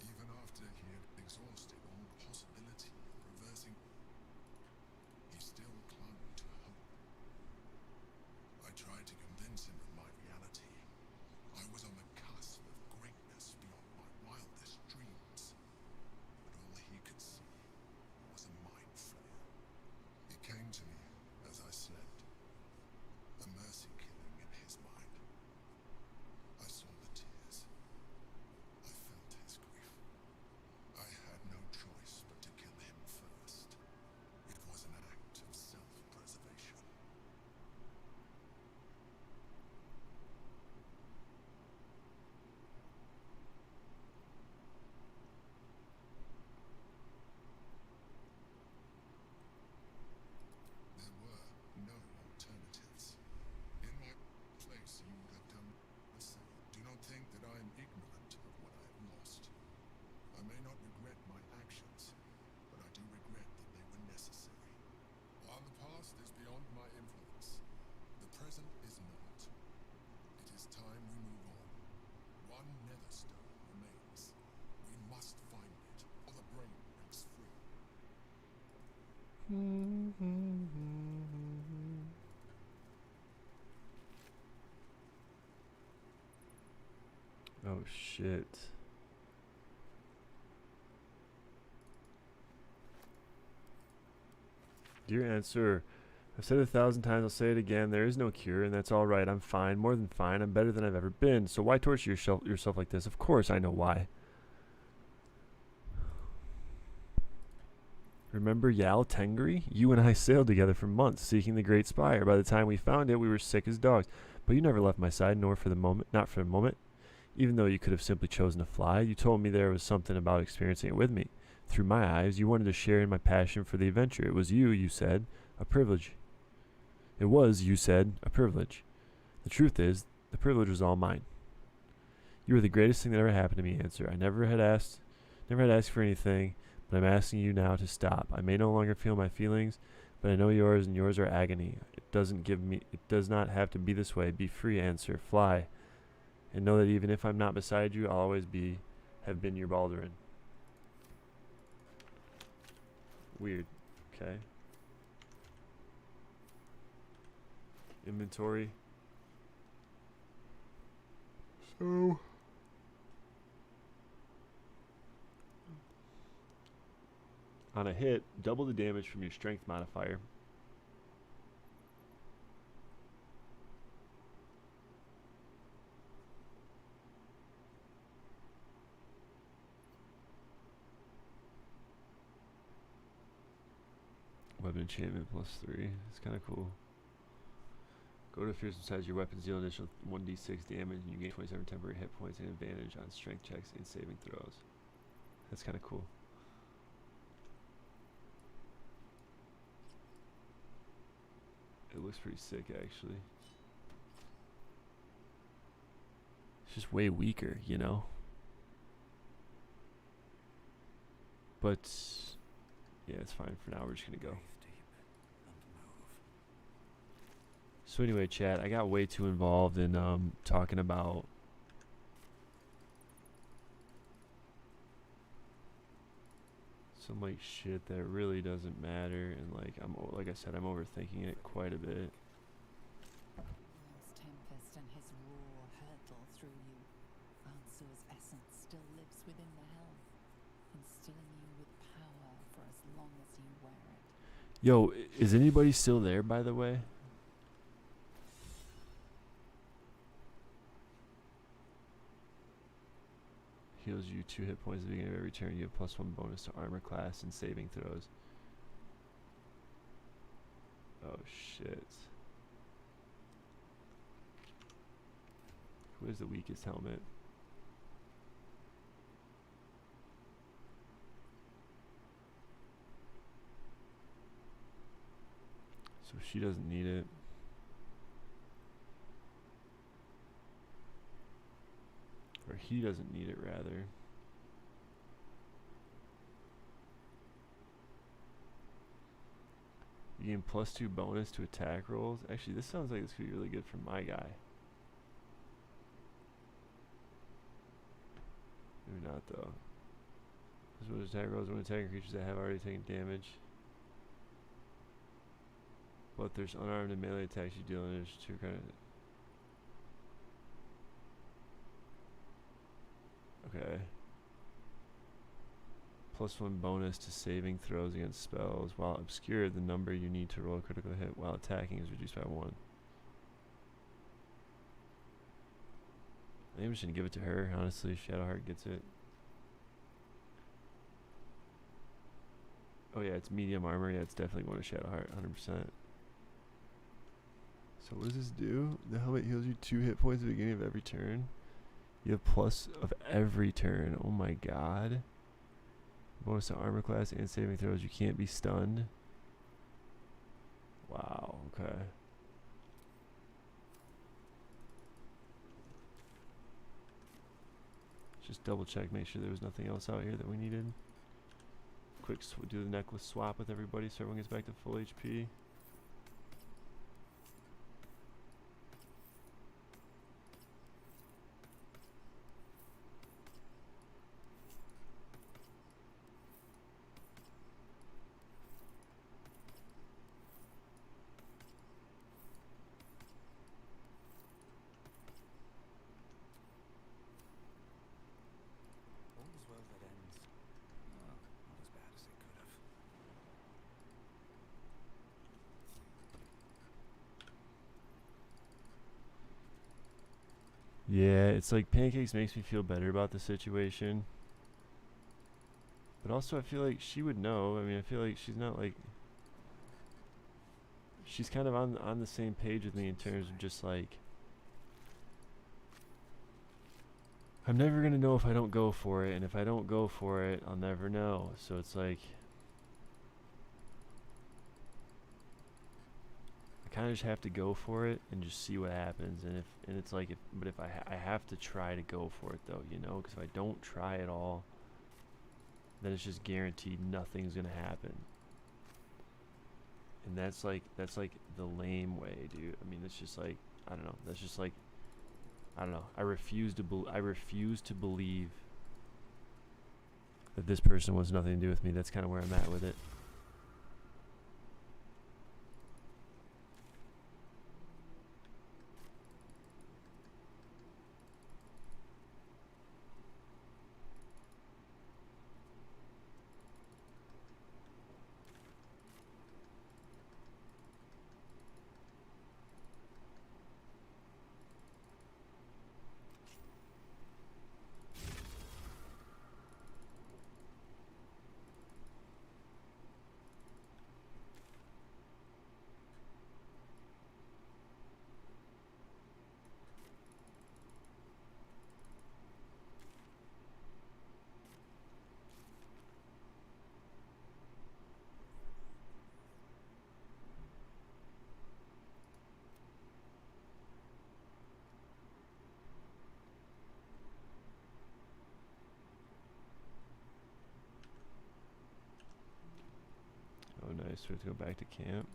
Even after he had exhausted all possibility of reversing, he still clung to hope. I tried to convince him of my reality. I was on the cusp of greatness beyond my wildest dreams. But all he could see was a mind flare. It came to me as I slept, a mercy killing in his mind. I saw the tears. I felt his grief. I had no choice but to kill him first. It was an act of self-preservation. There were no alternatives. In my place, you would have done the same. Do not think that I am ignorant of what I have lost. I may not regret my actions, but I do regret that they were necessary. While the past is beyond my influence, the present is not. It is time we move on. One netherstone remains. We must find it, or the brain breaks free. Oh shit. Dear answer, I've said it 1,000 times, I'll say it again. There is no cure, and that's all right. I'm fine, more than fine. I'm better than I've ever been. So why torture yourself like this? Of course I know why. Remember Yal Tengri? You and I sailed together for months, seeking the Great Spire. By the time we found it, we were sick as dogs. But you never left my side, nor for the moment, not for a moment. Even though you could have simply chosen to fly, you told me there was something about experiencing it with me. Through my eyes, you wanted to share in my passion for the adventure. It was you said, a privilege. It was, you said, a privilege. The truth is, the privilege was all mine. You were the greatest thing that ever happened to me, Answer. I never had asked for anything, but I'm asking you now to stop. I may no longer feel my feelings, but I know yours, and yours are agony. It does not have to be this way. Be free, Answer. Fly. And know that even if I'm not beside you, I'll always have been your Baldurin. Weird. Okay. Inventory. So on a hit, double the damage from your strength modifier. Weapon enchantment +3. It's kind of cool. Go to fearsome size. Your weapons deal initial 1d6 damage, and you gain 27 temporary hit points and advantage on strength checks and saving throws. That's kind of cool. It looks pretty sick, actually. It's just way weaker, you know? But yeah, it's fine. For now, we're just gonna go. Breathe deep and move. So anyway, chat, I got way too involved in talking about some like shit that really doesn't matter, and like like I said, I'm overthinking it quite a bit. Worm's tempest and his roar hurtle through you. Ansur's essence still lives within the helm, instilling you with power for as long as you wear it. Yo, is anybody still there, by the way? Heals you 2 hit points at the beginning of every turn. You have +1 bonus to armor class and saving throws. Oh shit. Who is the weakest helmet? So If she doesn't need it. Or he doesn't need it, rather. You gain +2 bonus to attack rolls. Actually, this sounds like this could be really good for my guy. Maybe not, though. This one attack rolls when attacking creatures that have already taken damage. But there's unarmed and melee attacks you deal in. There's 2 kind of. Okay. +1 bonus to saving throws against spells. While obscured, the number you need to roll a critical hit while attacking is reduced by 1. I think I'm just gonna give it to her, honestly. Shadowheart gets it. Oh yeah, it's medium armor. Yeah, it's definitely going to Shadowheart, 100%. So what does this do? The helmet heals you 2 hit points at the beginning of every turn. You have plus of every turn. Oh my god. Bonus to armor class and saving throws. You can't be stunned. Wow, okay. Just double check, make sure there was nothing else out here that we needed. Quick do the necklace swap with everybody so everyone gets back to full HP. All's well that ends. Well, not as bad as it could have. Yeah, it's like Pancakes makes me feel better about the situation. But also I feel like she would know. I mean, I feel like she's not like... She's kind of on the same page with me in terms of just like... I'm never going to know if I don't go for it. And if I don't go for it, I'll never know. So it's like... I kind of just have to go for it and just see what happens. And it's like, if I have to try to go for it though, you know, because if I don't try at all, then it's just guaranteed nothing's gonna happen. And that's like the lame way, dude. I mean, it's just like, I don't know. That's just like, I don't know. I refuse to believe that this person wants nothing to do with me. That's kind of where I'm at with it. Oh, nice. We have to go back to camp.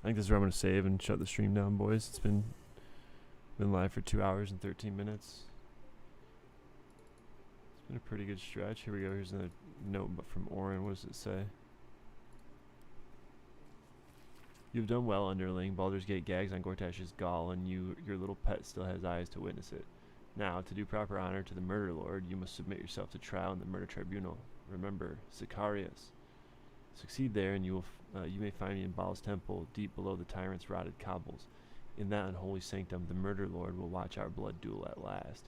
I think this is where I'm going to save and shut the stream down, boys. It's been live for 2 hours and 13 minutes. It's been a pretty good stretch. Here we go. Here's another note from Orin. What does it say? You've done well, underling. Baldur's Gate gags on Gortash's gall, and your little pet still has eyes to witness it. Now, to do proper honor to the murder lord, you must submit yourself to trial in the murder tribunal. Remember, Sicarius. Succeed there, and you may find me in Baal's temple, deep below the tyrant's rotted cobbles. In that unholy sanctum, the murder lord will watch our blood duel at last.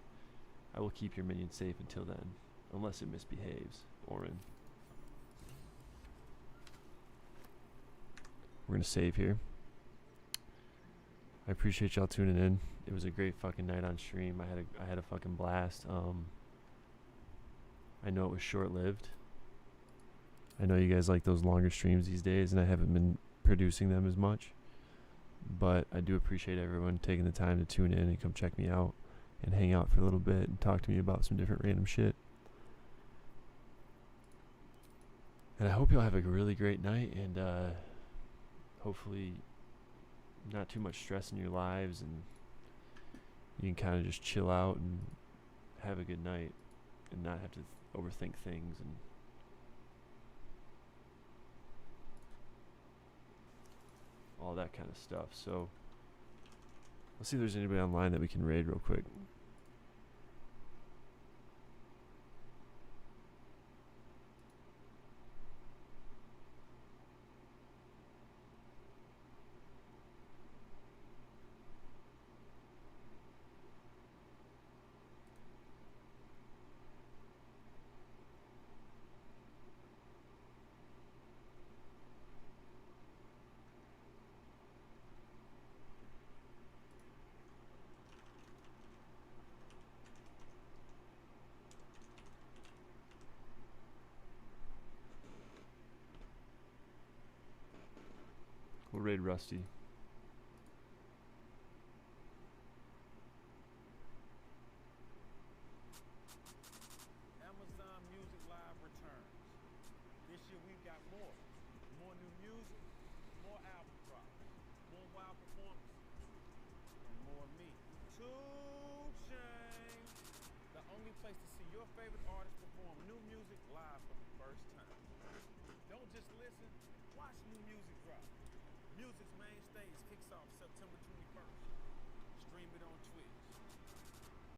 I will keep your minion safe until then, unless it misbehaves. Orin. We're going to save here. I appreciate y'all tuning in. It was a great fucking night on stream. I had a fucking blast. I know it was short-lived. I know you guys like those longer streams these days, and I haven't been producing them as much. But I do appreciate everyone taking the time to tune in and come check me out and hang out for a little bit and talk to me about some different random shit. And I hope y'all have a really great night, and hopefully not too much stress in your lives, and you can kind of just chill out and have a good night and not have to overthink things and all that kind of stuff. So let's see if there's anybody online that we can raid real quick. We'll raid Rusty. Amazon Music Live returns. This year we've got more. More new music, more album drops, more wild performances, and more me. 2 Chainz. The only place to see your favorite artist perform new music live for the first time. Don't just listen, watch new music drop. Music's main stage kicks off September 21st. Stream it on Twitch.